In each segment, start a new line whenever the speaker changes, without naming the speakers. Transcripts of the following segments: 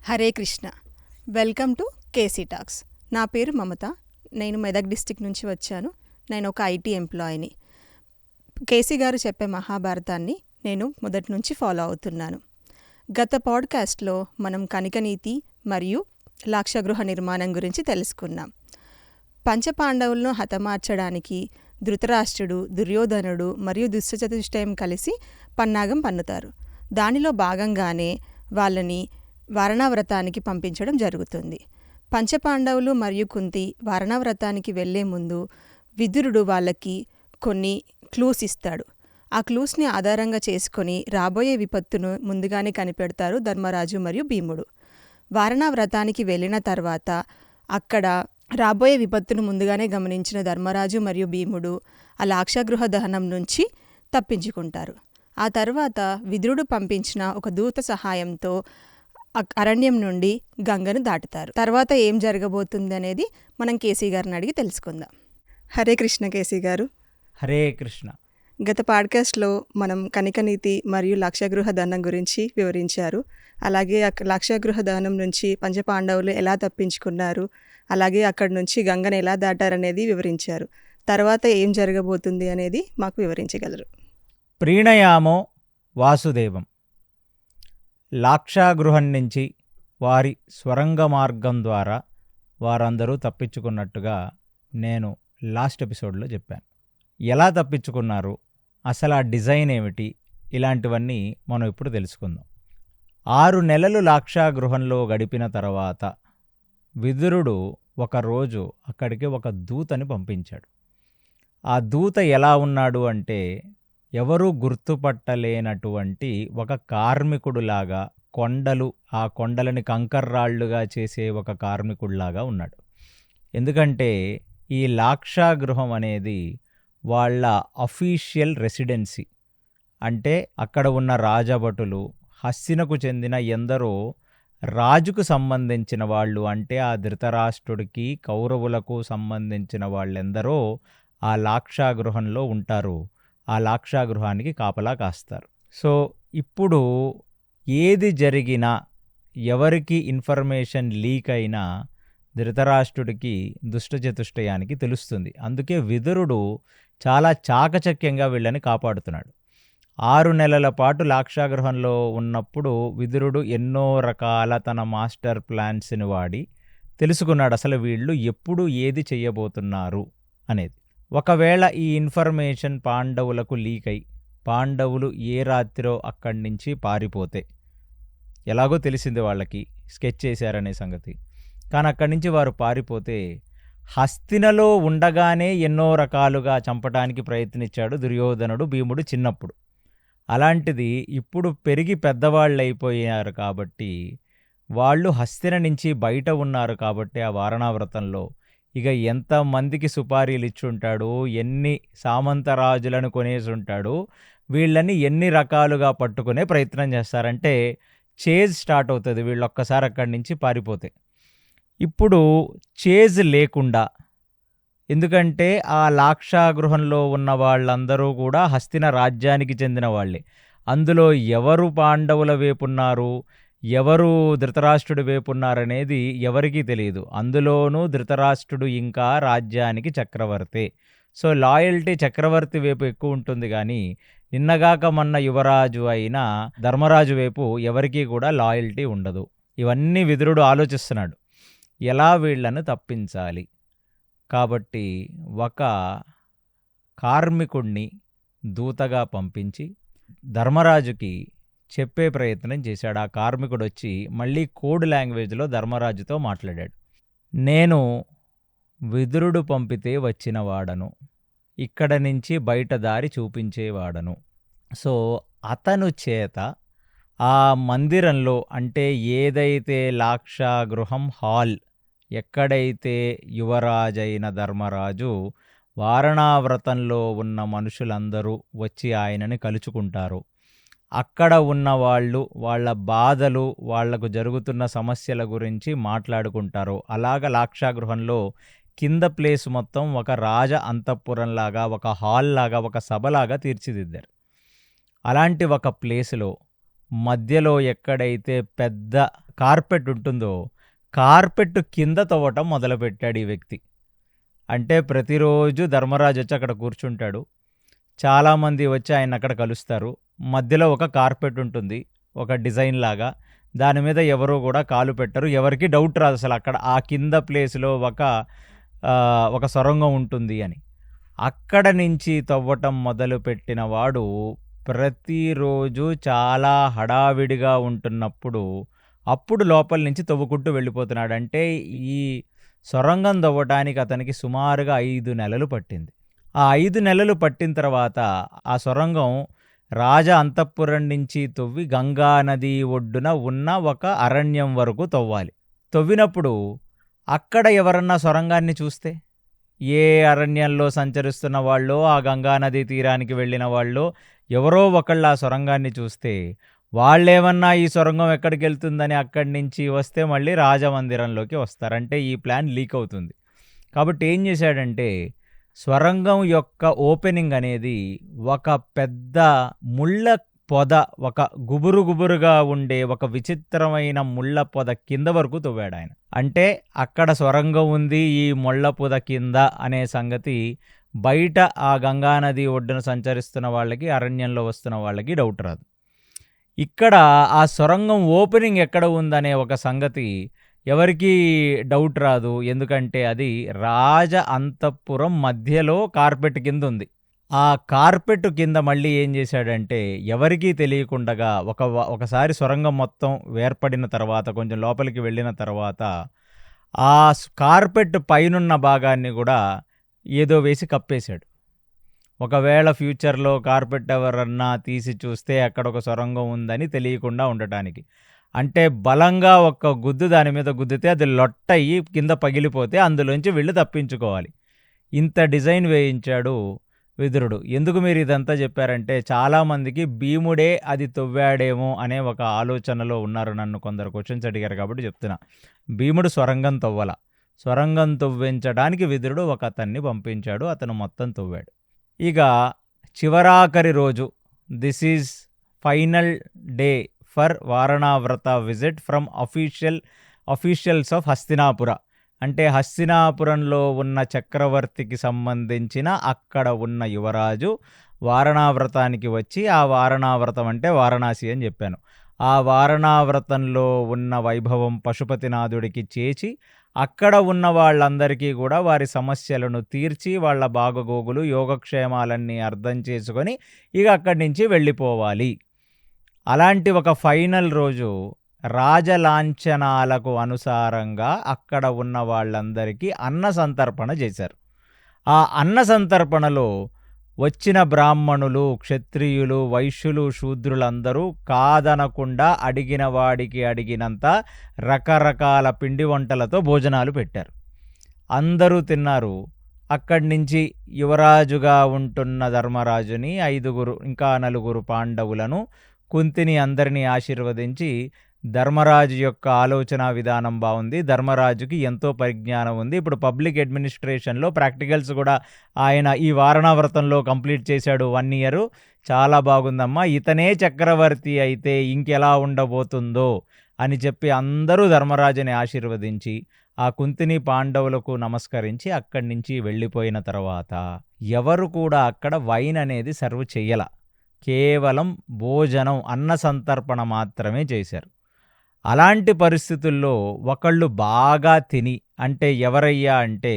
Hare Krishna. Welcome to KC talks. నా పేరు మమత. నేను మెదక్ డిస్టిక్ నుంచి వచ్చాను. నేను ఒక ఐటీ ఎంప్లాయీని. కేసీ గారు చెప్పే మహాభారతాన్ని నేను మొదటి నుంచి ఫాలో అవుతున్నాను. గత పాడ్కాస్ట్లో మనం కనికనీతి మరియు లాక్షగృహ నిర్మాణం గురించి తెలుసుకున్నాం. పంచపాండవులను హతమార్చడానికి ధృతరాష్ట్రుడు, దుర్యోధనుడు మరియు దుష్టచతుష్టయం కలిసి పన్నాగం పన్నుతారు. దానిలో భాగంగానే వాళ్ళని వారణావ్రతానికి పంపించడం జరుగుతుంది. పంచపాండవులు మరియు కుంతి వారణావ్రతానికి వెళ్లే ముందు విదురుడు వాళ్ళకి కొన్ని క్లూస్ ఇస్తాడు. ఆ క్లూస్ని ఆధారంగా చేసుకొని రాబోయే విపత్తును ముందుగానే కనిపెడతారు ధర్మరాజు మరియు భీముడు. వారణావ్రతానికి వెళ్ళిన తర్వాత అక్కడ రాబోయే విపత్తును ముందుగానే గమనించిన ధర్మరాజు మరియు భీముడు ఆ లాక్షగృహ దహనం నుంచి తప్పించుకుంటారు. ఆ తర్వాత విదురుడు పంపించిన ఒక దూత సహాయంతో అరణ్యం నుండి గంగను దాటుతారు. తర్వాత ఏం జరగబోతుంది అనేది మనం కేసీ గారిని అడిగి తెలుసుకుందాం. హరే కృష్ణ కేసీ గారు.
హరే కృష్ణ.
గత పాడ్కాస్ట్లో మనం కనికనీతి మరియు లాక్షగృహ దహనం గురించి వివరించారు. అలాగే లాక్షగృహ దహనం నుంచి పంచపాండవులు ఎలా తప్పించుకున్నారు, అలాగే అక్కడి నుంచి గంగను ఎలా దాటారనేది వివరించారు. తర్వాత ఏం జరగబోతుంది అనేది మాకు వివరించగలరు?
ప్రీణయామో వాసుదేవం. లాక్షాగృహం నుంచి వారి స్వరంగ మార్గం ద్వారా వారందరూ తప్పించుకున్నట్టుగా నేను లాస్ట్ ఎపిసోడ్లో చెప్పాను. ఎలా తప్పించుకున్నారు, అసలు ఆ డిజైన్ ఏమిటి, ఇలాంటివన్నీ మనం ఇప్పుడు తెలుసుకుందాం. 6 నెలలు లాక్షాగృహంలో గడిపిన తర్వాత విదురుడు ఒకరోజు అక్కడికి ఒక దూతని పంపించాడు. ఆ దూత ఎలా ఉన్నాడు అంటే ఎవరూ గుర్తుపట్టలేనటువంటి ఒక కార్మికుడులాగా, ఆ కొండలని కంకర్రాళ్లుగా చేసే ఒక కార్మికుడిలాగా ఉన్నాడు. ఎందుకంటే ఈ లాక్షాగృహం అనేది వాళ్ళ అఫీషియల్ రెసిడెన్సీ. అంటే అక్కడ ఉన్న రాజభటులు, హస్తినకు చెందిన ఎందరో రాజుకు సంబంధించిన వాళ్ళు, అంటే ఆ ధృతరాష్ట్రుడికి కౌరవులకు సంబంధించిన వాళ్ళెందరో ఆ లాక్షాగృహంలో ఉంటారు. ఆ లాక్షాగృహానికి కాపలా కాస్తారు. సో ఇప్పుడు ఏది జరిగినా, ఎవరికి ఇన్ఫర్మేషన్ లీక్ అయినా ధృతరాష్ట్రుడికి, దుష్టచతుష్టయానికి తెలుస్తుంది. అందుకే విదురుడు చాలా చాకచక్యంగా వీళ్ళని కాపాడుతున్నాడు. 6 నెలల పాటు లాక్షాగృహంలో ఉన్నప్పుడు విదురుడు ఎన్నో రకాల తన మాస్టర్ ప్లాన్స్ని వాడి తెలుసుకున్నాడు అసలు వీళ్ళు ఎప్పుడు ఏది చెయ్యబోతున్నారు అనేది. ఒకవేళ ఈ ఇన్ఫర్మేషన్ పాండవులకు లీక్ అయి పాండవులు ఏ రాత్రో అక్కడి నుంచి పారిపోతే, ఎలాగో తెలిసింది వాళ్ళకి, స్కెచ్ చేశారనే సంగతి, కానీ అక్కడి నుంచి వారు పారిపోతే హస్తినలో ఉండగానే ఎన్నో రకాలుగా చంపడానికి ప్రయత్నించాడు దుర్యోధనుడు, భీముడు చిన్నప్పుడు. అలాంటిది ఇప్పుడు పెరిగి పెద్దవాళ్ళు అయిపోయారు కాబట్టి, వాళ్ళు హస్తిన నుంచి బయట ఉన్నారు కాబట్టి ఆ వారణావ్రతంలో ఇక ఎంతమందికి సుపారీలు ఇచ్చుంటాడు, ఎన్ని సామంతరాజులను కొనేసి ఉంటాడు, వీళ్ళని ఎన్ని రకాలుగా పట్టుకునే ప్రయత్నం చేస్తారంటే చేజ్ స్టార్ట్ అవుతుంది వీళ్ళు ఒక్కసారి అక్కడి నుంచి పారిపోతే. ఇప్పుడు చేజ్ లేకుండా, ఎందుకంటే ఆ లాక్షాగృహంలో ఉన్న వాళ్ళందరూ కూడా హస్తిన రాజ్యానికి చెందిన వాళ్ళే. అందులో ఎవరు పాండవుల వైపున్నారు, ఎవరు ధృతరాష్ట్రుడి వైపున్నారనేది ఎవరికీ తెలియదు. అందులోనూ ధృతరాష్ట్రుడు ఇంకా రాజ్యానికి చక్రవర్తి. సో లాయల్టీ చక్రవర్తి వైపు ఎక్కువ ఉంటుంది, కానీ నిన్నగాక మొన్న యువరాజు అయిన ధర్మరాజు వైపు ఎవరికీ కూడా లాయల్టీ ఉండదు. ఇవన్నీ విదురుడు ఆలోచిస్తున్నాడు, ఎలా వీళ్లను తప్పించాలి. కాబట్టి ఒక కార్మికుణ్ణి దూతగా పంపించి ధర్మరాజుకి చెప్పే ప్రయత్నం చేశాడు. ఆ కార్మికుడు వచ్చి మళ్ళీ కోడ్ లాంగ్వేజ్లో ధర్మరాజుతో మాట్లాడాడు. నేను విదురుడు పంపితే వచ్చిన వాడను, ఇక్కడ నుంచి బయట దారి చూపించేవాడను. సో అతను చేత ఆ మందిరంలో, అంటే ఏదైతే లాక్షాగృహం హాల్, ఎక్కడైతే యువరాజైన ధర్మరాజు వారణావ్రతంలో ఉన్న మనుషులందరూ వచ్చి ఆయనని కలుచుకుంటారు, అక్కడ ఉన్న వాళ్ళు వాళ్ళ బాధలు, వాళ్లకు జరుగుతున్న సమస్యల గురించి మాట్లాడుకుంటారు. అలాగ లాక్షాగృహంలో కింద ప్లేస్ మొత్తం ఒక రాజ అంతఃపురంలాగా, ఒక హాల్ లాగా, ఒక సభలాగా తీర్చిదిద్దారు. అలాంటి ఒక ప్లేసులో మధ్యలో ఎక్కడైతే పెద్ద కార్పెట్ ఉంటుందో కార్పెట్ కింద తవ్వటం మొదలుపెట్టాడు ఈ వ్యక్తి. అంటే ప్రతిరోజు ధర్మరాజు వచ్చి అక్కడ కూర్చుంటాడు. చాలామంది వచ్చి ఆయన అక్కడ కలుస్తారు. మధ్యలో ఒక కార్పెట్ ఉంటుంది, ఒక డిజైన్ లాగా. దాని మీద ఎవరూ కూడా కాలు పెట్టరు. ఎవరికి డౌట్ రాదు అసలు అక్కడ ఆ కింద ప్లేస్లో ఒక సొరంగం ఉంటుంది అని. అక్కడ నుంచి తవ్వటం మొదలుపెట్టిన వాడు ప్రతిరోజు చాలా హడావిడిగా ఉంటున్నప్పుడు అప్పుడు లోపల నుంచి తవ్వుకుంటూ వెళ్ళిపోతున్నాడు. అంటే ఈ సొరంగం తవ్వటానికి అతనికి సుమారుగా 5 నెలలు పట్టింది. ఆ 5 నెలలు పట్టిన తర్వాత ఆ సొరంగం రాజ అంతఃపురం నుంచి తవ్వి గంగా నది ఒడ్డున ఉన్న ఒక అరణ్యం వరకు తవ్వాలి. తవ్వినప్పుడు అక్కడ ఎవరన్నా సొరంగాన్ని చూస్తే, ఏ అరణ్యంలో సంచరిస్తున్న వాళ్ళో ఆ గంగా నది తీరానికి వెళ్ళిన వాళ్ళో ఎవరో ఒకళ్ళు ఆ సొరంగాన్ని చూస్తే వాళ్ళేమన్నా ఈ సొరంగం ఎక్కడికి వెళ్తుందని అక్కడి నుంచి వస్తే మళ్ళీ రాజమందిరంలోకి వస్తారంటే ఈ ప్లాన్ లీక్ అవుతుంది. కాబట్టి ఏం చేశాడంటే సొరంగం యొక్క ఓపెనింగ్ అనేది ఒక పెద్ద ముళ్ళ పొద, ఒక గుబురుగా ఉండే ఒక విచిత్రమైన ముళ్ళ పొద కింద వరకు తవ్వాడు ఆయన. అంటే అక్కడ సొరంగం ఉంది ఈ ముళ్ళ పొద కింద అనే సంగతి బయట ఆ గంగానది ఒడ్డున సంచరిస్తున్న వాళ్ళకి, అరణ్యంలో వస్తున్న వాళ్ళకి డౌట్ రాదు. ఇక్కడ ఆ సొరంగం ఓపెనింగ్ ఎక్కడ ఉందనే ఒక సంగతి ఎవరికీ డౌట్ రాదు. ఎందుకంటే అది రాజ అంతఃపురం మధ్యలో కార్పెట్ కింద ఉంది. ఆ కార్పెట్ కింద మళ్ళీ ఏం చేశాడంటే ఎవరికీ తెలియకుండగా ఒకసారి సొరంగం మొత్తం ఏర్పడిన తర్వాత కొంచెం లోపలికి వెళ్ళిన తర్వాత ఆ కార్పెట్ పైనున్న భాగాన్ని కూడా ఏదో వేసి కప్పేశాడు. ఒకవేళ ఫ్యూచర్లో కార్పెట్ ఎవరన్నా తీసి చూస్తే అక్కడ ఒక సొరంగం ఉందని తెలియకుండా ఉండటానికి. అంటే బలంగా ఒక గుద్దు దాని మీద గుద్దితే అది లొట్టయి కింద పగిలిపోతే అందులోంచి వీళ్ళు తప్పించుకోవాలి. ఇంత డిజైన్ వేయించాడు విదురుడు. ఎందుకు మీరు ఇదంతా చెప్పారంటే చాలామందికి భీముడే అది తవ్వాడేమో అనే ఒక ఆలోచనలో ఉన్నారు. నన్ను కొందరు క్వశ్చన్స్ అడిగారు కాబట్టి చెప్తున్నా. భీముడు సొరంగం తవ్వల. సొరంగం తవ్వించడానికి విదురుడు ఒక అతన్ని పంపించాడు. అతను మొత్తం తవ్వాడు. ఇక చివరాఖరి రోజు, this is final day for Varanavrata visit from officials of Hastinapura. అంటే హస్తినాపురంలో ఉన్న చక్రవర్తికి సంబంధించిన అక్కడ ఉన్న యువరాజు వారణావ్రతానికి వచ్చి, ఆ వారణావ్రతం అంటే వారణాసి అని చెప్పాను, ఆ వారణావ్రతంలో ఉన్న వైభవం పశుపతినాథుడికి చేసి అక్కడ ఉన్న వాళ్ళందరికీ కూడా వారి సమస్యలను తీర్చి వాళ్ళ బాగోగులు యోగక్షేమాలన్నీ అర్థం చేసుకొని ఇక అక్కడి నుంచి వెళ్ళిపోవాలి. అలాంటి ఒక ఫైనల్ రోజు రాజలాంఛనాలకు అనుసారంగా అక్కడ ఉన్న వాళ్ళందరికీ అన్న సంతర్పణ చేశారు. ఆ అన్న సంతర్పణలో వచ్చిన బ్రాహ్మణులు, క్షత్రియులు, వైశ్యులు, శూద్రులందరూ కాదనకుండా అడిగిన వాడికి అడిగినంత రకరకాల పిండి వంటలతో భోజనాలు పెట్టారు. అందరూ తిన్నారు. అక్కడి నుంచి యువరాజుగా ఉంటున్న ధర్మరాజుని, 5 ఇంకా 4 పాండవులను, కుంతిని అందరినీ ఆశీర్వదించి, ధర్మరాజు యొక్క ఆలోచన విధానం బాగుంది, ధర్మరాజుకి ఎంతో పరిజ్ఞానం ఉంది, ఇప్పుడు పబ్లిక్ అడ్మినిస్ట్రేషన్లో ప్రాక్టికల్స్ కూడా ఆయన ఈ వారణావ్రతంలో కంప్లీట్ చేశాడు 1 year, చాలా బాగుందమ్మా, ఇతనే చక్రవర్తి అయితే ఇంకెలా ఉండబోతుందో అని చెప్పి అందరూ ధర్మరాజుని ఆశీర్వదించి ఆ కుంతిని పాండవులకు నమస్కరించి అక్కడి నుంచి వెళ్ళిపోయిన తర్వాత ఎవరు కూడా అక్కడ వైన్ అనేది సర్వ్ చెయ్యాల. కేవలం భోజనం, అన్న సంతర్పణ మాత్రమే చేశారు. అలాంటి పరిస్థితుల్లో ఒకళ్ళు బాగా తిని, అంటే ఎవరయ్యా అంటే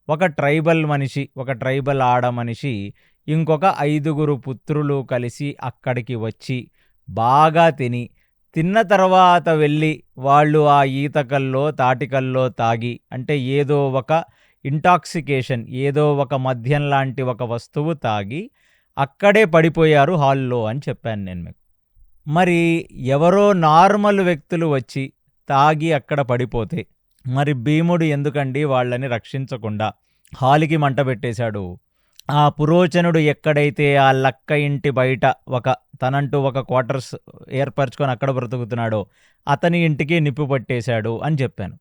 ఒక ట్రైబల్ మనిషి, ఒక ట్రైబల్ ఆడ మనిషి, ఇంకొక 5 పుత్రులు కలిసి అక్కడికి వచ్చి బాగా తిన్న తర్వాత వెళ్ళి వాళ్ళు ఆ ఈతకల్లో తాటికల్లో తాగి, అంటే ఏదో ఒక ఇంటాక్సికేషన్, ఏదో ఒక మద్యం లాంటి ఒక వస్తువు తాగి అక్కడే పడిపోయారు హాల్లో అని చెప్పాను నేను మీకు. మరి ఎవరో నార్మల్ వ్యక్తులు వచ్చి తాగి అక్కడ పడిపోతే మరి భీముడు ఎందుకండి వాళ్ళని రక్షించకుండా హాలికి మంట పెట్టేశాడు? ఆ పురోచనుడు ఎక్కడైతే ఆ లక్క ఇంటి బయట తనంటూ ఒక క్వార్టర్స్ ఏర్పరచుకొని అక్కడ బ్రతుకుతున్నాడో అతని ఇంటికి నిప్పు పట్టేశాడు అని చెప్పాను.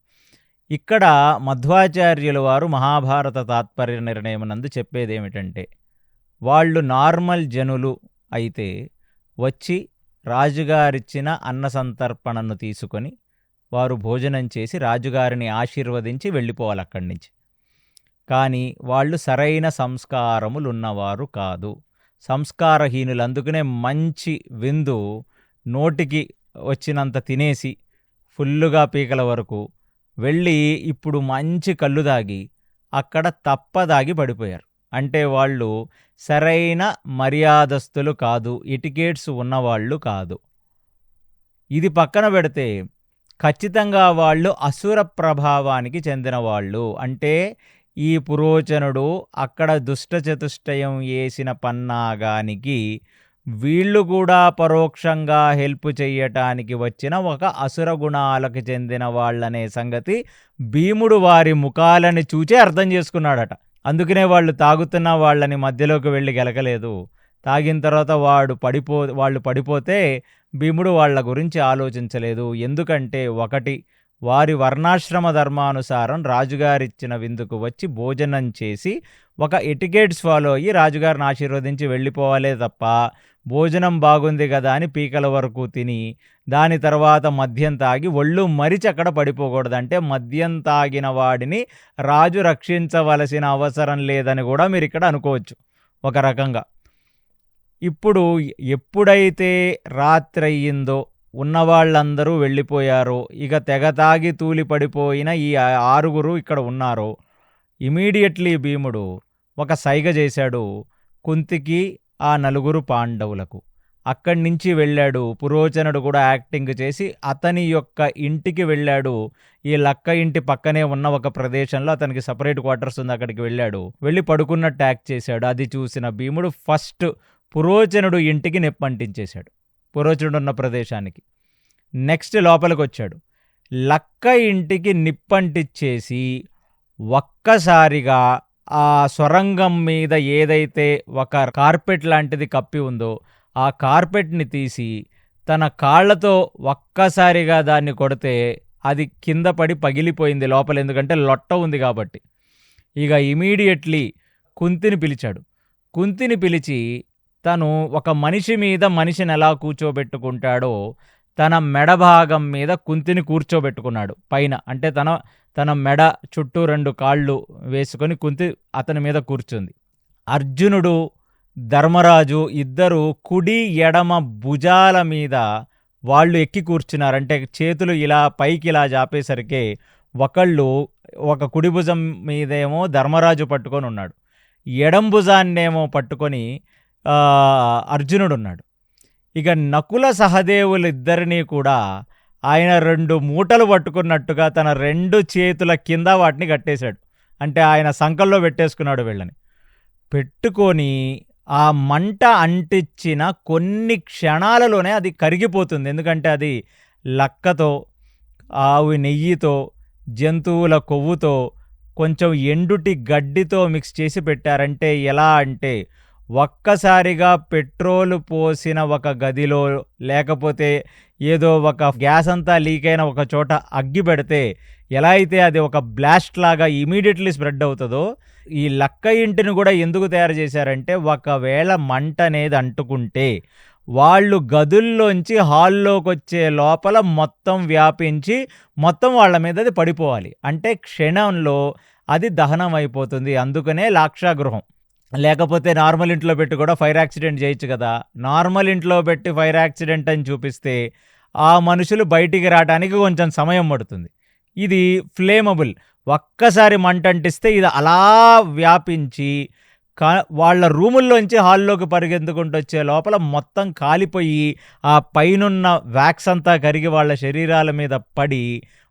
ఇక్కడ మధ్వాచార్యుల వారు మహాభారత తాత్పర్య నిర్ణయం నందు చెప్పేది ఏమిటంటే, వాళ్ళు నార్మల్ జనులు అయితే వచ్చి రాజుగారిచ్చిన అన్న సంతర్పణను తీసుకొని వారు భోజనం చేసి రాజుగారిని ఆశీర్వదించి వెళ్ళిపోవాలి అక్కడి నుంచి. కానీ వాళ్ళు సరైన సంస్కారములున్నవారు కాదు, సంస్కారహీనులు. అందుకనే మంచి విందు నోటికి వచ్చినంత తినేసి ఫుల్లుగా పీకల వరకు వెళ్ళి ఇప్పుడు మంచి కళ్ళు దాగి అక్కడ తప్పదాగి పడిపోయారు. అంటే వాళ్ళు సరైన మర్యాదస్తులు కాదు, ఎటికేట్స్ ఉన్నవాళ్ళు కాదు. ఇది పక్కన పెడితే ఖచ్చితంగా వాళ్ళు అసుర ప్రభావానికి చెందిన వాళ్ళు. అంటే ఈ పురోచనుడు అక్కడ దుష్టచతుష్టయం వేసిన పన్నాగానికి వీళ్ళు కూడా పరోక్షంగా హెల్ప్ చెయ్యటానికి వచ్చిన ఒక అసుర గుణాలకు చెందిన వాళ్ళనే సంగతి భీముడు వారి ముఖాలని చూచే అర్థం చేసుకున్నాడట. అందుకనే వాళ్ళు తాగుతున్న వాళ్ళని మధ్యలోకి వెళ్ళి గెలకలేదు. తాగిన తర్వాత వాళ్ళు పడిపోతే భీముడు వాళ్ళ గురించి ఆలోచించలేదు. ఎందుకంటే ఒకటి, వారి వర్ణాశ్రమ ధర్మానుసారం రాజుగారిచ్చిన విందుకు వచ్చి భోజనం చేసి ఒక ఎటికేట్స్ ఫాలో అయ్యి రాజుగారిని ఆశీర్వదించి వెళ్ళిపోవాలే తప్ప భోజనం బాగుంది కదా అని పీకల వరకు తిని దాని తర్వాత మద్యం తాగి ఒళ్ళు మరిచి అక్కడ పడిపోకూడదు. అంటే మద్యం తాగిన వాడిని రాజు రక్షించవలసిన అవసరం లేదని కూడా మీరు ఇక్కడ అనుకోవచ్చు ఒక రకంగా. ఇప్పుడు ఎప్పుడైతే రాత్రి అయ్యిందో ఉన్నవాళ్ళందరూ వెళ్ళిపోయారో, ఇక తెగ తాగి తూలి పడిపోయిన ఈ 6 ఇక్కడ ఉన్నారో, ఇమీడియట్లీ భీముడు ఒక సైగ చేశాడు కుంతికి, ఆ 4 పాండవులకు. అక్కడి నుంచి వెళ్ళాడు. పురోచనుడు కూడా యాక్టింగ్ చేసి అతని యొక్క ఇంటికి వెళ్ళాడు. ఈ లక్క ఇంటి పక్కనే ఉన్న ఒక ప్రదేశంలో అతనికి సపరేట్ క్వార్టర్స్ ఉంది, అక్కడికి వెళ్ళాడు. వెళ్ళి పడుకున్నట్టు యాక్ట్ చేశాడు. అది చూసిన భీముడు ఫస్ట్ పురోచనుడు ఇంటికి నిప్పంటించేశాడు, పురోచనుడు ఉన్న ప్రదేశానికి. నెక్స్ట్ లోపలికి వచ్చాడు, లక్క ఇంటికి నిప్పంటిచ్చేసి ఒక్కసారిగా ఆ సొరంగం మీద ఏదైతే ఒక కార్పెట్ లాంటిది కప్పి ఉందో ఆ కార్పెట్ని తీసి తన కాళ్లతో ఒక్కసారిగా దాన్ని కొడితే అది కింద పడి పగిలిపోయింది లోపల, ఎందుకంటే లొట్ట ఉంది కాబట్టి. ఇక ఇమీడియట్లీ కుంతిని పిలిచాడు. కుంతిని పిలిచి తను ఒక మనిషి మీద మనిషిని ఎలా కూర్చోబెట్టుకుంటాడో తన మెడ భాగం మీద కుంతిని కూర్చోబెట్టుకున్నాడు పైన. అంటే తన మెడ చుట్టూ 2 కాళ్ళు వేసుకొని కుంతి అతని మీద కూర్చుంది. అర్జునుడు, ధర్మరాజు ఇద్దరు కుడి ఎడమ భుజాల మీద వాళ్ళు ఎక్కి కూర్చున్నారు. అంటే చేతులు ఇలా పైకి ఇలా జాపేసరికి ఒకళ్ళు ఒక కుడి భుజం మీదేమో ధర్మరాజు పట్టుకొని ఉన్నాడు, ఎడం భుజాన్నేమో పట్టుకొని అర్జునుడు ఉన్నాడు. ఇక నకుల సహదేవులిద్దరినీ కూడా ఆయన 2 మూటలు పట్టుకున్నట్టుగా తన 2 చేతుల కింద వాటిని కట్టేశాడు. అంటే ఆయన సంకల్లో పెట్టేసుకున్నాడు వీళ్ళని. పెట్టుకొని ఆ మంట అంటించిన కొన్ని క్షణాలలోనే అది కరిగిపోతుంది. ఎందుకంటే అది లక్కతో, ఆవు నెయ్యితో, జంతువుల కొవ్వుతో, కొంచెం ఎండుటి గడ్డితో మిక్స్ చేసి పెట్టారంటే ఎలా అంటే ఒక్కసారిగా పెట్రోలు పోసిన ఒక గదిలో లేకపోతే ఏదో ఒక గ్యాస్ అంతా లీక్ అయిన ఒక చోట అగ్గి పెడితే ఎలా అయితే అది ఒక బ్లాస్ట్ లాగా ఇమీడియట్లీ స్ప్రెడ్ అవుతుందో, ఈ లక్క ఇంటిని కూడా ఎందుకు తయారు చేశారంటే ఒకవేళ మంట అనేది అంటుకుంటే వాళ్ళు గదుల్లోంచి హాల్లోకి వచ్చే లోపల మొత్తం వ్యాపించి మొత్తం వాళ్ళ మీద అది పడిపోవాలి. అంటే క్షణంలో అది దహనం అయిపోతుంది. అందుకనే లాక్షాగృహం. లేకపోతే నార్మల్ ఇంట్లో పెట్టి కూడా ఫైర్ యాక్సిడెంట్ చేయొచ్చు కదా. నార్మల్ ఇంట్లో పెట్టి ఫైర్ యాక్సిడెంట్ అని చూపిస్తే ఆ మనుషులు బయటికి రావడానికి కొంచెం సమయం పడుతుంది. ఇది ఫ్లేమబుల్. ఒక్కసారి మంట అంటిస్తే ఇది అలా వ్యాపించి వాళ్ళ రూముల్లోంచి హాల్లోకి పరిగెత్తుకుంటూ వచ్చే లోపల మొత్తం కాలిపోయి ఆ పైనున్న వ్యాక్స్ అంతా కరిగి వాళ్ళ శరీరాల మీద పడి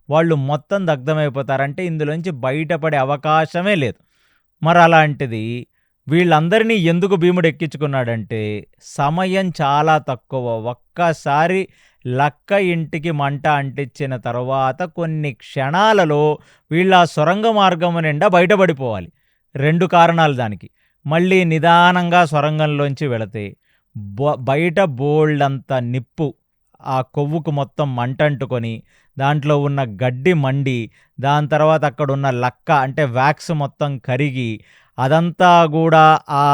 వాళ్ళు మొత్తం దగ్ధమైపోతారంటే ఇందులోంచి బయటపడే అవకాశమే లేదు. మరి అలాంటిది వీళ్ళందరినీ ఎందుకు భీముడు ఎక్కించుకున్నాడంటే సమయం చాలా తక్కువ. ఒక్కసారి లక్క ఇంటికి మంట అంటించిన తర్వాత కొన్ని క్షణాలలో వీళ్ళ సొరంగ మార్గం నిండా బయటపడిపోవాలి. 2 కారణాలు దానికి. మళ్ళీ నిదానంగా సొరంగంలోంచి వెళితే బయట బోల్డంత నిప్పు, ఆ కొవ్వుకు మొత్తం మంట అంటుకొని దాంట్లో ఉన్న గడ్డి మండి దాని తర్వాత అక్కడున్న లక్క అంటే వ్యాక్స్ మొత్తం కరిగి అదంతా కూడా ఆ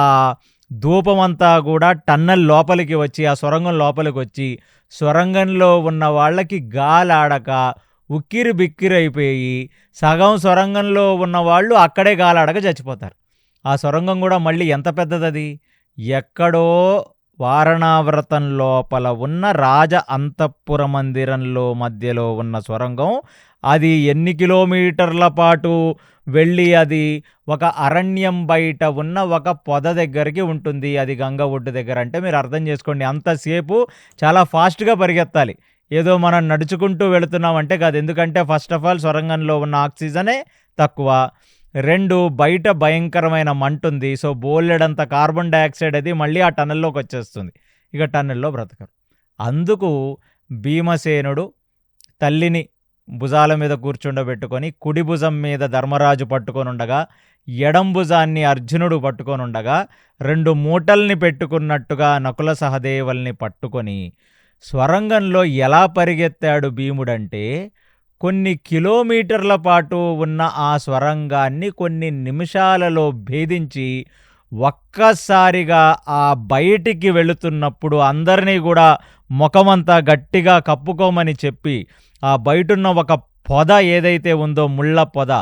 ధూపమంతా కూడా టన్నెల్ లోపలికి వచ్చి ఆ సొరంగం లోపలికి వచ్చి సొరంగంలో ఉన్న వాళ్ళకి గాలాడక ఉక్కిరి బిక్కిరి అయిపోయి సగం సొరంగంలో ఉన్న వాళ్ళు అక్కడే గాలాడక చచ్చిపోతారు. ఆ సొరంగం కూడా మళ్ళీ ఎంత పెద్దదది, ఎక్కడో వారణావ్రతం లోపల ఉన్న రాజ అంతఃపుర మందిరంలో మధ్యలో ఉన్న సొరంగం. అది ఎన్ని కిలోమీటర్ల పాటు వెళ్ళి అది ఒక అరణ్యం బయట ఉన్న ఒక పొద దగ్గరికి ఉంటుంది. అది గంగ ఒడ్డు దగ్గర. అంటే మీరు అర్థం చేసుకోండి, అంతసేపు చాలా ఫాస్ట్గా పరిగెత్తాలి. ఏదో మనం నడుచుకుంటూ వెళుతున్నామంటే కాదు. ఎందుకంటే ఫస్ట్ ఆఫ్ ఆల్ సొరంగంలో ఉన్న ఆక్సిజనే తక్కువ, 2 బయట భయంకరమైన మంట ఉంది. సో బోలెడంత కార్బన్ డైఆక్సైడ్ అది మళ్ళీ ఆ టన్నెల్లోకి వచ్చేస్తుంది. ఇక టన్నెల్లో బ్రతకరు. అందుకు భీమసేనుడు తల్లిని భుజాల మీద కూర్చుండబెట్టుకొని కుడి భుజం మీద ధర్మరాజు పట్టుకొని ఉండగా, ఎడం భుజాన్ని అర్జునుడు పట్టుకొని ఉండగా 2 మూటల్ని పెట్టుకున్నట్టుగా నకుల సహదేవుల్ని పట్టుకొని స్వరంగంలో ఎలా పరిగెత్తాడు భీముడంటే, కొన్ని కిలోమీటర్ల పాటు ఉన్న ఆ స్వరంగాన్ని కొన్ని నిమిషాలలో భేదించి ఒక్కసారిగా ఆ బయటికి వెళుతున్నప్పుడు అందరినీ కూడా ముఖమంతా గట్టిగా కప్పుకోమని చెప్పి ఆ బయటున్న ఒక పొద ఏదైతే ఉందో ముళ్ళ పొద,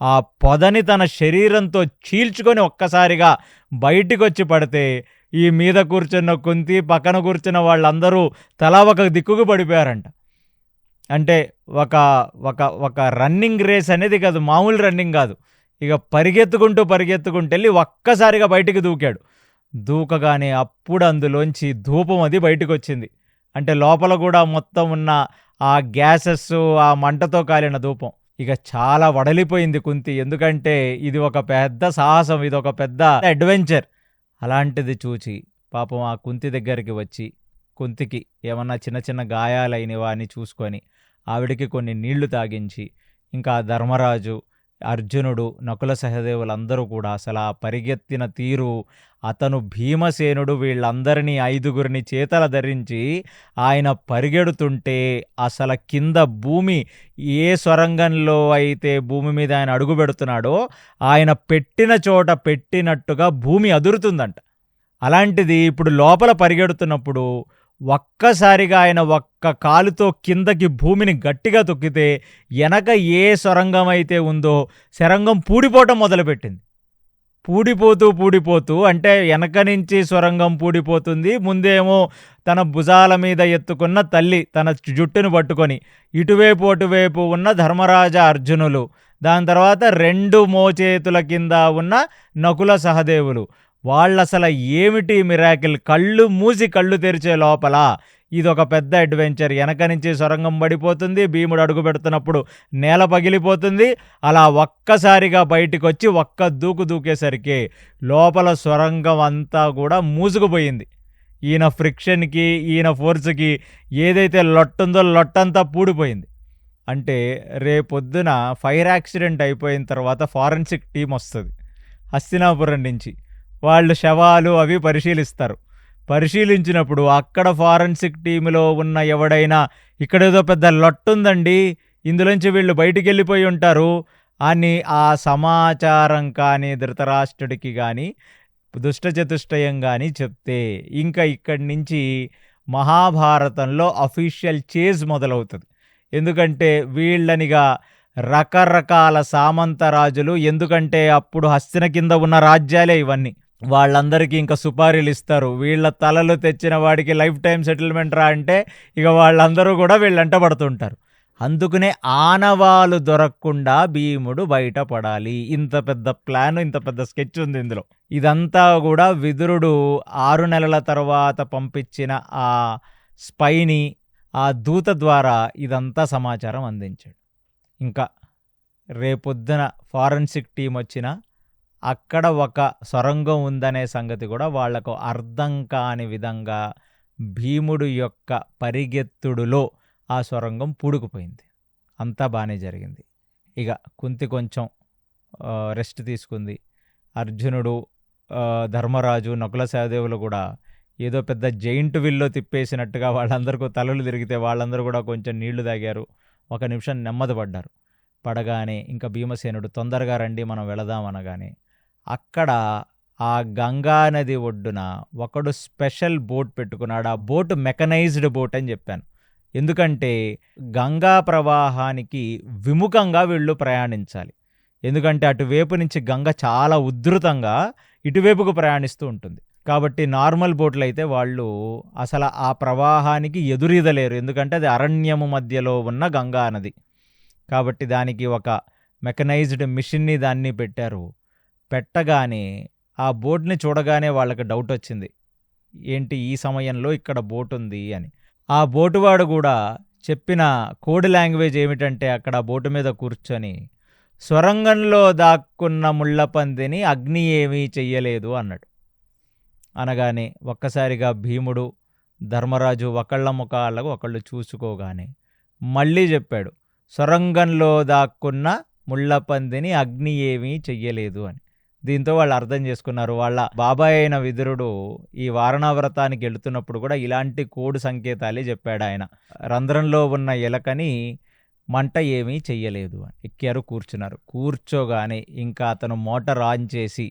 ఆ పొదని తన శరీరంతో చీల్చుకొని ఒక్కసారిగా బయటికి వచ్చి పడితే ఈ మీద కూర్చున్న కుంతి, పక్కన కూర్చున్న వాళ్ళందరూ తలా ఒక దిక్కుకు పడిపోయారంట. అంటే ఒక ఒక ఒక రన్నింగ్ రేస్ అనేది కాదు, మామూలు రన్నింగ్ కాదు. ఇక పరిగెత్తుకుంటూ వెళ్ళి ఒక్కసారిగా బయటికి దూకాడు. దూకగానే అప్పుడు అందులోంచి ధూపం అది బయటకు వచ్చింది. అంటే లోపల కూడా మొత్తం ఉన్న ఆ గ్యాసెస్, ఆ మంటతో కాలిన ధూపం. ఇక చాలా వడలిపోయింది కుంతి. ఎందుకంటే ఇది ఒక పెద్ద సాహసం, ఇది ఒక పెద్ద అడ్వెంచర్. అలాంటిది చూచి పాపం ఆ కుంతి దగ్గరికి వచ్చి కుంతికి ఏమన్నా చిన్న చిన్న గాయాలైనవా అని చూసుకొని ఆవిడికి కొన్ని నీళ్లు తాగించి, ఇంకా ధర్మరాజు, అర్జునుడు, నకుల సహదేవులందరూ కూడా అసలు ఆ పరిగెత్తిన తీరు, అతను భీమసేనుడు వీళ్ళందరినీ 5గురిని చేతల ధరించి ఆయన పరిగెడుతుంటే అసలు కింద భూమి ఏ సొరంగంలో అయితే భూమి మీద ఆయన అడుగు పెడుతున్నాడో ఆయన పెట్టిన చోట పెట్టినట్టుగా భూమి అదురుతుందంట. అలాంటిది ఇప్పుడు లోపల పరిగెడుతున్నప్పుడు ఒక్కసారిగా ఆయన ఒక్క కాలుతో కిందకి భూమిని గట్టిగా తొక్కితే వెనక ఏ సొరంగం అయితే ఉందో సొరంగం పూడిపోవటం మొదలుపెట్టింది. పూడిపోతూ అంటే వెనక నుంచి సొరంగం పూడిపోతుంది. ముందేమో తన భుజాల మీద ఎత్తుకున్న తల్లి తన జుట్టును పట్టుకొని ఇటువైపు ఉన్న ధర్మరాజ అర్జునులు, దాని తర్వాత 2 మోచేతుల కింద ఉన్న నకుల సహదేవులు, వాళ్ళసలు ఏమిటి మిరాకిల్. కళ్ళు మూసి కళ్ళు తెరిచే లోపల ఇదొక పెద్ద అడ్వెంచర్. వెనక నుంచి సొరంగం పడిపోతుంది, భీముడు అడుగు పెడుతున్నప్పుడు నేల పగిలిపోతుంది. అలా ఒక్కసారిగా బయటికి వచ్చి ఒక్క దూకేసరికి లోపల సొరంగం అంతా కూడా మూసుకుపోయింది. ఈయన ఫ్రిక్షన్కి, ఈయన ఫోర్స్కి ఏదైతే లొట్టుందో లొట్టంతా పూడిపోయింది. అంటే రేపొద్దున ఫైర్ యాక్సిడెంట్ అయిపోయిన తర్వాత ఫారెన్సిక్ టీం వస్తుంది హస్తినాపురం నుంచి. వాళ్ళు శవాలు అవి పరిశీలిస్తారు. పరిశీలించినప్పుడు అక్కడ ఫారెన్సిక్ టీములో ఉన్న ఎవడైనా ఇక్కడేదో పెద్ద లొట్టుందండి, ఇందులోంచి వీళ్ళు బయటికి వెళ్ళిపోయి ఉంటారు అని ఆ సమాచారం కానీ ధృతరాష్ట్రుడికి కానీ దుష్టచతుష్టయం కానీ చెప్తే ఇంకా ఇక్కడి నుంచి మహాభారతంలో అఫీషియల్ చేజ్ మొదలవుతుంది. ఎందుకంటే వీళ్ళనిగా రకరకాల సామంతరాజులు, ఎందుకంటే అప్పుడు హస్తిన కింద ఉన్న రాజ్యాలే ఇవన్నీ, వాళ్ళందరికీ ఇంకా సుపారీలు ఇస్తారు. వీళ్ళ తలలు తెచ్చిన వాడికి లైఫ్ టైం సెటిల్మెంట్ రా అంటే ఇక వాళ్ళందరూ కూడా వీళ్ళంట పడుతుంటారు. అందుకనే ఆనవాలు దొరకకుండా భీముడు బయటపడాలి. ఇంత పెద్ద ప్లాన్, ఇంత పెద్ద స్కెచ్ ఉంది ఇందులో. ఇదంతా కూడా విదురుడు 6 నెలల తర్వాత పంపించిన ఆ స్పైని, ఆ దూత ద్వారా ఇదంతా సమాచారం అందించాడు. ఇంకా రేపొద్దున ఫారెన్సిక్ టీం వచ్చినా అక్కడ ఒక సొరంగం ఉందనే సంగతి కూడా వాళ్లకు అర్థం కాని విధంగా భీముడు యొక్క పరిగెత్తుడులో ఆ సొరంగం పూడుకుపోయింది. అంతా బాగానే జరిగింది. ఇక కుంతి కొంచెం రెస్ట్ తీసుకుంది. అర్జునుడు, ధర్మరాజు, నకుల సహదేవులు కూడా ఏదో పెద్ద జైంట్ విల్లో తిప్పేసినట్టుగా వాళ్ళందరికీ తలలు తిరిగితే వాళ్ళందరూ కూడా కొంచెం నీళ్లు తాగారు. 1 నిమిషం నెమ్మది పడ్డారు. పడగానే ఇంకా భీమసేనుడు తొందరగా రండి మనం వెళదాం అనగానే అక్కడ ఆ గంగా నది ఒడ్డున ఒకడు స్పెషల్ బోట్ పెట్టుకున్నాడు. ఆ బోట్ మెకనైజ్డ్ బోట్ అని చెప్పాను. ఎందుకంటే గంగా ప్రవాహానికి విముఖంగా వీళ్ళు ప్రయాణించాలి. ఎందుకంటే అటువైపు నుంచి గంగ చాలా ఉధృతంగా ఇటువైపుకు ప్రయాణిస్తూ ఉంటుంది. కాబట్టి నార్మల్ బోట్లు అయితే వాళ్ళు అసలు ఆ ప్రవాహానికి ఎదురీదలేరు. ఎందుకంటే అది అరణ్యము మధ్యలో ఉన్న గంగా నది. కాబట్టి దానికి ఒక మెకనైజ్డ్ మిషన్ని దాన్ని పెట్టారు. పెట్టగానే ఆ బోట్ని చూడగానే వాళ్ళకి డౌట్ వచ్చింది, ఏంటి ఈ సమయంలో ఇక్కడ బోట్ ఉంది అని. ఆ బోటువాడు కూడా చెప్పిన కోడ్ లాంగ్వేజ్ ఏమిటంటే అక్కడ బోటు మీద కూర్చొని సొరంగంలో దాక్కున్న ముళ్ళపందిని అగ్ని ఏమీ చెయ్యలేదు అన్నాడు. అనగానే ఒక్కసారిగా భీముడు ధర్మరాజు ఒకళ్ళ ముఖాలకు ఒకళ్ళు చూసుకోగానే మళ్ళీ చెప్పాడు, సొరంగంలో దాక్కున్న ముళ్ళపందిని అగ్ని ఏమీ చెయ్యలేదు అని. దీంతో వాళ్ళు అర్థం చేసుకున్నారు. వాళ్ళ బాబాయ్ అయిన విదురుడు ఈ వారణావ్రతానికి వెళుతున్నప్పుడు కూడా ఇలాంటి కోడ్ సంకేతాలే చెప్పాడు ఆయన. రంధ్రంలో ఉన్న ఎలకని మంట ఏమీ చెయ్యలేదు అని. ఎక్కారు, కూర్చున్నారు. కూర్చోగానే ఇంకా అతను మోటార్ ఆన్ చేసి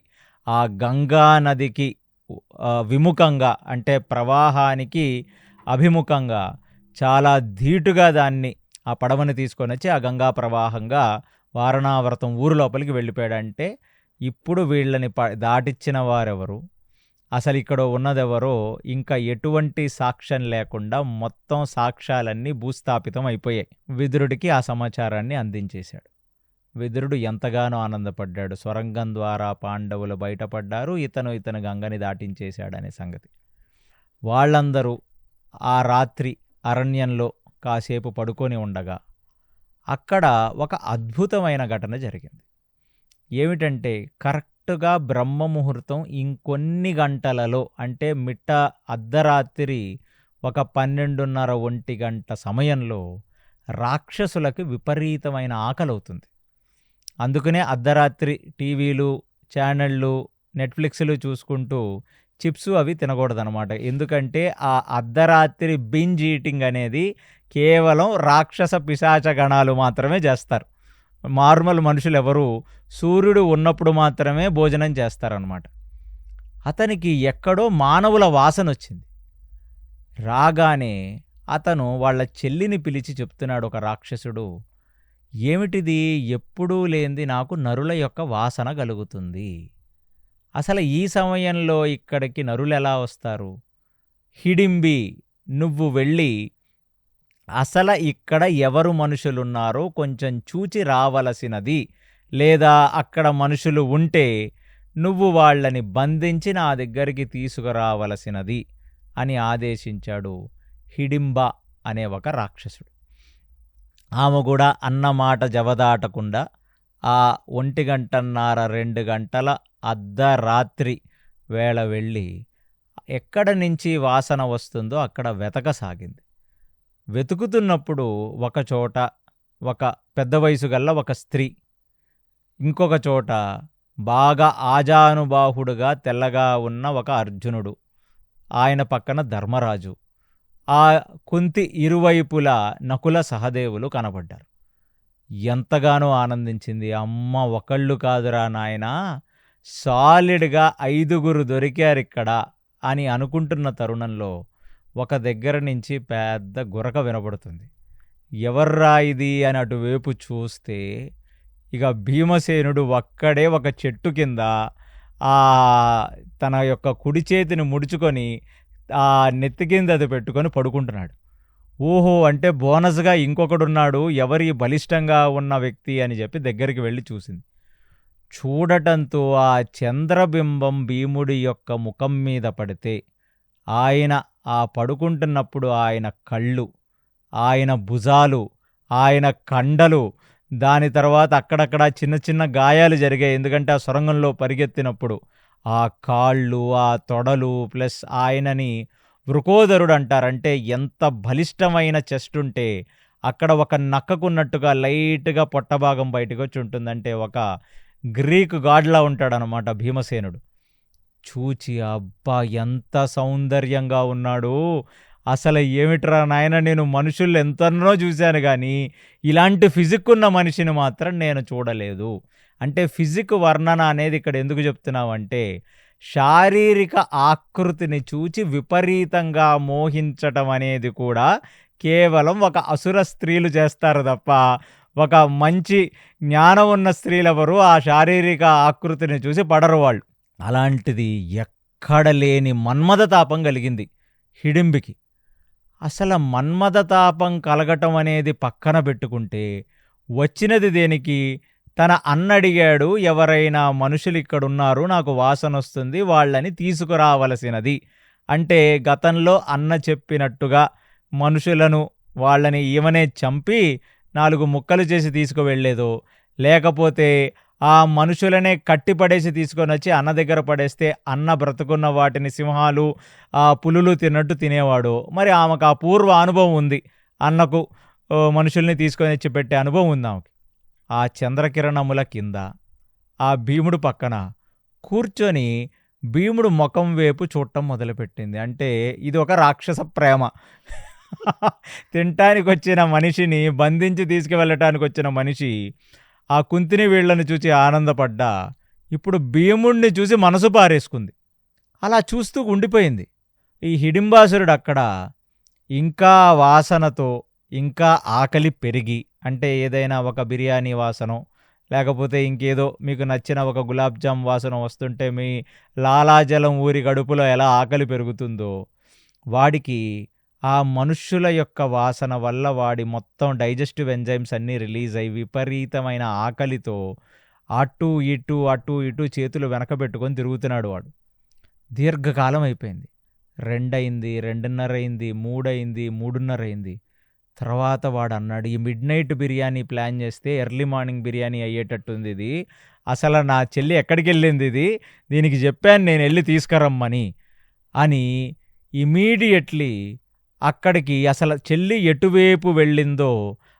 ఆ గంగా నదికి విముఖంగా అంటే ప్రవాహానికి అభిముఖంగా చాలా ధీటుగా దాన్ని ఆ పడవని తీసుకొని వచ్చి ఆ గంగా ప్రవాహంగా వారణావ్రతం ఊరు లోపలికి వెళ్ళిపోయాడంటే ఇప్పుడు వీళ్ళని దాటిచ్చిన వారెవరు, అసలు ఇక్కడ ఉన్నదెవరో ఇంకా ఎటువంటి సాక్ష్యం లేకుండా మొత్తం సాక్ష్యాలన్నీ భూస్థాపితం అయిపోయాయి. విదురుడికి ఆ సమాచారాన్ని అందించేశాడు. విదురుడు ఎంతగానో ఆనందపడ్డాడు. సొరంగం ద్వారా పాండవులు బయటపడ్డారు, ఇతను గంగని దాటించేశాడనే సంగతి. వాళ్ళందరూ ఆ రాత్రి అరణ్యంలో కాసేపు పడుకొని ఉండగా అక్కడ ఒక అద్భుతమైన ఘటన జరిగింది. ఏమిటంటే కరెక్ట్గా బ్రహ్మముహూర్తం ఇంకొన్ని గంటలలో అంటే మిట్ట అర్ధరాత్రి ఒక 12:30 గంట సమయంలో రాక్షసులకి విపరీతమైన ఆకలి అవుతుంది. అందుకనే అర్ధరాత్రి టీవీలు, ఛానళ్ళు, నెట్ఫ్లిక్స్లు చూసుకుంటూ చిప్స్ అవి తినకూడదనమాట. ఎందుకంటే ఆ అర్ధరాత్రి బింజ్ ఈటింగ్ అనేది కేవలం రాక్షస పిశాచ గణాలు మాత్రమే చేస్తారు. నార్మల్ మనుషులు ఎవరు సూర్యుడు ఉన్నప్పుడు మాత్రమే భోజనం చేస్తారనమాట. అతనికి ఎక్కడో మానవుల వాసన వచ్చింది. రాగానే అతను వాళ్ళ చెల్లిని పిలిచి చెప్తున్నాడు, ఒక రాక్షసుడు, ఏమిటిది, ఎప్పుడూ లేనిది నాకు నరుల యొక్క వాసన కలుగుతుంది. అసలు ఈ సమయంలో ఇక్కడికి నరులు ఎలా వస్తారు? హిడింబి, నువ్వు వెళ్ళి అసలు ఇక్కడ ఎవరు మనుషులున్నారో కొంచెం చూచి రావలసినది, లేదా అక్కడ మనుషులు ఉంటే నువ్వు వాళ్ళని బంధించి నా దగ్గరికి తీసుకురావలసినది అని ఆదేశించాడు హిడింబ అనే ఒక రాక్షసుడు. ఆమె కూడా అన్నమాట జవదాటకుండా ఆ 1:30 గంటల అర్ధరాత్రి వేళ వెళ్ళి ఎక్కడ నుంచి వాసన వస్తుందో అక్కడ వెతకసాగింది. వెతుకుతున్నప్పుడు ఒకచోట ఒక పెద్ద వయసు గల్ల ఒక స్త్రీ, ఇంకొక చోట బాగా ఆజానుబాహుడుగా తెల్లగా ఉన్న ఒక అర్జునుడు, ఆయన పక్కన ధర్మరాజు, ఆ కుంతి ఇరువైపులా నకుల సహదేవులు కనబడ్డారు. ఎంతగానో ఆనందించింది. అమ్మ, ఒకళ్ళు కాదురా నాయనా, సాలిడ్గా 5 దొరికారిక్కడ అని అనుకుంటున్న తరుణంలో ఒక దగ్గర నుంచి పెద్ద గురక వినపడుతుంది. ఎవర్రా ఇది అని అటువైపు చూస్తే ఇక భీమసేనుడు ఒక్కడే ఒక చెట్టు కింద తన యొక్క కుడి చేతిని ముడుచుకొని ఆ నెత్తి కింద అది పెట్టుకొని పడుకుంటున్నాడు. ఓహో, అంటే బోనస్గా ఇంకొకడున్నాడు, ఎవరి బలిష్టంగా ఉన్న వ్యక్తి అని చెప్పి దగ్గరికి వెళ్ళి చూసింది. చూడటంతో ఆ చంద్రబింబం భీముడి యొక్క ముఖం మీద పడితే ఆయన ఆ పడుకుంటున్నప్పుడు ఆయన కళ్ళు, ఆయన భుజాలు, ఆయన కండలు, దాని తర్వాత అక్కడక్కడ చిన్న చిన్న గాయాలు జరిగాయి. ఎందుకంటే ఆ సొరంగంలో పరిగెత్తినప్పుడు ఆ కాళ్ళు, ఆ తొడలు, ప్లస్ ఆయనని వృకోదరుడు అంటారంటే ఎంత బలిష్టమైన చెస్ట్ ఉంటే అక్కడ ఒక నక్కకున్నట్టుగా లైట్గా పొట్టభాగం బయటకు వచ్చి ఉంటుందంటే ఒక గ్రీక్ గాడ్లా ఉంటాడనమాట భీమసేనుడు. చూచి అబ్బా ఎంత సౌందర్యంగా ఉన్నాడు, అసలు ఏమిట్రా నాయన, నేను మనుషులు ఎంతనో చూశాను కానీ ఇలాంటి ఫిజిక్ ఉన్న మనిషిని మాత్రం నేను చూడలేదు. అంటే ఫిజిక్ వర్ణన అనేది ఇక్కడ ఎందుకు చెప్తున్నావంటే శారీరక ఆకృతిని చూచి విపరీతంగా మోహించటం అనేది కూడా కేవలం ఒక అసుర స్త్రీలు చేస్తారు తప్ప ఒక మంచి జ్ఞానం ఉన్న స్త్రీలెవరు ఆ శారీరక ఆకృతిని చూసి పడరు వాళ్ళు. అలాంటిది ఎక్కడ లేని మన్మథతాపం కలిగింది హిడింబికి. అసలు మన్మథతాపం కలగటం అనేది పక్కన పెట్టుకుంటే వచ్చినది దేనికి? తన అన్నడిగాడు, ఎవరైనా మనుషులు ఇక్కడున్నారు, నాకు వాసన వస్తుంది, వాళ్ళని తీసుకురావలసినది. అంటే గతంలో అన్న చెప్పినట్టుగా మనుషులను వాళ్ళని ఈమెనే చంపి 4 ముక్కలు చేసి తీసుకువెళ్ళేదో, లేకపోతే ఆ మనుషులనే కట్టిపడేసి తీసుకొని వచ్చి అన్న దగ్గర పడేస్తే అన్న బ్రతుకున్న వాటిని సింహాలు పులులు తిన్నట్టు తినేవాడు. మరి ఆమెకు ఆ పూర్వ అనుభవం ఉంది, అన్నకు మనుషుల్ని తీసుకొని వచ్చి పెట్టే అనుభవం ఉంది ఆమెకి. ఆ చంద్రకిరణముల కింద ఆ భీముడు పక్కన కూర్చొని భీముడు ముఖం వైపు చూడటం మొదలుపెట్టింది. అంటే ఇది ఒక రాక్షస ప్రేమ. తినటానికి వచ్చిన మనిషిని బంధించి తీసుకువెళ్ళటానికి వచ్చిన మనిషి ఆ కుంతిని వీళ్లను చూసి ఆనందపడ్డా ఇప్పుడు భీముడిని చూసి మనసు పారేసుకుంది. అలా చూస్తూ ఉండిపోయింది. ఈ హిడింబాసురుడు అక్కడ ఇంకా వాసనతో ఇంకా ఆకలి పెరిగి, అంటే ఏదైనా ఒక బిర్యానీ వాసనో లేకపోతే ఇంకేదో మీకు నచ్చిన ఒక గులాబ్ జామ్ వాసన వస్తుంటే మీ లాలాజలం ఊరి గడుపులో ఎలా ఆకలి పెరుగుతుందో, వాడికి ఆ మనుష్యుల యొక్క వాసన వల్ల వాడి మొత్తం డైజెస్టివ్ ఎంజైమ్స్ అన్నీ రిలీజ్ అయ్యి విపరీతమైన ఆకలితో అటు ఇటు చేతులు వెనకబెట్టుకొని తిరుగుతున్నాడు వాడు. దీర్ఘకాలం అయిపోయింది. 2 అయింది, 2:30 అయింది, 3 అయింది, 3:30 అయింది. తర్వాత వాడు అన్నాడు, ఈ మిడ్ నైట్ బిర్యానీ ప్లాన్ చేస్తే ఎర్లీ మార్నింగ్ బిర్యానీ అయ్యేటట్టుంది ఇది. అసలు నా చెల్లి ఎక్కడికి వెళ్ళింది ఇది, దీనికి చెప్పాను నేను వెళ్ళి తీసుకురమ్మని అని ఇమీడియట్లీ అక్కడికి అసలు చెల్లి ఎటువైపు వెళ్ళిందో,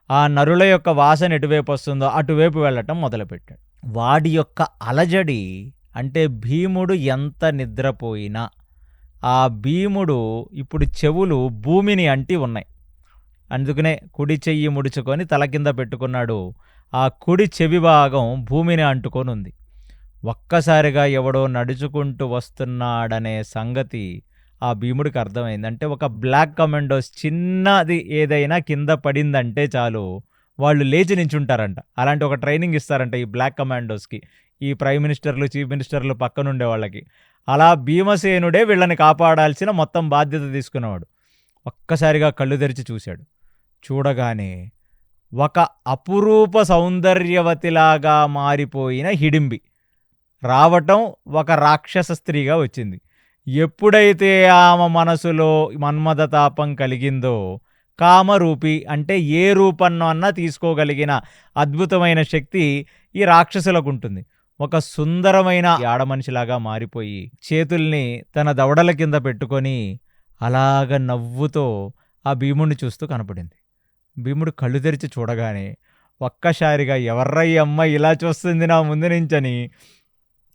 ఆ నరుల యొక్క వాసన ఎటువైపు వస్తుందో అటువైపు వెళ్ళటం మొదలుపెట్టాడు. వాడి యొక్క అలజడి అంటే భీముడు ఎంత నిద్రపోయినా ఆ భీముడు ఇప్పుడు చెవులు భూమిని అంటి ఉన్నాయి. అందుకనే కుడి చెయ్యి ముడుచుకొని తల కింద పెట్టుకున్నాడు. ఆ కుడి చెవి భాగం భూమిని అంటుకొని ఉంది. ఒక్కసారిగా ఎవడో నడుచుకుంటూ వస్తున్నాడనే సంగతి ఆ భీముడికి అర్థమైంది. అంటే ఒక బ్లాక్ కమాండోస్ చిన్నది ఏదైనా కింద పడిందంటే చాలు వాళ్ళు లేచి నించుంటారంట. అలాంటి ఒక ట్రైనింగ్ ఇస్తారంట ఈ బ్లాక్ కమాండోస్కి, ఈ ప్రైమ్ మినిస్టర్లు చీఫ్ మినిస్టర్లు పక్కనుండే వాళ్ళకి. అలా భీమసేనుడే వీళ్ళని కాపాడాల్సిన మొత్తం బాధ్యత తీసుకున్నవాడు. ఒక్కసారిగా కళ్ళు తెరిచి చూశాడు. చూడగానే ఒక అపురూప సౌందర్యవతిలాగా మారిపోయిన హిడింబి రావటం ఒక రాక్షస స్త్రీగా వచ్చింది. ఎప్పుడైతే ఆమె మనసులో మన్మథతాపం కలిగిందో, కామరూపి అంటే ఏ రూపన్నో అన్నా తీసుకోగలిగిన అద్భుతమైన శక్తి ఈ రాక్షసులకు ఉంటుంది. ఒక సుందరమైన ఆడమనిషిలాగా మారిపోయి చేతుల్ని తన దవడల కింద పెట్టుకొని అలాగ నవ్వుతో ఆ భీముడిని చూస్తూ కనపడింది. భీముడు కళ్ళు తెరిచి చూడగానే ఒక్కసారిగా ఎవర్రయ్యి అమ్మాయి ఇలా చూస్తుంది నా ముందు నుంచని,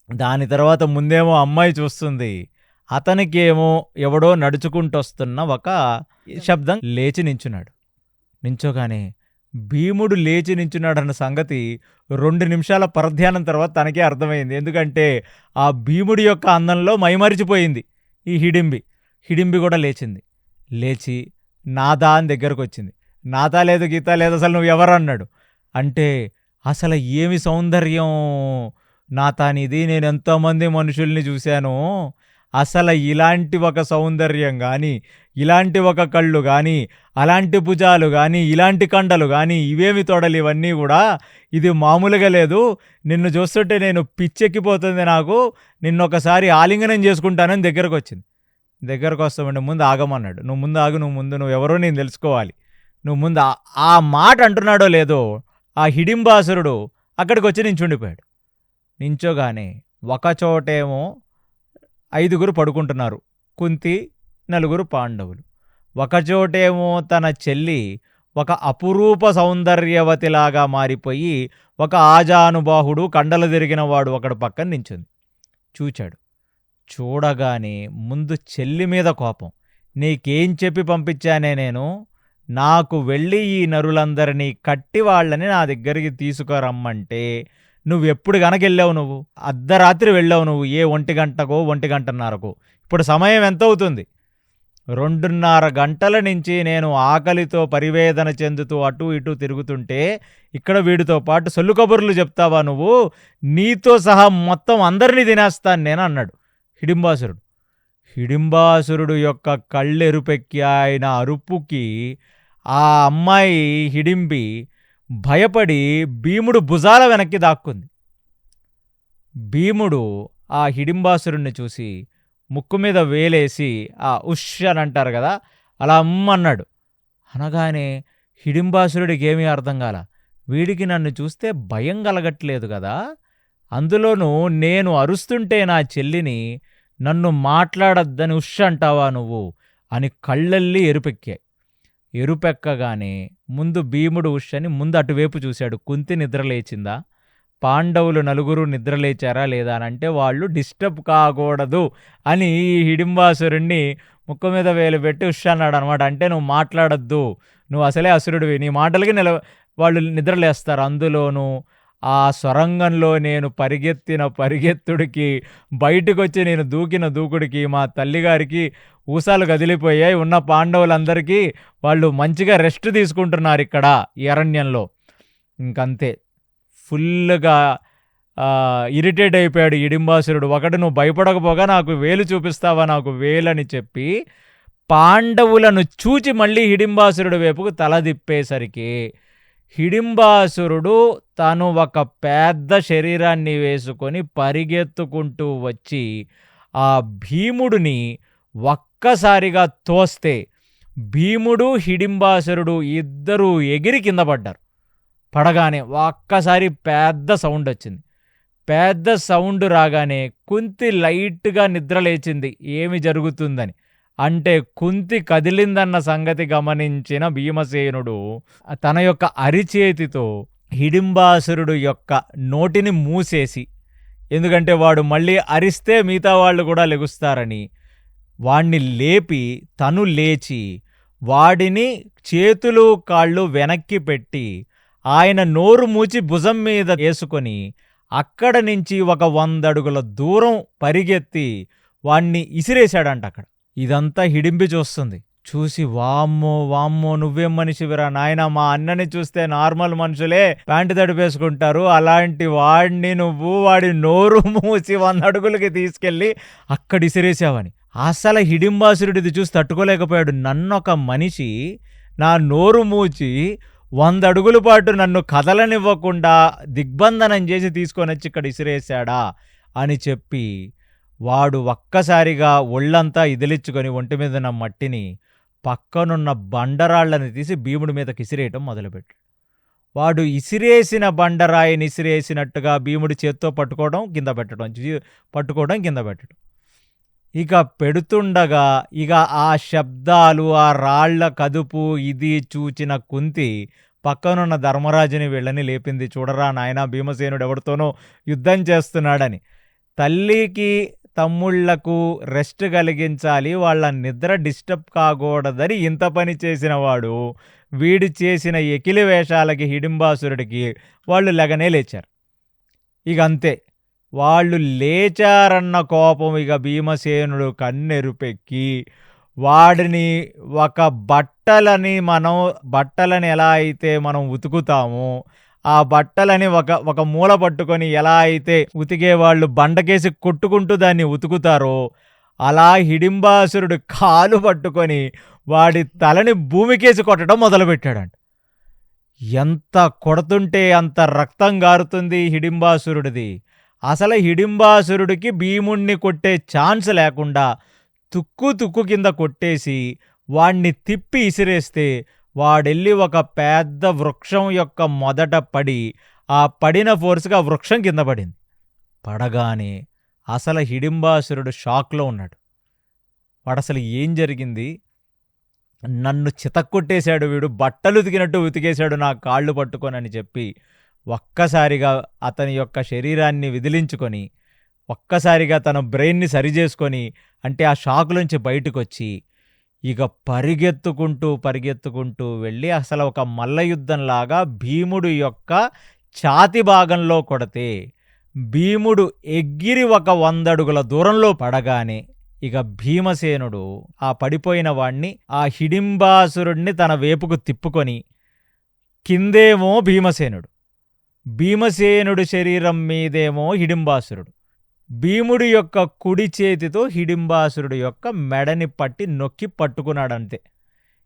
దాని తర్వాత ముందేమో అమ్మాయి చూస్తుంది, అతనికేమో ఎవడో నడుచుకుంటూ వస్తున్న ఒక శబ్దం. లేచి నించున్నాడు. నించోగానే భీముడు లేచి నించున్నాడన్న సంగతి 2 నిమిషాల పరధ్యానం తర్వాత తనకే అర్థమైంది. ఎందుకంటే ఆ భీముడి యొక్క అందంలో మైమరిచిపోయింది ఈ హిడింబి కూడా లేచింది. లేచి నాదా అని దగ్గరకు వచ్చింది. నాదా లేదు గీతా లేదు, అసలు నువ్వు ఎవరు అన్నాడు. అంటే అసలు ఏమి సౌందర్యం నాతానిది, నేను ఎంతోమంది మనుషుల్ని చూశాను, అసలు ఇలాంటి ఒక సౌందర్యం కానీ, ఇలాంటి ఒక కళ్ళు కానీ, అలాంటి భుజాలు కానీ, ఇలాంటి కండలు కానీ, ఇవేమి తోడలు ఇవన్నీ కూడా, ఇది మామూలుగా లేదు. నిన్ను చూస్తుంటే నేను పిచ్చెక్కిపోతుంది నాకు, నిన్నొకసారి ఆలింగనం చేసుకుంటానని దగ్గరకు వచ్చింది. దగ్గరకు వస్తామంటే ముందు ఆగమన్నాడు. నువ్వు ముందు ఆగు, నువ్వు ఎవరో నేను తెలుసుకోవాలి, నువ్వు ముందు ఆ మాట అంటున్నాడో లేదో ఆ హిడింబాసురుడు అక్కడికి వచ్చి నించుండిపోయాడు. నించోగానే ఒకచోటేమో 5 పడుకుంటున్నారు, కుంతి 4 పాండవులు. ఒకచోటేమో తన చెల్లి ఒక అపురూప సౌందర్యవతిలాగా మారిపోయి ఒక ఆజానుబాహుడు కండలు తిరిగిన వాడు ఒకడు పక్కన నించుంది. చూచాడు. చూడగానే ముందు చెల్లి మీద కోపం. నీకేం చెప్పి పంపించానే నేను, నాకు వెళ్ళి ఈ నరులందరినీ కట్టి వాళ్ళని నా దగ్గరికి తీసుకురమ్మంటే నువ్వెప్పుడు గనక వెళ్ళావు, నువ్వు అర్ధరాత్రి వెళ్ళావు, నువ్వు ఏ 1 గంటకో 1 గంటన్నరకో, ఇప్పుడు సమయం ఎంత అవుతుంది? 2:30 గంటల నుంచి నేను ఆకలితో పరివేదన చెందుతూ అటు ఇటు తిరుగుతుంటే ఇక్కడ వీడితో పాటు సొల్లు కబుర్లు చెప్తావా నువ్వు? నీతో సహా మొత్తం అందరినీ తినేస్తాను నేను అన్నాడు హిడింబాసురుడు. హిడింబాసురుడు యొక్క కళ్ళెరుపెక్కి ఆయన అరుపుకి ఆ అమ్మాయి హిడింబి భయపడి భీముడు భుజాల వెనక్కి దాక్కుంది. భీముడు ఆ హిడింబాసురుణ్ణి చూసి ముక్కు మీద వేలేసి ఉష్ అని అంటారు కదా, అలా అన్నాడు. అనగానే హిడింబాసురుడికి ఏమీ అర్థం కాల. వీడికి నన్ను చూస్తే భయం కలగట్లేదు కదా, అందులోనూ నేను అరుస్తుంటే నా చెల్లిని నన్ను మాట్లాడద్దని ఉష్ అంటావా నువ్వు అని కళ్ళల్లి ఎరుపెక్కాయి. ఎరుపెక్కగానే ముందు భీముడు ఉష్ అని ముందు అటువైపు చూశాడు. కుంతి నిద్రలేచిందా, పాండవులు నలుగురు నిద్రలేచారా లేదా అని, అంటే వాళ్ళు డిస్టర్బ్ కాకూడదు అని హిడింబాసురుణ్ణి ముక్కు మీద వేలు పెట్టి ఉష్ అన్నాడు అనమాట. అంటే నువ్వు మాట్లాడద్దు, నువ్వు అసలే అసురుడివి, నీ మాటలకి వాళ్ళు నిద్రలేస్తారు. అందులోనూ ఆ సొరంగంలో నేను పరిగెత్తిన పరిగెత్తుడికి, బయటకు వచ్చి నేను దూకిన దూకుడికి మా తల్లిగారికి ఊసాలు కదిలిపోయాయి. ఉన్న పాండవులందరికీ వాళ్ళు మంచిగా రెస్ట్ తీసుకుంటున్నారు ఇక్కడ ఈ అరణ్యంలో. ఇంకంతే, ఫుల్గా ఇరిటేట్ అయిపోయాడు హిడింబాసురుడు. ఒకటి నువ్వు భయపడకపోగా నాకు వేలు చూపిస్తావా, నాకు వేలని చెప్పి పాండవులను చూచి మళ్ళీ హిడింబాసురుడు వైపుకు తల తిప్పేసరికి హిడింబాసురుడు తను ఒక పెద్ద శరీరాన్ని వేసుకొని పరిగెత్తుకుంటూ వచ్చి ఆ భీముడిని ఒక్కసారిగా తోస్తే భీముడు హిడింబాసురుడు ఇద్దరూ ఎగిరి కింద పడ్డారు. పడగానే ఒక్కసారి పెద్ద సౌండ్ వచ్చింది. పెద్ద సౌండ్ రాగానే కుంతి లైట్గా నిద్రలేచింది ఏమి జరుగుతుందని. అంటే కుంతి కదిలిందన్న సంగతి గమనించిన భీమసేనుడు తన యొక్క అరిచేతితో హిడింబాసురుడు యొక్క నోటిని మూసేసి, ఎందుకంటే వాడు మళ్ళీ అరిస్తే మిగతా వాళ్ళు కూడా లెగుస్తారని, వాణ్ణి లేపి తను లేచి వాడిని చేతులు కాళ్ళు వెనక్కి పెట్టి ఆయన నోరు మూచి భుజం మీద వేసుకొని అక్కడ నుంచి ఒక 100 అడుగుల దూరం పరిగెత్తి వాణ్ణి ఇసిరేశాడంట అక్కడ. ఇదంతా హిడింబి చూస్తుంది. చూసి వామ్మో వామ్మో నువ్వేం మనిషివిరా నాయన, మా అన్నని చూస్తే నార్మల్ మనుషులే ప్యాంటు తడిపేసుకుంటారు, అలాంటి వాడిని నువ్వు వాడి నోరు మూసి 100 అడుగులకి తీసుకెళ్ళి అక్కడ ఇసిరేసావని. అసలు హిడింబాసురుడిది చూసి తట్టుకోలేకపోయాడు. నన్నొక మనిషి నా నోరు మూచి 100 అడుగుల పాటు నన్ను కదలనివ్వకుండా దిగ్బంధనం చేసి తీసుకొని వచ్చి ఇక్కడ ఇసిరేశాడా అని చెప్పి వాడు ఒక్కసారిగా ఒళ్ళంతా ఇదిలిచ్చుకొని ఒంటి మీద ఉన్న మట్టిని పక్కనున్న బండరాళ్లని తీసి భీముడి మీదకి ఇసిరేయటం మొదలుపెట్టాడు. వాడు ఇసిరేసిన బండరాయిని ఇసిరేసినట్టుగా భీముడి చేత్తో పట్టుకోవడం కింద పెట్టడం. ఇక పెడుతుండగా ఇక ఆ శబ్దాలు, ఆ రాళ్ల కదుపు ఇది చూచిన కుంతి పక్కనున్న ధర్మరాజుని వీళ్ళని లేపింది. చూడరా నాయన, భీమసేనుడు ఎవరితోనో యుద్ధం చేస్తున్నాడని. తల్లికి తమ్ముళ్లకు రెస్ట్ కలిగించాలి, వాళ్ళ నిద్ర డిస్టర్బ్ కాకూడదని ఇంత పని చేసిన వాడు వీడు చేసిన ఎకిలి వేషాలకి హిడింబాసురుడికి వాళ్ళు లెగనే లేచారు. ఇక అంతే, వాళ్ళు లేచారన్న కోపం ఇక భీమసేనుడు కన్నెరుపెక్కి వాడిని ఒక బట్టలని ఎలా అయితే మనం ఉతుకుతామో ఆ బట్టలని ఒక మూల పట్టుకొని ఎలా అయితే ఉతికేవాళ్ళు బండకేసి కొట్టుకుంటూ దాన్ని ఉతుకుతారో అలా హిడింబాసురుడు కాలు పట్టుకొని వాడి తలని భూమికేసి కొట్టడం మొదలుపెట్టాడంట. ఎంత కొడుతుంటే అంత రక్తం గారుతుంది హిడింబాసురుడిది. అసలు హిడింబాసురుడికి భీముణ్ణి కొట్టే ఛాన్స్ లేకుండా తుక్కు కింద కొట్టేసి వాణ్ణి తిప్పి ఇసిరేస్తే వాడెళ్ళి ఒక పెద్ద వృక్షం యొక్క మొదట పడి ఆ పడిన ఫోర్స్గా వృక్షం కింద పడింది. పడగానే అసలు హిడింబాసురుడు షాక్లో ఉన్నాడు. వాడు అసలు ఏం జరిగింది, నన్ను చితక్కొట్టేశాడు వీడు, బట్టలు ఉతికినట్టు ఉతికేశాడు నా కాళ్ళు పట్టుకొనని చెప్పి ఒక్కసారిగా అతని యొక్క శరీరాన్ని విదిలించుకొని ఒక్కసారిగా తన బ్రెయిన్ని సరిచేసుకొని, అంటే ఆ షాక్లోంచి బయటకు వచ్చి ఇక పరిగెత్తుకుంటూ వెళ్ళి అసలు ఒక మల్ల యుద్ధంలాగా భీముడు యొక్క ఛాతి భాగంలో కొడితే భీముడు ఎగిరి 100 అడుగుల దూరంలో పడగానే ఇక భీమసేనుడు ఆ పడిపోయిన వాణ్ణి, ఆ హిడింబాసురుణ్ణి తన వేపుకు తిప్పుకొని, కిందేమో భీమసేనుడు శరీరం మీదేమో హిడింబాసురుడు. భీముడి యొక్క కుడి చేతితో హిడింబాసురుడు యొక్క మెడని పట్టి నొక్కి పట్టుకున్నాడంతే.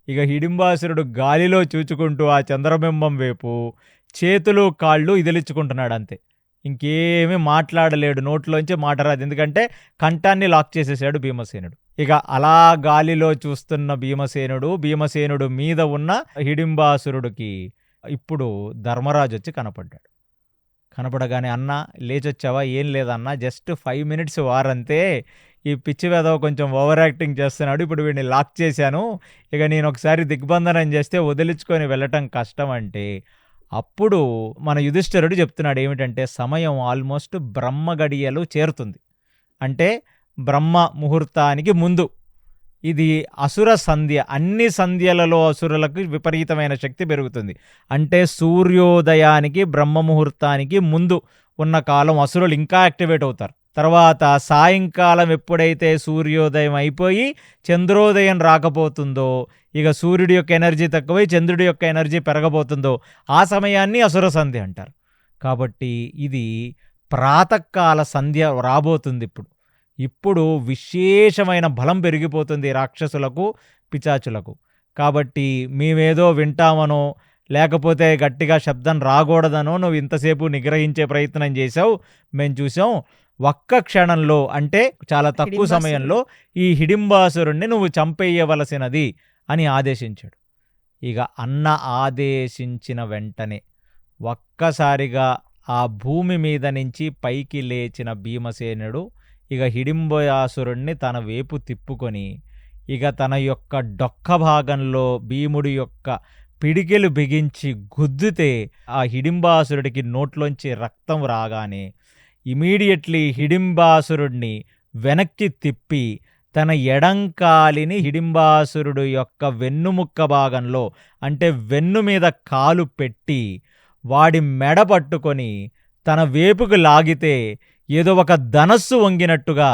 ఇక హిడింబాసురుడు గాలిలో చూచుకుంటూ ఆ చంద్రబింబం వైపు చేతులు కాళ్ళు ఇదిలించుకుంటున్నాడంతే. ఇంకేమీ మాట్లాడలేడు, నోట్లోంచి మాట రాదు, ఎందుకంటే కంఠాన్ని లాక్ చేసేసాడు భీమసేనుడు. ఇక అలా గాలిలో చూస్తున్న భీమసేనుడు మీద ఉన్న హిడింబాసురుడికి ఇప్పుడు ధర్మరాజు వచ్చి కనపడగానే, అన్న లేచొచ్చావా? ఏం లేదన్నా, జస్ట్ 5 minutes వారంతే, ఈ పిచ్చి వెధవ కొంచెం ఓవర్ యాక్టింగ్ చేస్తున్నాడు, ఇప్పుడు వీడిని లాక్ చేశాను, ఇక నేను ఒకసారి దిగ్బంధనం చేస్తే వదిలించుకొని వెళ్ళటం కష్టం అంటే, అప్పుడు మన యుధిష్ఠిరుడు చెప్తున్నాడు ఏమిటంటే, సమయం ఆల్మోస్ట్ బ్రహ్మ గడియలు చేరుతుంది, అంటే బ్రహ్మ ముహూర్తానికి ముందు. ఇది అసుర సంధ్య, అన్ని సంధ్యలలో అసురులకు విపరీతమైన శక్తి పెరుగుతుంది. అంటే సూర్యోదయానికి బ్రహ్మ ముహూర్తానికి ముందు ఉన్న కాలం అసురులు ఇంకా యాక్టివేట్ అవుతారు. తర్వాత సాయంకాలం ఎప్పుడైతే సూర్యోదయం అయిపోయి చంద్రోదయం రాకపోతుందో, ఇక సూర్యుడి యొక్క ఎనర్జీ తక్కువై చంద్రుడి యొక్క ఎనర్జీ పెరగబోతుందో, ఆ సమయాన్ని అసుర సంధ్య అంటారు. కాబట్టి ఇది ప్రాతకాల సంధ్య రాబోతుంది. ఇప్పుడు విశేషమైన బలం పెరిగిపోతుంది రాక్షసులకు, పిశాచులకు. కాబట్టి మేమేదో వింటామనో, లేకపోతే గట్టిగా శబ్దం రాకూడదనో నువ్వు ఇంతసేపు నిగ్రహించే ప్రయత్నం చేశావు, మేము చూసాం. ఒక్క క్షణంలో, అంటే చాలా తక్కువ సమయంలో ఈ హిడింబాసురుణ్ణి నువ్వు చంపేయవలసినది అని ఆదేశించాడు. ఇక అన్న ఆదేశించిన వెంటనే ఒక్కసారిగా ఆ భూమి మీద నుంచి పైకి లేచిన భీమసేనుడు ఇక హిడింబాసురుణ్ణి తన వేపు తిప్పుకొని, ఇక తన యొక్క డొక్క భాగంలో భీముడి యొక్క పిడికెలు బిగించి గుద్దితే ఆ హిడింబాసురుడికి నోట్లోంచి రక్తం రాగానే ఇమీడియట్లీ హిడింబాసురుడిని వెనక్కి తిప్పి తన ఎడంకాలిని హిడింబాసురుడు యొక్క వెన్నుముక్క భాగంలో, అంటే వెన్ను మీద కాలు పెట్టి వాడి మెడ పట్టుకొని తన వేపుకు లాగితే ఏదో ఒక ధనస్సు వంగినట్టుగా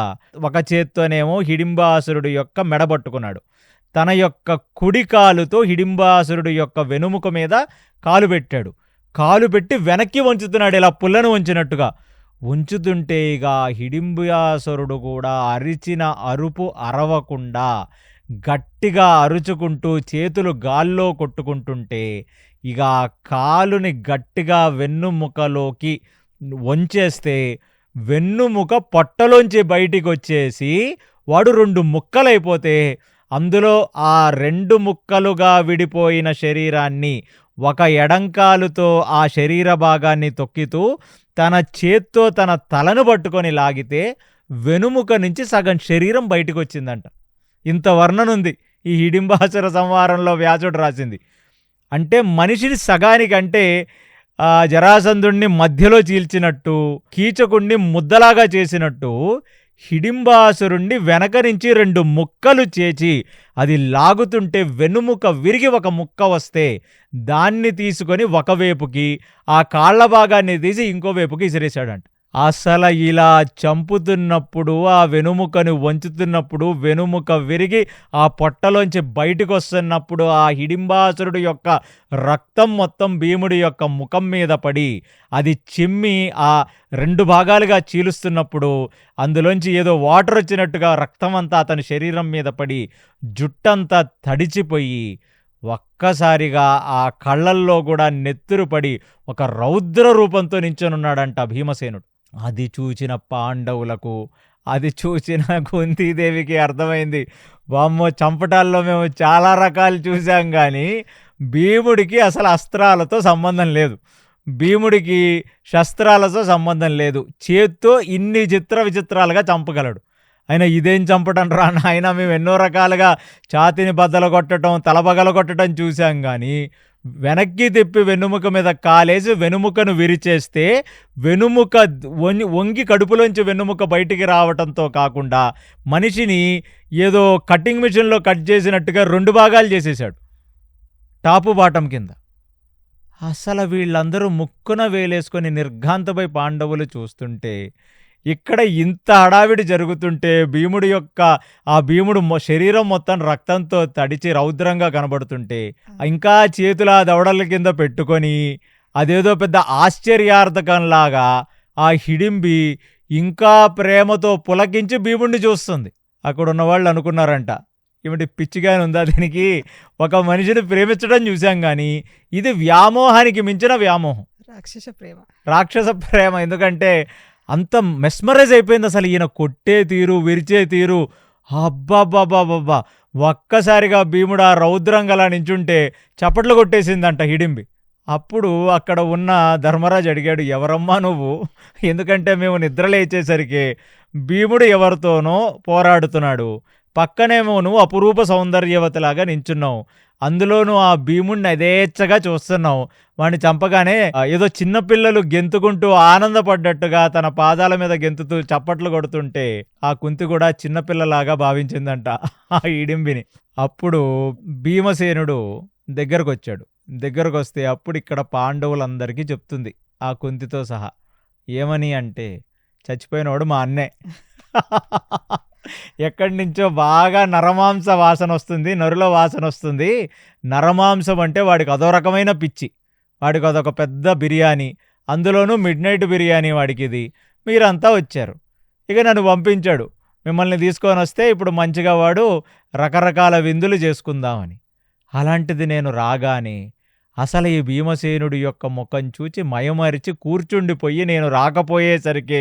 ఒక చేత్తోనేమో హిడింబాసురుడు యొక్క మెడ పట్టుకున్నాడు, తన యొక్క కుడి కాలుతో హిడింబాసురుడు యొక్క వెనుముక మీద కాలు పెట్టాడు. కాలు పెట్టి వెనక్కి వంచుతున్నాడు, ఇలా పుల్లను వంచినట్టుగా. ఉంచుతుంటే ఇక హిడింబాసురుడు కూడా అరిచిన అరుపు అరవకుండా గట్టిగా అరుచుకుంటూ చేతులు గాల్లో కొట్టుకుంటుంటే, ఇక ఆ కాలుని గట్టిగా వెన్నుముకలోకి వంచేస్తే వెన్నుముక పొట్టలోంచి బయటికి వచ్చేసి వాడు 2 ముక్కలైపోతే, అందులో ఆ 2 ముక్కలుగా విడిపోయిన శరీరాన్ని ఒక ఎడంకాలుతో ఆ శరీర భాగాన్ని తొక్కితూ తన చేత్తో తన తలను పట్టుకొని లాగితే వెనుముక నుంచి సగం శరీరం బయటకు వచ్చిందంట. ఇంత వర్ణనుంది ఈ హిడింబాసుర సంహారంలో వ్యాసుడు రాసింది. అంటే మనిషిని సగానికంటే జరాసంధుణ్ణి మధ్యలో చీల్చినట్టు, కీచకుణ్ణి ముద్దలాగా చేసినట్టు హిడింబాసురుణ్ణి వెనక నుంచి 2 ముక్కలు చేచి అది లాగుతుంటే వెన్నుముక విరిగి ఒక ముక్క వస్తే దాన్ని తీసుకొని ఒకవైపుకి, ఆ కాళ్ల భాగాన్ని తీసి ఇంకో వైపుకి ఇసిరేశాడంట. అసలు ఇలా చంపుతున్నప్పుడు, ఆ వెనుముకను వంచుతున్నప్పుడు వెనుముక విరిగి ఆ పొట్టలోంచి బయటకు వస్తున్నప్పుడు ఆ హిడింబాసురుడు యొక్క రక్తం మొత్తం భీముడి యొక్క ముఖం మీద పడి అది చిమ్మి ఆ 2 భాగాలుగా చీలుస్తున్నప్పుడు అందులోంచి ఏదో వాటర్ వచ్చినట్టుగా రక్తం అంతా అతని శరీరం మీద పడి జుట్టంతా తడిచిపోయి ఒక్కసారిగా ఆ కళ్ళల్లో కూడా నెత్తురు పడి ఒక రౌద్ర రూపంతో నించొనున్నాడంట భీమసేనుడు. అది చూచిన పాండవులకు, అది చూసిన కుంతీదేవికి అర్థమైంది, వామ్మో చంపటాల్లో మేము చాలా రకాలు చూసాం కానీ భీముడికి అసలు అస్త్రాలతో సంబంధం లేదు, భీముడికి శస్త్రాలతో సంబంధం లేదు, చేత్తో ఇన్ని విచిత్రాలుగా చంపగలడు. అయినా ఇదేం చంపటం రా నాయన, మేము ఎన్నో రకాలుగా ఛాతిని బద్దలు కొట్టడం, తలబగల కొట్టడం చూసాం కానీ వెనక్కి తిప్పి వెన్నుముక మీద కాలేసి వెనుముకను విరిచేస్తే వెనుముక వంగి కడుపులోంచి వెన్నుముక బయటికి రావటంతో కాకుండా మనిషిని ఏదో కటింగ్ మిషన్లో కట్ చేసినట్టుగా 2 భాగాలు చేసేశాడు, టాపు బాటం కింద. అసలు వీళ్ళందరూ ముక్కున వేలేసుకొని నిర్ఘాంతపై పాండవులు చూస్తుంటే, ఇక్కడ ఇంత హడావిడి జరుగుతుంటే ఆ భీముడు శరీరం మొత్తం రక్తంతో తడిచి రౌద్రంగా కనబడుతుంటే, ఇంకా చేతుల దవడల కింద పెట్టుకొని అదేదో పెద్ద ఆశ్చర్యార్థకంలాగా ఆ హిడింబి ఇంకా ప్రేమతో పులకించి భీముడిని చూస్తుంది. అక్కడున్న వాళ్ళు అనుకున్నారంట, ఏమిటి పిచ్చిగానే ఉందా దీనికి, ఒక మనిషిని ప్రేమించడం చూసాం కానీ ఇది వ్యామోహానికి మించిన వ్యామోహం, రాక్షస ప్రేమ. ఎందుకంటే అంత మెస్మరైజ్ అయిపోయింది అసలు ఈయన కొట్టే తీరు, విరిచే తీరు. అబ్బాబ్బాబ్బాబ్బా, ఒక్కసారిగా భీముడు ఆ రౌద్రంగలా నించుంటే చప్పట్లు కొట్టేసిందంట హిడింబి. అప్పుడు అక్కడ ఉన్న ధర్మరాజు అడిగాడు, ఎవరమ్మా నువ్వు? ఎందుకంటే మేము నిద్రలేచేసరికి భీముడు ఎవరితోనో పోరాడుతున్నాడు, పక్కనేమో నువ్వు అపురూప సౌందర్యవతిలాగా నించున్నావు, అందులోనూ ఆ భీముడిని యథేచ్ఛగా చూస్తున్నావు. వాడిని చంపగానే ఏదో చిన్నపిల్లలు గెంతుకుంటూ ఆనందపడ్డట్టుగా తన పాదాల మీద గెంతుతూ చప్పట్లు కొడుతుంటే ఆ కుంతి కూడా చిన్నపిల్లలాగా భావించిందంట ఆ హిడింబిని. అప్పుడు భీమసేనుడు దగ్గరకు వచ్చాడు. దగ్గరకు వస్తే అప్పుడు ఇక్కడ పాండవులందరికీ చెప్తుంది ఆ కుంతితో సహా. ఏమని అంటే, చచ్చిపోయినవాడు మా అన్నే. ఎక్కడి నుంచో బాగా నరమాంస వాసన వస్తుంది, నరుల వాసన వస్తుంది. నరమాంసం అంటే వాడికి అదో రకమైన పిచ్చి, వాడికి అదొక పెద్ద బిర్యానీ, అందులోనూ మిడ్ నైట్ బిర్యానీ వాడికి ఇది. మీరంతా వచ్చారు, ఇక నన్ను పంపించాడు మిమ్మల్ని తీసుకొని వస్తే ఇప్పుడు మంచిగా వాడు రకరకాల విందులు చేసుకుందామని. అలాంటిది నేను రాగానే అసలు ఈ భీమసేనుడి యొక్క ముఖం చూచి మయమరిచి కూర్చుండిపోయి, నేను రాకపోయేసరికి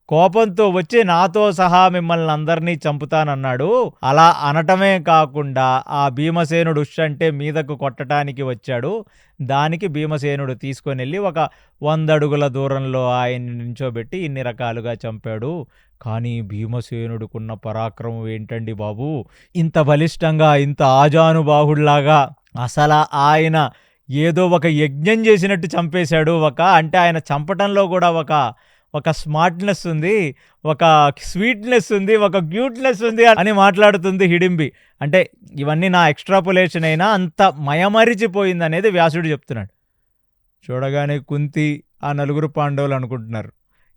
కోపంతో వచ్చి నాతో సహా మిమ్మల్ని అందరినీ చంపుతానన్నాడు. అలా అనటమే కాకుండా ఆ భీమసేనుడు అంటే మీదకు కొట్టడానికి వచ్చాడు. దానికి భీమసేనుడు తీసుకొని వెళ్ళి ఒక 100 అడుగుల దూరంలో ఆయన్ని నించోబెట్టి ఇన్ని రకాలుగా చంపాడు. కానీ భీమసేనుడుకున్న పరాక్రమం ఏంటండి బాబు, ఇంత బలిష్టంగా, ఇంత ఆజానుబాహుళ్లాగా అసలు ఆయన ఏదో ఒక యజ్ఞం చేసినట్టు చంపేశాడు. అంటే ఆయన చంపటంలో కూడా ఒక స్మార్ట్నెస్ ఉంది, ఒక స్వీట్నెస్ ఉంది, ఒక క్యూట్నెస్ ఉంది అని మాట్లాడుతుంది హిడింబి. అంటే ఇవన్నీ నా ఎక్స్ట్రాపులేషన్ అయినా అంత మయమరిచిపోయింది అనేది వ్యాసుడు చెప్తున్నాడు. చూడగానే కుంతి, ఆ 4 పాండవులు అనుకుంటున్నారు,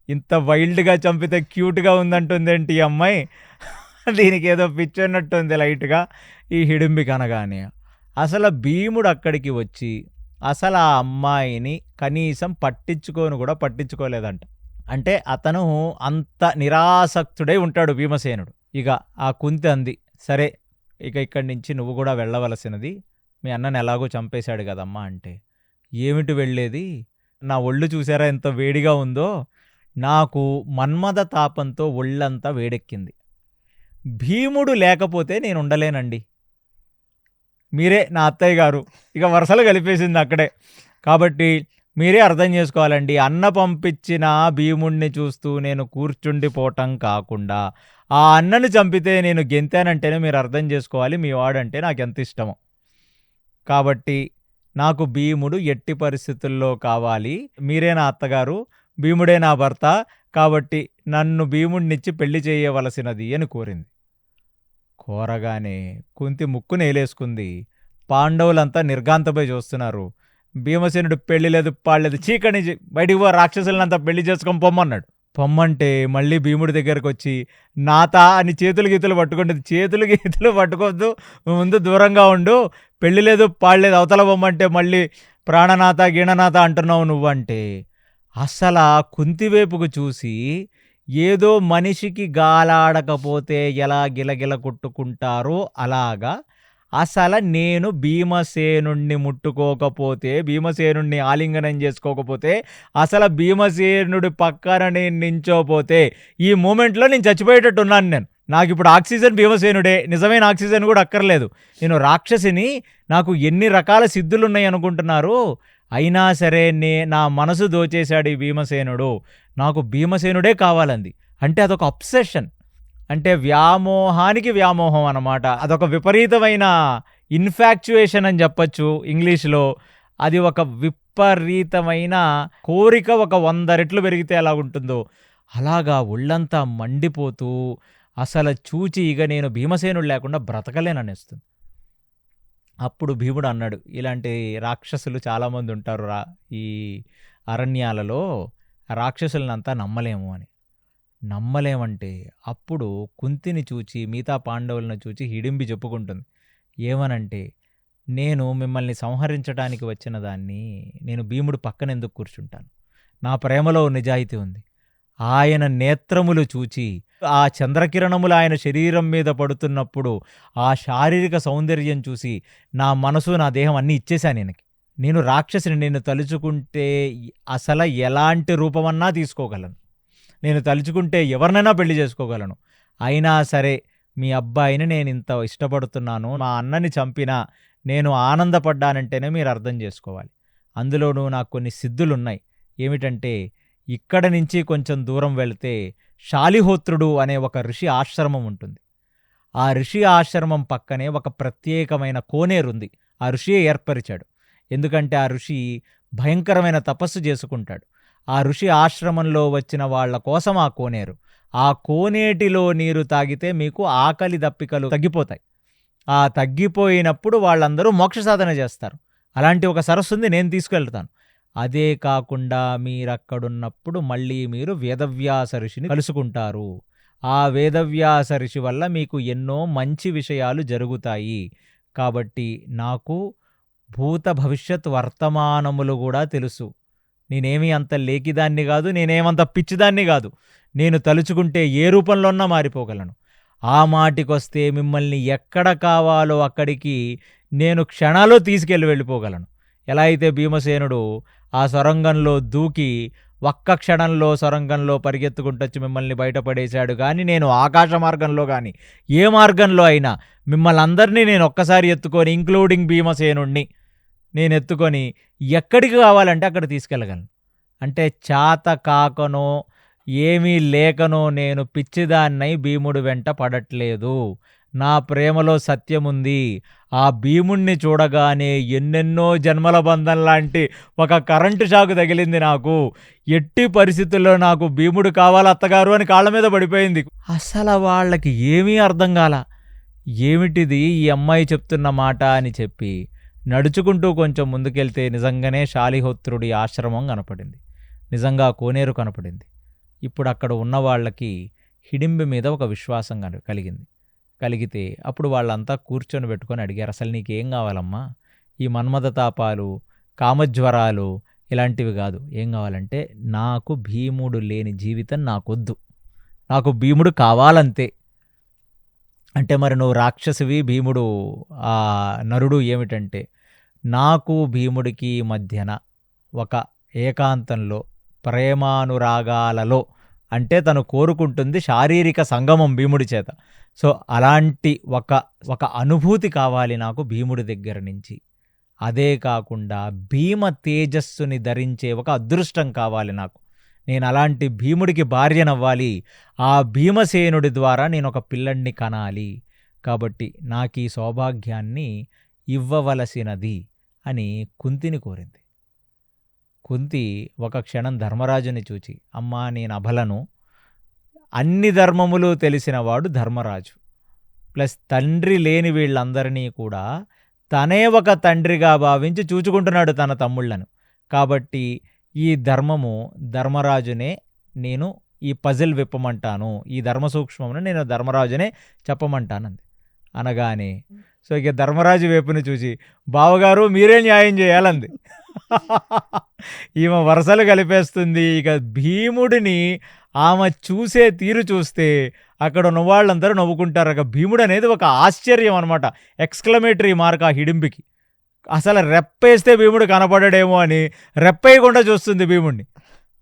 ఇంత వైల్డ్గా చంపితే క్యూట్గా ఉందంటుందేంటి ఈ అమ్మాయి, దీనికి ఏదో పిచ్చన్నట్టుంది లైట్గా ఈ హిడింబికి అనగానే. అసలు భీముడు అక్కడికి వచ్చి అసలు ఆ అమ్మాయిని కనీసం పట్టించుకోలేదంట. అంటే అతను అంత నిరాసక్తుడై ఉంటాడు భీమసేనుడు. ఇక ఆ కుంతి అంది, సరే ఇక ఇక్కడి నుంచి నువ్వు కూడా వెళ్ళవలసినది, మీ అన్నను ఎలాగో చంపేశాడు కదమ్మా. అంటే ఏమిటి వెళ్ళేది, నా ఒళ్ళు చూసారా ఎంత వేడిగా ఉందో, నాకు మన్మథ తాపంతో ఒళ్ళంతా వేడెక్కింది, భీముడు లేకపోతే నేను ఉండలేనండి, మీరే నా అత్తయ్య గారు. ఇక వరుసలు కలిపేసింది అక్కడే. కాబట్టి మీరే అర్థం చేసుకోవాలండి, అన్న పంపించిన భీముణ్ణి చూస్తూ నేను కూర్చుండిపోవటం కాకుండా ఆ అన్నను చంపితే నేను గెంతానంటేనే మీరు అర్థం చేసుకోవాలి మీ వాడంటే నాకు ఎంత ఇష్టమో. కాబట్టి నాకు భీముడు ఎట్టి పరిస్థితుల్లో కావాలి, మీరే నా అత్తగారు, భీముడే నా భర్త, కాబట్టి నన్ను భీముడినిచ్చి పెళ్లి చేయవలసినది అని కోరింది. కోరగానే కుంతి ముక్కు నేలేసుకుంది. పాండవులంతా నిర్ఘాంతపై చూస్తున్నారు. భీమసేనుడు పెళ్లి లేదు పాడలేదు, చీకని బయటికి పో, రాక్షసులంతా పెళ్లి చేసుకొని పొమ్మన్నాడు. పొమ్మంటే మళ్ళీ భీముడి దగ్గరకు వచ్చి నాత అని చేతులు గీతులు పట్టుకుంటుంది. చేతులు గీతులు పట్టుకోవద్దు, ముందు దూరంగా ఉండు, పెళ్లి లేదు పాడలేదు, అవతల పొమ్మంటే మళ్ళీ ప్రాణనాథ గీణనాథ అంటున్నావు నువ్వంటే. అసలు కుంతివైపుకు చూసి ఏదో మనిషికి గాలాడకపోతే ఎలా గిలగిల కొట్టుకుంటారో అలాగా అసలు నేను భీమసేనుణ్ణి ముట్టుకోకపోతే, భీమసేనుణ్ణి ఆలింగనం చేసుకోకపోతే, అసలు భీమసేనుడి పక్కన నేను నించోపోతే ఈ మూమెంట్లో నేను చచ్చిపోయేటట్టున్నాను. నాకు ఇప్పుడు ఆక్సిజన్ భీమసేనుడే, నిజమైన ఆక్సిజన్ కూడా అక్కర్లేదు, నేను రాక్షసిని, నాకు ఎన్ని రకాల సిద్ధులు ఉన్నాయి అనుకుంటున్నారు, అయినా సరే నా మనసు దోచేశాడు ఈ భీమసేనుడు, నాకు భీమసేనుడే కావాలంది. అంటే అదొక అబ్సెషన్, అంటే వ్యామోహానికి వ్యామోహం అన్నమాట. అదొక విపరీతమైన ఇన్ఫాక్చుయేషన్ అని చెప్పచ్చు ఇంగ్లీష్లో. అది ఒక విపరీతమైన కోరిక, ఒక 100 రెట్లు పెరిగితే ఎలా ఉంటుందో అలాగా ఒళ్ళంతా మండిపోతూ అసలు చూచి ఇక నేను భీమసేనుడు లేకుండా బ్రతకలేననిస్తుంది. అప్పుడు భీముడు అన్నాడు, ఇలాంటి రాక్షసులు చాలామంది ఉంటారు ఈ అరణ్యాలలో, రాక్షసులనంతా నమ్మలేము అని. నమ్మలేమంటే అప్పుడు కుంతిని చూచి మిగతా పాండవులను చూచి హిడింబి చెప్పుకుంటుంది. ఏమనంటే, నేను మిమ్మల్ని సంహరించడానికి వచ్చిన దాన్ని నేను భీముడు పక్కన ఎందుకు కూర్చుంటాను? నా ప్రేమలో నిజాయితీ ఉంది. ఆయన నేత్రములు చూచి ఆ చంద్రకిరణములు ఆయన శరీరం మీద పడుతున్నప్పుడు ఆ శారీరక సౌందర్యం చూసి నా మనసు నా దేహం అన్నీ ఇచ్చేశాను ఈయనకి. నేను రాక్షసిని, నేను తలుచుకుంటే అసలు ఎలాంటి రూపమన్నా తీసుకోగలను, నేను తలుచుకుంటే ఎవరినైనా పెళ్లి చేసుకోగలను. అయినా సరే మీ అబ్బాయిని నేను ఇంత ఇష్టపడుతున్నాను, మా అన్నని చంపినా నేను ఆనందపడ్డానంటేనే మీరు అర్థం చేసుకోవాలి. అందులోనూ నాకు కొన్ని సిద్ధులున్నాయి. ఏమిటంటే, ఇక్కడ నుంచి కొంచెం దూరం వెళితే శాలిహోత్రుడు అనే ఒక ఋషి ఆశ్రమం ఉంటుంది. ఆ ఋషి ఆశ్రమం పక్కనే ఒక ప్రత్యేకమైన కోనేరుంది. ఆ ఋషియే ఏర్పరిచాడు. ఎందుకంటే ఆ ఋషి భయంకరమైన తపస్సు చేసుకుంటాడు. ఆ ఋషి ఆశ్రమంలో వచ్చిన వాళ్ళ కోసం ఆ కోనేరు. ఆ కోనేటిలో నీరు తాగితే మీకు ఆకలి దప్పికలు తగ్గిపోతాయి. ఆ తగ్గిపోయినప్పుడు వాళ్ళందరూ మోక్ష సాధన చేస్తారు. అలాంటి ఒక సరస్సుంది, నేను తీసుకెళ్తాను. అదే కాకుండా మీరక్కడున్నప్పుడు మళ్ళీ మీరు వేదవ్యాస ఋషిని కలుసుకుంటారు. ఆ వేదవ్యాస ఋషి వల్ల మీకు ఎన్నో మంచి విషయాలు జరుగుతాయి. కాబట్టి నాకు భూత భవిష్యత్ వర్తమానములు కూడా తెలుసు. నేనేమీ అంత లేకిదాన్ని కాదు, నేనేమంత పిచ్చిదాన్ని కాదు. నేను తలుచుకుంటే ఏ రూపంలోన్నా మారిపోగలను. ఆ మాటికొస్తే మిమ్మల్ని ఎక్కడ కావాలో అక్కడికి నేను క్షణాల్లో తీసుకెళ్ళి వెళ్ళిపోగలను. ఎలా అయితే భీమసేనుడు ఆ సొరంగంలో దూకి ఒక్క క్షణంలో సొరంగంలో పరిగెత్తుకుంటొచ్చి మిమ్మల్ని బయటపడేశాడు, కానీ నేను ఆకాశ మార్గంలో కానీ ఏ మార్గంలో అయినా మిమ్మల్ని అందరినీ నేను ఒక్కసారి ఎత్తుకొని, ఇంక్లూడింగ్ భీమసేనుణ్ణి నేను ఎత్తుకొని ఎక్కడికి కావాలంటే అక్కడ తీసుకెళ్ళగలను. అంటే చాత కాకనో ఏమీ లేకనో నేను పిచ్చిదాన్నై భీముడు వెంట పడట్లేదు. నా ప్రేమలో సత్యముంది. ఆ భీముణ్ణి చూడగానే ఎన్నెన్నో జన్మల బంధం లాంటి ఒక కరెంటు షాకు తగిలింది నాకు. ఎట్టి పరిస్థితుల్లో నాకు భీముడు కావాలి అత్తగారు అని కాళ్ళ మీద పడిపోయింది. అసలు వాళ్ళకి ఏమీ అర్థం కాల. ఏమిటిది ఈ అమ్మాయి చెప్తున్న మాట అని చెప్పి నడుచుకుంటూ కొంచెం ముందుకెళ్తే నిజంగానే శాలిహోత్రుడి ఆశ్రమం కనపడింది. నిజంగా కోనేరు కనపడింది. ఇప్పుడు అక్కడ ఉన్న వాళ్ళకి హిడింబి మీద ఒక విశ్వాసం కలిగితే అప్పుడు వాళ్ళంతా కూర్చొని పెట్టుకొని అడిగారు, అసలు నీకేం కావాలమ్మా? ఈ మన్మథ తాపాలు, కామజ్వరాలు ఇలాంటివి కాదు. ఏం కావాలంటే, నాకు భీముడు లేని జీవితం నాకొద్దు, నాకు భీముడు కావాలంతే. అంటే మరి నువ్వు రాక్షసివి, భీముడు ఆ నరుడు ఏమిటంటే, నాకు భీముడికి మధ్యన ఒక ఏకాంతంలో ప్రేమానురాగాలలో, అంటే తను కోరుకుంటుంది శారీరక సంగమం భీముడి చేత. సో అలాంటి ఒక అనుభూతి కావాలి నాకు భీముడి దగ్గర నుంచి. అదే కాకుండా భీమ తేజస్సుని ధరించే ఒక అదృష్టం కావాలి నాకు. నేను అలాంటి భీముడికి భార్యనవ్వాలి. ఆ భీమసేనుడి ద్వారా నేను ఒక పిల్లడిని కనాలి. కాబట్టి నాకు ఈ సౌభాగ్యాన్ని ఇవ్వవలసినది అని కుంతిని కోరింది. కుంతి ఒక క్షణం ధర్మరాజుని చూచి, అమ్మా నేను అబలను, అన్ని ధర్మములు తెలిసినవాడు ధర్మరాజు, ప్లస్ తండ్రి లేని వీళ్ళందరినీ కూడా తనే ఒక తండ్రిగా భావించి చూచుకుంటున్నాడు తన తమ్ముళ్లను. కాబట్టి ఈ ధర్మరాజునే నేను ఈ పజిల్ విప్పమంటాను, ఈ ధర్మ సూక్ష్మమును నేను ధర్మరాజునే చెప్పమంటానంది. అనగానే సో ఇక ధర్మరాజు వైపుని చూసి, బావగారు మీరే న్యాయం చేయాలంది. ఈమె వరసలు కలిపేస్తుంది. ఇక భీముడిని ఆమె చూసే తీరు చూస్తే అక్కడ ఉన్న వాళ్ళందరూ నవ్వుకుంటారు. ఇక భీముడు అనేది ఒక ఆశ్చర్యం అనమాట, ఎక్స్క్లమేటరీ మార్క్ ఆ హిడింబికి. అసలు రెప్పేస్తే భీముడు కనపడడేమో అని రెప్పేయకుండా చూస్తుంది భీముడిని.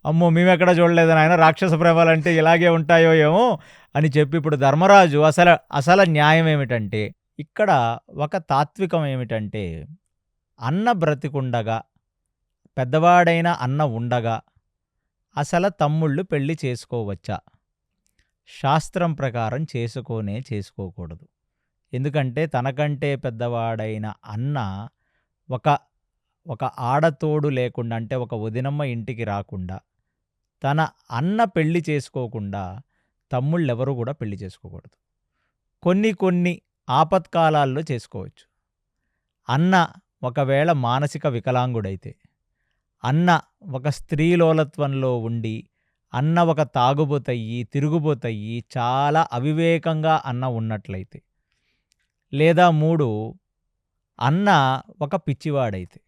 అమ్మో మేమెక్కడ చూడలేదని ఆయన, రాక్షస ప్రేమలంటే ఇలాగే ఉంటాయో ఏమో అని చెప్పి ఇప్పుడు ధర్మరాజు అసలు న్యాయం ఏమిటంటే, ఇక్కడ ఒక తాత్వికం ఏమిటంటే, అన్న బ్రతికుండగా, పెద్దవాడైన అన్న ఉండగా అసలు తమ్ముళ్ళు పెళ్లి చేసుకోవచ్చా? శాస్త్రం ప్రకారం చేసుకోకూడదు. ఎందుకంటే తనకంటే పెద్దవాడైన అన్న ఒక ఆడతోడు లేకుండా, అంటే ఒక వదినమ్మ ఇంటికి రాకుండా, తన అన్న పెళ్లి చేసుకోకుండా తమ్ముళ్ళెవరూ కూడా పెళ్లి చేసుకోకూడదు. కొన్ని ఆపత్కాలాల్లో చేసుకోవచ్చు. అన్న ఒకవేళ మానసిక వికలాంగుడైతే, అన్న ఒక స్త్రీలోలత్వంలో ఉండి, అన్న ఒక తాగుబోతయ్యి, తిరుగుబోతయ్యి, చాలా అవివేకంగా అన్న ఉన్నట్లయితే, లేదా 3 అన్న ఒక పిచ్చివాడైతే,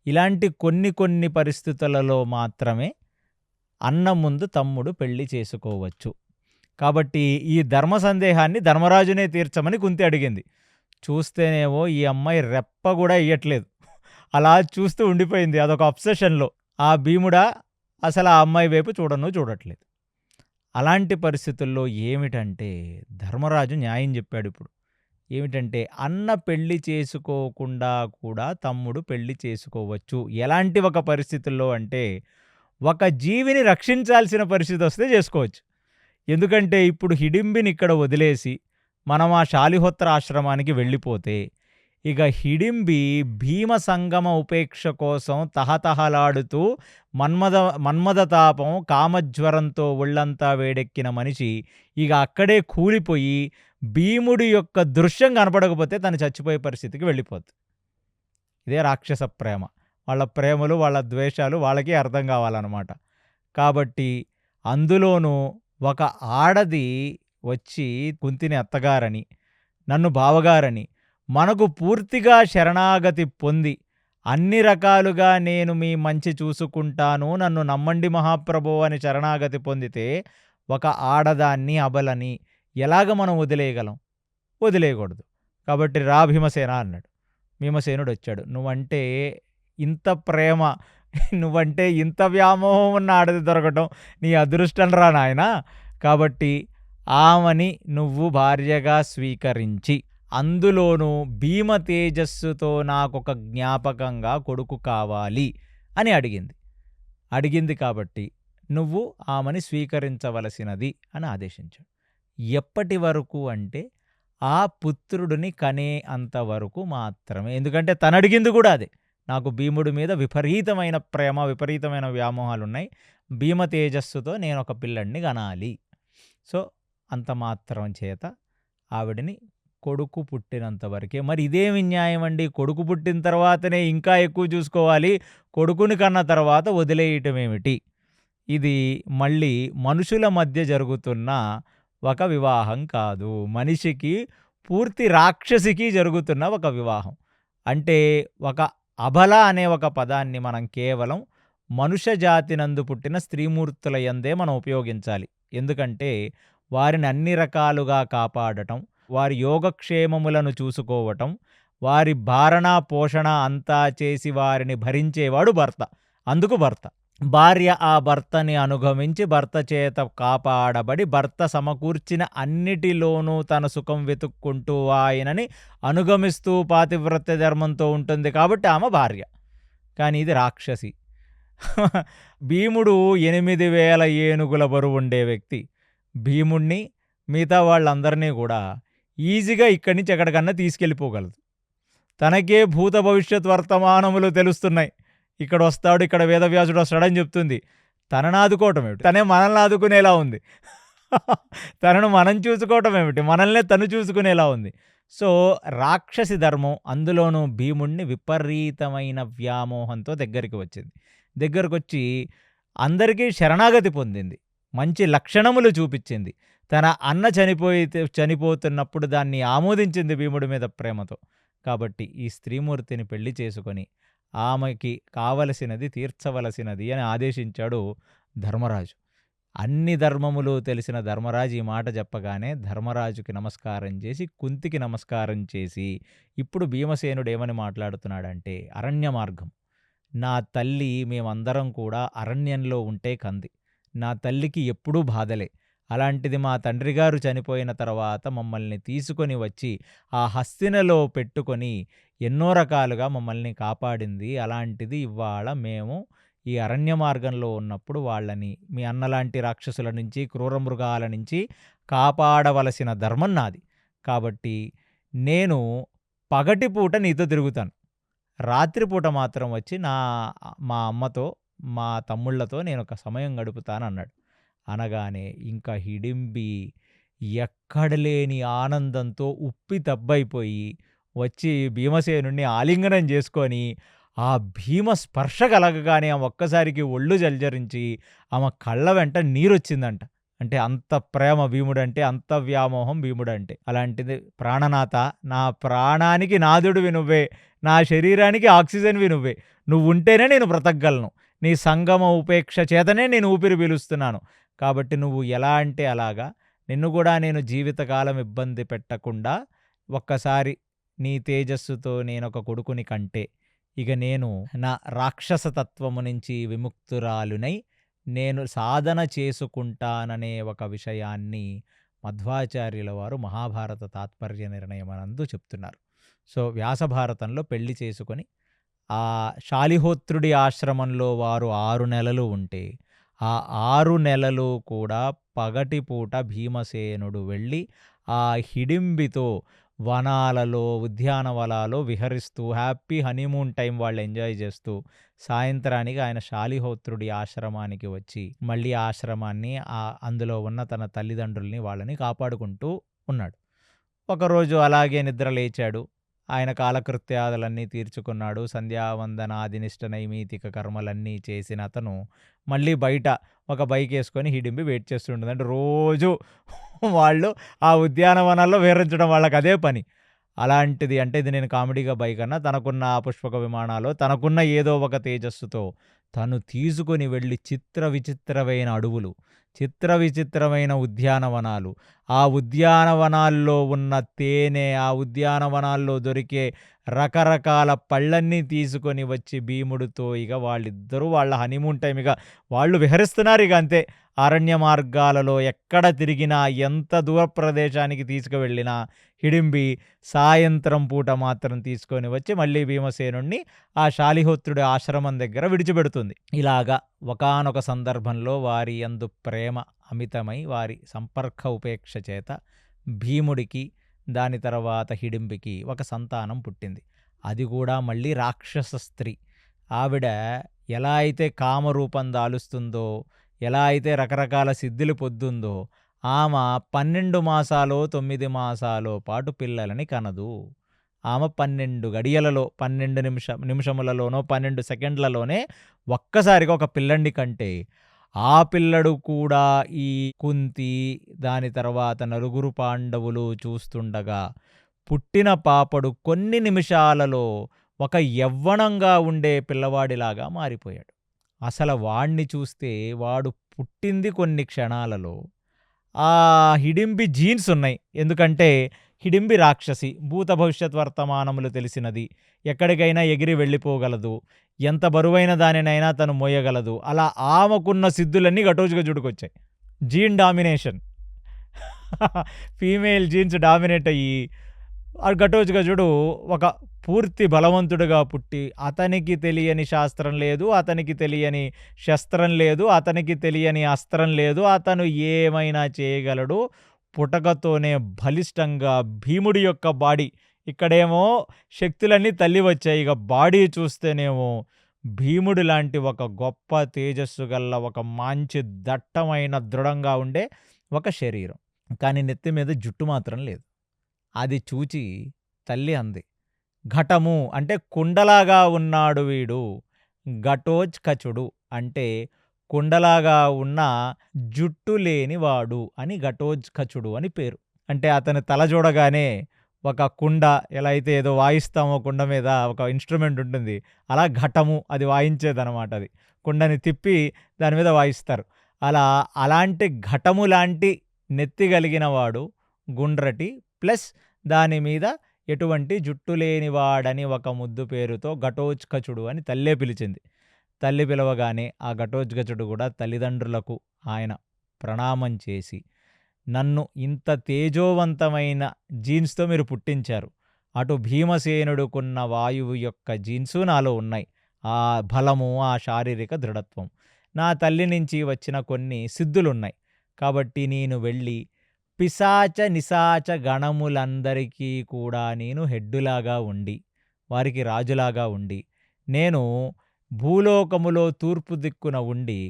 ఇలాంటి కొన్ని పరిస్థితులలో మాత్రమే అన్న ముందు తమ్ముడు పెళ్లి చేసుకోవచ్చు. కాబట్టి ఈ ధర్మ సందేహాన్ని ధర్మరాజునే తీర్చమని కుంతి అడిగింది. చూస్తేనేమో ఈ అమ్మాయి రెప్ప కూడా ఎయ్యట్లేదు. అలా చూస్తూ ఉండిపోయింది అదొక అబ్సెషన్‌లో. ఆ భీముడా అసలు ఆ అమ్మాయి వైపు చూడట్లేదు. అలాంటి పరిస్థితుల్లో ఏమిటంటే ధర్మరాజు న్యాయం చెప్పాడిప్పుడు. ఏమిటంటే అన్న పెళ్లి చేసుకోకుండా కూడా తమ్ముడు పెళ్లి చేసుకోవచ్చు. ఎలాంటి ఒక పరిస్థితుల్లో అంటే ఒక జీవిని రక్షించాల్సిన పరిస్థితొస్తే చేసుకోవచ్చు. ఎందుకంటే ఇప్పుడు హిడింబిని ఇక్కడ వదిలేసి మనం ఆ శాలిహోత్ర ఆశ్రమానికి వెళ్ళిపోతే ఇక హిడింబి భీమ సంగమ ఉపేక్ష కోసం తహతహలాడుతూ మన్మథ తాపం కామజ్వరంతో ఒళ్ళంతా వేడెక్కిన మనిషి ఇక అక్కడే కూలిపోయి భీముడి యొక్క దృశ్యం కనపడకపోతే తను చచ్చిపోయే పరిస్థితికి వెళ్ళిపోద్ది. ఇదే రాక్షస ప్రేమ. వాళ్ళ ప్రేమలు, వాళ్ళ ద్వేషాలు వాళ్ళకి అర్థం కావాలన్నమాట. కాబట్టి అందులోనూ ఒక ఆడది వచ్చి కుంతిని అత్తగారని, నన్ను బావగారని, మనకు పూర్తిగా శరణాగతి పొంది అన్ని రకాలుగా నేను మీ మంచి చూసుకుంటాను, నన్ను నమ్మండి మహాప్రభో అని శరణాగతి పొందితే ఒక ఆడదాన్ని, అబలని ఎలాగ మనం వదిలేయగలం? వదిలేయకూడదు. కాబట్టి రా భీమసేన అన్నాడు. భీమసేనుడు వచ్చాడు. నువ్వంటే ఇంత ప్రేమ, నువ్వంటే ఇంత వ్యామోహం ఉన్న ఆడది దొరకటం నీ అదృష్టం రా నాయనా. కాబట్టి ఆమెని నువ్వు భార్యగా స్వీకరించి అందులోనూ భీమ తేజస్సుతో నాకొక జ్ఞాపకంగా కొడుకు కావాలి అని అడిగింది కాబట్టి నువ్వు ఆమెని స్వీకరించవలసినది అని ఆదేశించాడు. ఎప్పటి వరకు అంటే ఆ పుత్రుడిని కనే అంతవరకు మాత్రమే. ఎందుకంటే తను అడిగింది కూడా అదే. నాకు భీముడి మీద విపరీతమైన ప్రేమ, విపరీతమైన వ్యామోహాలున్నాయి. భీమ తేజస్సుతో నేను ఒక పిల్లడిని కనాలి. సో అంత మాత్రం చేత ఆవిడని కొడుకు పుట్టినంత వరకే. మరి ఇదేమి న్యాయం అండి? కొడుకు పుట్టిన తర్వాతనే ఇంకా ఎక్కువ చూసుకోవాలి, కొడుకుని కన్న తర్వాత వదిలేయటం ఏమిటి? ఇది మళ్ళీ మనుషుల మధ్య జరుగుతున్న ఒక వివాహం కాదు, మనిషికి పూర్తి రాక్షసికి జరుగుతున్న ఒక వివాహం. అంటే ఒక అబల అనే ఒక పదాన్ని మనం కేవలం మనుష్య జాతినందు పుట్టిన స్త్రీమూర్తుల యందే మనం ఉపయోగించాలి. ఎందుకంటే వారిని అన్ని రకాలుగా కాపాడటం, వారి యోగక్షేమములను చూసుకోవటం, వారి భారణ పోషణ అంతా చేసి వారిని భరించేవాడు భర్త. అందుకు భర్త. భార్య ఆ భర్తని అనుగమించి భర్త చేత కాపాడబడి భర్త సమకూర్చిన అన్నిటిలోనూ తన సుఖం వెతుక్కుంటూ ఆయనని అనుగమిస్తూ పాతివ్రత్య ధర్మంతో ఉంటుంది కాబట్టి ఆమె భార్య. కానీ ఇది రాక్షసి. భీముడు 8000 ఏనుగుల బరువు ఉండే వ్యక్తి. భీముణ్ణి మిగతా వాళ్ళందరినీ కూడా ఈజీగా ఇక్కడి నుంచి ఎక్కడికన్నా తీసుకెళ్ళిపోగలదు. తనకే భూత భవిష్యత్ వర్తమానములు తెలుస్తున్నాయి. ఇక్కడ వస్తాడు, ఇక్కడ వేదవ్యాసుడు వస్తాడని చెప్తుంది. తనను ఆదుకోవటం ఏమిటి? తనే మనల్ని ఆదుకునేలా ఉంది. తనను మనం చూసుకోవటం ఏమిటి? మనల్నే తను చూసుకునేలా ఉంది. సో రాక్షసి ధర్మం, అందులోనూ భీముణ్ణి విపరీతమైన వ్యామోహంతో దగ్గరికి వచ్చింది. దగ్గరకు వచ్చి అందరికీ శరణాగతి పొందింది, మంచి లక్షణములు చూపించింది. తన అన్న చనిపోతున్నప్పుడు దాన్ని ఆమోదించింది భీముడి మీద ప్రేమతో. కాబట్టి ఈ స్త్రీమూర్తిని పెళ్లి చేసుకొని ఆమెకి కావలసినది తీర్చవలసినది అని ఆదేశించాడు ధర్మరాజు. అన్ని ధర్మములు తెలిసిన ధర్మరాజు ఈ మాట చెప్పగానే ధర్మరాజుకి నమస్కారం చేసి కుంతికి నమస్కారం చేసి ఇప్పుడు భీమసేనుడు ఏమని మాట్లాడుతున్నాడంటే, అరణ్య మార్గం, నా తల్లి మేమందరం కూడా అరణ్యంలో ఉంటే కంది. నా తల్లికి ఎప్పుడూ బాధలే. అలాంటిది మా తండ్రి గారు చనిపోయిన తర్వాత మమ్మల్ని తీసుకొని వచ్చి ఆ హస్తినలో పెట్టుకొని ఎన్నో రకాలుగా మమ్మల్ని కాపాడింది. అలాంటిది ఇవాళ మేము ఈ అరణ్య మార్గంలో ఉన్నప్పుడు వాళ్ళని మీ అన్నలాంటి రాక్షసుల నుంచి, క్రూర మృగాల నుంచి కాపాడవలసిన ధర్మం నాది. కాబట్టి నేను పగటిపూట నీతో తిరుగుతాను, రాత్రిపూట మాత్రం వచ్చి మా అమ్మతో మా తమ్ముళ్లతో నేను ఒక సమయం గడుపుతానన్నాడు. అనగానే ఇంకా హిడింబి ఎక్కడలేని ఆనందంతో ఉప్పి తబ్బైపోయి వచ్చి భీమసేనుడిని ఆలింగనం చేసుకొని ఆ భీమ స్పర్శ కలగగానే ఆమె ఒక్కసారికి ఒళ్ళు జల్జరించి ఆమె కళ్ళ వెంట నీరొచ్చిందంట. అంటే అంత ప్రేమ భీముడంటే, అంత వ్యామోహం భీముడంటే. అలాంటిది ప్రాణనాథ, నా ప్రాణానికి నాథుడివి నువ్వే, నా శరీరానికి ఆక్సిజన్వి నువ్వే, నువ్వుంటేనే నేను బ్రతకగలను, నీ సంగమ ఉపేక్ష చేతనే నేను ఊపిరి పీలుస్తున్నాను, కాబట్టి నువ్వు ఎలా అంటే అలాగా నిన్ను కూడా నేను జీవితకాలం ఇబ్బంది పెట్టకుండా ఒక్కసారి నీ తేజస్సుతో నేనొక కొడుకుని కంటే ఇక నేను నా రాక్షసతత్వము నుంచి విముక్తురాలునై నేను సాధన చేసుకుంటాననే ఒక విషయాన్ని మధ్వాచార్యుల వారు మహాభారత తాత్పర్య నిర్ణయమనందు చెప్తున్నారు. సో వ్యాసభారతంలో పెళ్లి చేసుకొని ఆ శాలిహోత్రుడి ఆశ్రమంలో వారు 6 నెలలు ఉంటే ఆ 6 నెలలు కూడా పగటిపూట భీమసేనుడు వెళ్ళి ఆ హిడింబితో వనాలలో ఉద్యానవనాలలో విహరిస్తూ హ్యాపీ హనీమూన్ టైం వాళ్ళు ఎంజాయ్ చేస్తూ సాయంత్రానికి ఆయన శాలిహోత్రుడి ఆశ్రమానికి వచ్చి మళ్ళీ ఆశ్రమాన్ని అందులో ఉన్న తన తల్లిదండ్రుల్ని వాళ్ళని కాపాడుకుంటూ ఉన్నాడు. ఒకరోజు అలాగే నిద్ర లేచాడు. ఆయన కాలకృత్యాదులన్నీ తీర్చుకున్నాడు. సంధ్యావందనాదినిష్ట నైమితిక కర్మలన్నీ చేసిన అతను మళ్ళీ బయట ఒక బైక్ వేసుకొని హిడింబి వెయిట్ చేస్తుంటుంది. అంటే రోజు వాళ్ళు ఆ ఉద్యానవనాల్లో విహరించడం వాళ్ళకి అదే పని. అలాంటిది అంటే ఇది నేను కామెడీగా బైక్ అన్నా, తనకున్న ఆ పుష్పక విమానాలు తనకున్న ఏదో ఒక తేజస్సుతో తను తీసుకొని వెళ్ళి చిత్ర విచిత్రమైన అడవులు, చిత్ర విచిత్రమైన ఉద్యానవనాలు, ఆ ఉద్యానవనాల్లో ఉన్న తేనె, ఆ ఉద్యానవనాల్లో దొరికే రకరకాల పళ్ళన్నీ తీసుకొని వచ్చి భీముడితో ఇక వాళ్ళిద్దరూ వాళ్ళ హనీమూన్ టైం ఇక వాళ్ళు విహరిస్తున్నారు. ఇక అంతే, అరణ్య మార్గాలలో ఎక్కడ తిరిగినా ఎంత దూర ప్రదేశానికి తీసుకువెళ్ళినా హిడింబి సాయంత్రం పూట మాత్రం తీసుకొని వచ్చి మళ్ళీ భీమసేనుణ్ణి ఆ శాలిహోత్రుడి ఆశ్రమం దగ్గర విడిచిపెడుతుంది. ఇలాగా ఒకానొక సందర్భంలో వారి యందు ప్రేమ అమితమై వారి సంపర్క ఉపేక్ష చేత భీముడికి దాని తర్వాత హిడింబికి ఒక సంతానం పుట్టింది. అది కూడా మళ్ళీ రాక్షస స్త్రీ. ఆవిడ ఎలా అయితే కామరూపం దాలుస్తుందో, ఎలా అయితే రకరకాల సిద్ధులు పొద్దుందో, ఆమె 12 మాసాలో 9 మాసాలో పాటు పిల్లలని కనదు. ఆమె 12 గడియలలో 12 నిమిషములలోనో 12 సెకండ్లలోనే ఒక్కసారిగా ఒక పిల్లండి కంటే ఆ పిల్లడు కూడా ఈ కుంతి దాని తర్వాత నలుగురు పాండవులు చూస్తుండగా పుట్టిన పాపడు కొన్ని నిమిషాలలో ఒక యవ్వనంగా ఉండే పిల్లవాడిలాగా మారిపోయాడు. అసలు వాణ్ణి చూస్తే వాడు పుట్టింది కొన్ని క్షణాలలో ఆ హిడింబి జీన్స్ ఉన్నాయి. ఎందుకంటే హిడింబి రాక్షసి, భూత భవిష్యత్ వర్తమానములు తెలిసినది, ఎక్కడికైనా ఎగిరి వెళ్ళిపోగలదు, ఎంత బరువైన దానినైనా తను మోయగలదు. అలా ఆమెకున్న సిద్ధులన్నీ ఘటోత్కచుడికొచ్చాయి. Gene domination female genes dominate అయ్యి ఆ ఘటోత్కచుడు ఒక పూర్తి బలవంతుడిగా పుట్టి అతనికి తెలియని శాస్త్రం లేదు, అతనికి తెలియని శస్త్రం లేదు, అతనికి తెలియని అస్త్రం లేదు, అతను ఏమైనా చేయగలడు. పుటకతోనే బలిష్టంగా భీముడి యొక్క బాడీ, ఇక్కడేమో శక్తులన్నీ తల్లి వచ్చాయి, ఇక బాడీ చూస్తేనేమో భీముడి లాంటి ఒక గొప్ప తేజస్సు గల్ల ఒక మంచి దట్టమైన దృఢంగా ఉండే ఒక శరీరం, కానీ నెత్తి మీద జుట్టు మాత్రం లేదు. అది చూచి తల్లి అంది, ఘటము అంటే కుండలాగా ఉన్నాడు వీడు, ఘటోత్కచుడు అంటే కుండలాగా ఉన్న జుట్టు లేనివాడు అని ఘటోత్కచుడు అని పేరు. అంటే అతని తల చూడగానే ఒక కుండ ఎలా అయితే ఏదో వాయిస్తామో కుండ మీద ఒక ఇన్స్ట్రుమెంట్ ఉంటుంది, అలా ఘటము అది వాయించేదనమాట. అది కుండని తిప్పి దాని మీద వాయిస్తారు. అలాంటి ఘటము లాంటి నెత్తి కలిగిన వాడు గుండ్రటి, ప్లస్ దాని మీద ఎటువంటి జుట్టు లేనివాడని ఒక ముద్దు పేరుతో ఘటోత్కచుడు అని తల్లే పిలిచింది. తల్లి పిలవగానే ఆ ఘటోత్కచుడు కూడా తల్లిదండ్రులకు ఆయన ప్రణామం చేసి, నన్ను ఇంత తేజోవంతమైన జీన్స్తో మీరు పుట్టించారు, అటు భీమసేనుడుకున్న వాయువు యొక్క జీన్సు నాలో ఉన్నాయి, ఆ బలము, ఆ శారీరక దృఢత్వం, నా తల్లి నుంచి వచ్చిన కొన్ని సిద్ధులున్నాయి, కాబట్టి నేను వెళ్ళి పిశాచ నిశాచ గణములందరికీ కూడా నేను హెడ్డులాగా ఉండి, వారికి రాజులాగా ఉండి, నేను భూలోకములో తూర్పు దిక్కున ఉండి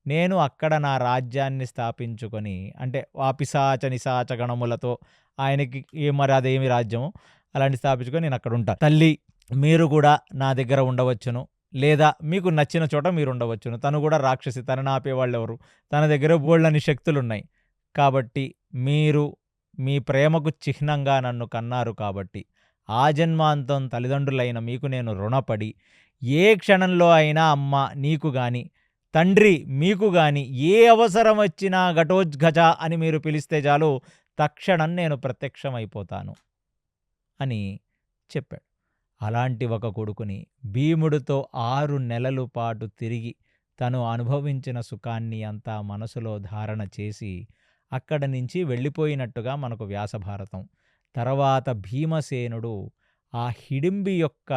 నేను అక్కడ నా రాజ్యాన్ని స్థాపించుకొని, అంటే ఆ పిశాచ నిశాచ గణములతో ఆయనకి మరి అదేమి రాజ్యము, అలాంటి స్థాపించుకొని నేను అక్కడ ఉంటా. తల్లి మీరు కూడా నా దగ్గర ఉండవచ్చును, లేదా మీకు నచ్చిన చోట మీరు ఉండవచ్చును. తను కూడా రాక్షసి, తనని ఆపేవాళ్ళెవరు? తన దగ్గర బోల్డన్ని శక్తులున్నాయి. కాబట్టి మీరు మీ ప్రేమకు చిహ్నంగా నన్ను కన్నారు కాబట్టి ఆ జన్మాంతం తల్లిదండ్రులైన మీకు నేను రుణపడి ఏ క్షణంలో అయినా అమ్మ నీకు గాని, తండ్రి మీకు గాని ఏ అవసరం వచ్చినా ఘటోజ్ఘచ అని మీరు పిలిస్తే చాలు తక్షణం నేను ప్రత్యక్షమైపోతాను అని చెప్పాడు. అలాంటి ఒక కొడుకుని భీముడితో 6 నెలల పాటు తిరిగి తను అనుభవించిన సుఖాన్ని అంతా మనసులో ధారణ చేసి అక్కడి నుంచి వెళ్ళిపోయినట్టుగా మనకు వ్యాసభారతం. తర్వాత భీమసేనుడు ఆ హిడింబి యొక్క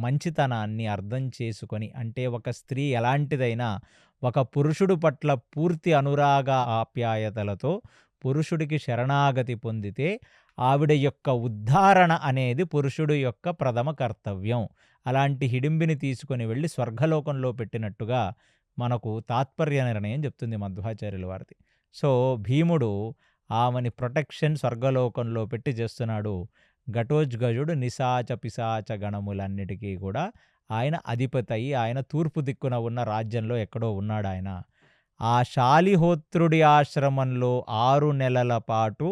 మంచితనాన్ని అర్థం చేసుకొని, అంటే ఒక స్త్రీ ఎలాంటిదైనా ఒక పురుషుడు పట్ల పూర్తి అనురాగ ఆప్యాయతలతో పురుషుడికి శరణాగతి పొందితే ఆవిడ యొక్క ఉద్ధారణ అనేది పురుషుడు యొక్క ప్రథమ కర్తవ్యం. అలాంటి హిడింబిని తీసుకొని వెళ్ళి స్వర్గలోకంలో పెట్టినట్టుగా మనకు తాత్పర్య నిర్ణయం చెప్తుంది మధ్వాచార్యుల వారిది. సో భీముడు ఆమెని ప్రొటెక్షన్ స్వర్గలోకంలో పెట్టి చేస్తున్నాడు. ఘటోజ్గజుడు నిశాచ పిశాచ గణములన్నిటికీ కూడా ఆయన అధిపతి అయి, ఆయన తూర్పు దిక్కున ఉన్న రాజ్యంలో ఎక్కడో ఉన్నాడు ఆయన. ఆ శాలిహోత్రుడి ఆశ్రమంలో 6 నెలల పాటు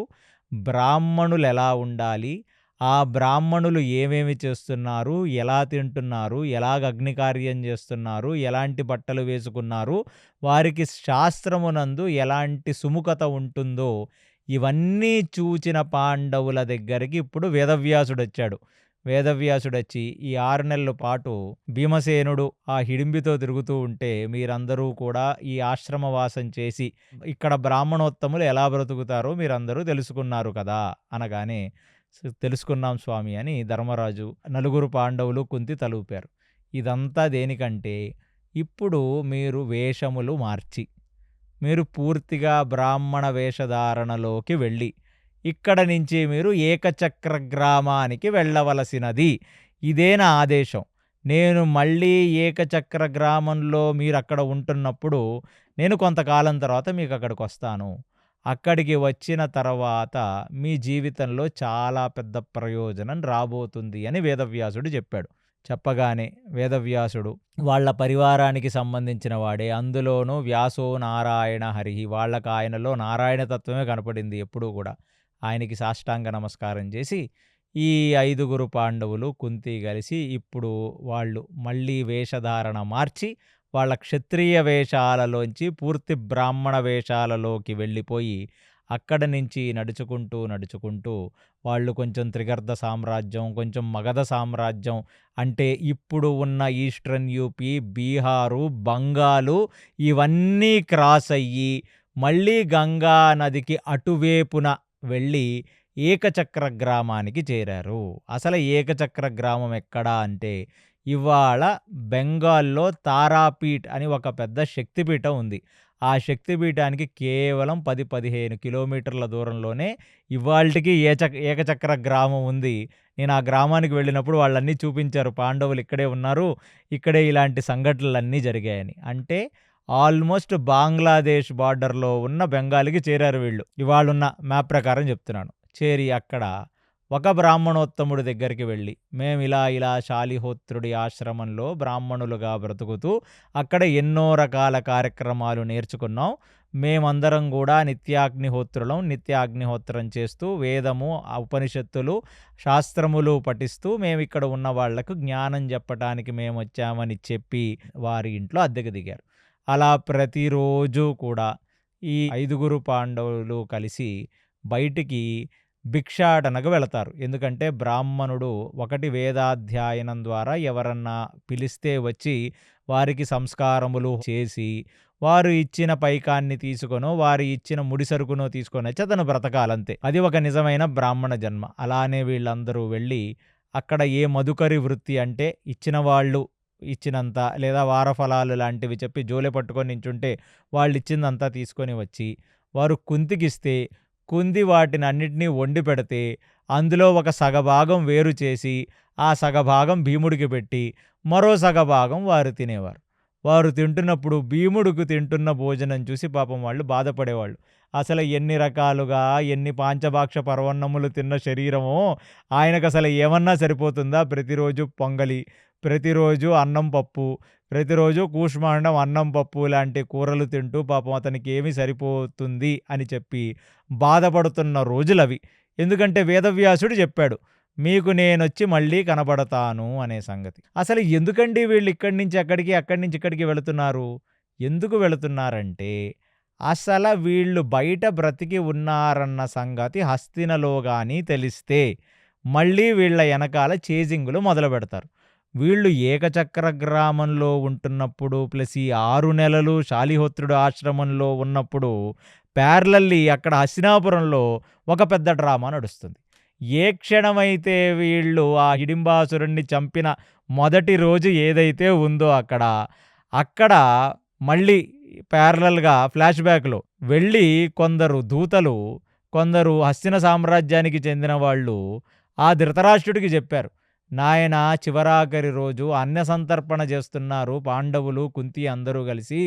బ్రాహ్మణులు ఎలా ఉండాలి, ఆ బ్రాహ్మణులు ఏమేమి చేస్తున్నారు, ఎలా తింటున్నారు, ఎలాగ అగ్నికార్యం చేస్తున్నారు, ఎలాంటి బట్టలు వేసుకున్నారు, వారికి శాస్త్రమునందు ఎలాంటి సుముఖత ఉంటుందో ఇవన్నీ చూచిన పాండవుల దగ్గరికి ఇప్పుడు వేదవ్యాసుడొచ్చాడు. వేదవ్యాసుడొచ్చి ఈ 6 నెలల పాటు భీమసేనుడు ఆ హిడింబితో తిరుగుతూ ఉంటే మీరందరూ కూడా ఈ ఆశ్రమవాసం చేసి ఇక్కడ బ్రాహ్మణోత్తములు ఎలా బ్రతుకుతారో మీరందరూ తెలుసుకున్నారు కదా అనగానే, తెలుసుకున్నాం స్వామి అని ధర్మరాజు, నలుగురు పాండవులు, కుంతి తలూపారు. ఇదంతా దేనికంటే ఇప్పుడు మీరు వేషములు మార్చి మీరు పూర్తిగా బ్రాహ్మణ వేషధారణలోకి వెళ్ళి ఇక్కడ నుంచి మీరు ఏకచక్ర గ్రామానికి వెళ్ళవలసినది. ఇదే నా ఆదేశం. నేను మళ్ళీ ఏకచక్ర గ్రామంలో మీరు అక్కడ ఉంటున్నప్పుడు నేను కొంతకాలం తర్వాత మీకు అక్కడికి వస్తాను. అక్కడికి వచ్చిన తర్వాత మీ జీవితంలో చాలా పెద్ద ప్రయోజనం రాబోతుంది అని వేదవ్యాసుడు చెప్పాడు. చెప్పగానే వేదవ్యాసుడు వాళ్ళ పరివారానికి సంబంధించిన వాడే, అందులోనూ వ్యాసో నారాయణ హరిహి, వాళ్ళకు ఆయనలో నారాయణ తత్వమే కనపడింది ఎప్పుడూ కూడా. ఆయనకి సాష్టాంగ నమస్కారం చేసి ఈ 5 పాండవులు, కుంతి కలిసి ఇప్పుడు వాళ్ళు మళ్ళీ వేషధారణ మార్చి వాళ్ళ క్షత్రియ వేషాలలోంచి పూర్తి బ్రాహ్మణ వేషాలలోకి వెళ్ళిపోయి అక్కడి నుంచి నడుచుకుంటూ వాళ్ళు కొంచెం త్రిగర్ధ సామ్రాజ్యం, కొంచెం మగధ సామ్రాజ్యం, అంటే ఇప్పుడు ఉన్న ఈస్టర్న్ యూపీ, బీహారు, బంగాలు ఇవన్నీ క్రాస్ అయ్యి మళ్ళీ గంగా నదికి అటువైపున వెళ్ళి ఏకచక్ర గ్రామానికి చేరారు. అసలు ఏకచక్ర గ్రామం ఎక్కడా అంటే ఇవాళ బెంగాల్లో తారాపీఠ్ అని ఒక పెద్ద శక్తిపీఠం ఉంది. ఆ శక్తిపీఠానికి కేవలం 10-15 కిలోమీటర్ల దూరంలోనే ఇవాల్టికి ఏకచక్ర గ్రామం ఉంది. నేను ఆ గ్రామానికి వెళ్ళినప్పుడు వాళ్ళన్నీ చూపించారు, పాండవులు ఇక్కడే ఉన్నారు, ఇక్కడే ఇలాంటి సంఘటనలన్నీ జరిగాయని. అంటే ఆల్మోస్ట్ బంగ్లాదేశ్ బార్డర్లో ఉన్న బెంగాల్కి చేరారు వీళ్ళు. ఇవాళున్న మ్యాప్ ప్రకారం చెప్తున్నాను. చేరి అక్కడ ఒక బ్రాహ్మణోత్తముడి దగ్గరికి వెళ్ళి మేము ఇలా శాలిహోత్రుడి ఆశ్రమంలో బ్రాహ్మణులుగా బ్రతుకుతూ అక్కడ ఎన్నో రకాల కార్యక్రమాలు నేర్చుకున్నాం. మేమందరం కూడా నిత్యాగ్నిహోత్రం చేస్తూ వేదము, ఉపనిషత్తులు, శాస్త్రములు పఠిస్తూ మేము ఇక్కడ ఉన్న వాళ్లకు జ్ఞానం చెప్పటానికి మేము వచ్చామని చెప్పి వారి ఇంట్లో అద్దెకు దిగారు. అలా ప్రతిరోజు కూడా ఈ 5 పాండవులు కలిసి బయటికి భిక్షాటనకు వెళతారు. ఎందుకంటే బ్రాహ్మణుడు ఒకటి వేదాధ్యయనం ద్వారా ఎవరన్నా పిలిస్తే వచ్చి వారికి సంస్కారములు చేసి వారు ఇచ్చిన పైకాన్ని తీసుకొనో వారు ఇచ్చిన ముడిసరుకునో తీసుకొని వచ్చి అతను బ్రతకాలంతే. అది ఒక నిజమైన బ్రాహ్మణ జన్మ. అలానే వీళ్ళందరూ వెళ్ళి అక్కడ ఏ మధుకరి వృత్తి అంటే ఇచ్చిన వాళ్ళు ఇచ్చినంత లేదా వారఫలాలు లాంటివి చెప్పి జోలె పట్టుకొని నించుంటే వాళ్ళు ఇచ్చిందంతా తీసుకొని వచ్చి వారు కుంతికిస్తే కుంది వాటిని అన్నిటినీ వండి పెడితే అందులో ఒక సగభాగం వేరు చేసి ఆ సగభాగం భీముడికి పెట్టి మరో సగభాగం వారు తినేవారు. వారు తింటున్నప్పుడు భీముడికి తింటున్న భోజనం చూసి పాపం వాళ్ళు బాధపడేవాళ్ళు. అసలు ఎన్ని రకాలుగా ఎన్ని పాంచభాక్ష పరవన్నములు తిన్న శరీరమో ఆయనకు అసలు ఏమన్నా సరిపోతుందా? ప్రతిరోజు పొంగలి, ప్రతిరోజు అన్నం పప్పు, ప్రతిరోజు కూష్మాండం అన్నం పప్పు లాంటి కూరలు తింటూ పాపం అతనికి ఏమి సరిపోతుంది అని చెప్పి బాధపడుతున్న రోజులవి. ఎందుకంటే వేదవ్యాసుడు చెప్పాడు, మీకు నేనొచ్చి మళ్ళీ కనబడతాను అనే సంగతి. అసలు ఎందుకండి వీళ్ళు ఇక్కడి నుంచి అక్కడికి, అక్కడి నుంచి ఇక్కడికి వెళుతున్నారు? ఎందుకు వెళుతున్నారంటే, అసలు వీళ్ళు బయట బ్రతికి ఉన్నారన్న సంగతి హస్తినలో గాని తెలిస్తే మళ్ళీ వీళ్ళ వెనకాల చేజింగులు మొదలు పెడతారు. వీళ్ళు ఏకచక్ర గ్రామంలో ఉంటున్నప్పుడు ప్లస్ ఈ 6 నెలలు శాలిహోత్రుడు ఆశ్రమంలో ఉన్నప్పుడు ప్యారలల్లీ అక్కడ హస్తినాపురంలో ఒక పెద్ద డ్రామా నడుస్తుంది. ఏ క్షణమైతే వీళ్ళు ఆ హిడింబాసురుణ్ణి చంపిన మొదటి రోజు ఏదైతే ఉందో అక్కడ మళ్ళీ ప్యారలల్‌గా ఫ్లాష్ బ్యాక్‌లో వెళ్ళి కొందరు దూతలు, కొందరు హస్తిన సామ్రాజ్యానికి చెందిన వాళ్ళు ఆ ధృతరాష్ట్రుడికి చెప్పారు, నాయనా చివరాఖరి రోజు అన్న సంతర్పణ చేస్తున్నారు పాండవులు, కుంతి అందరూ కలిసి.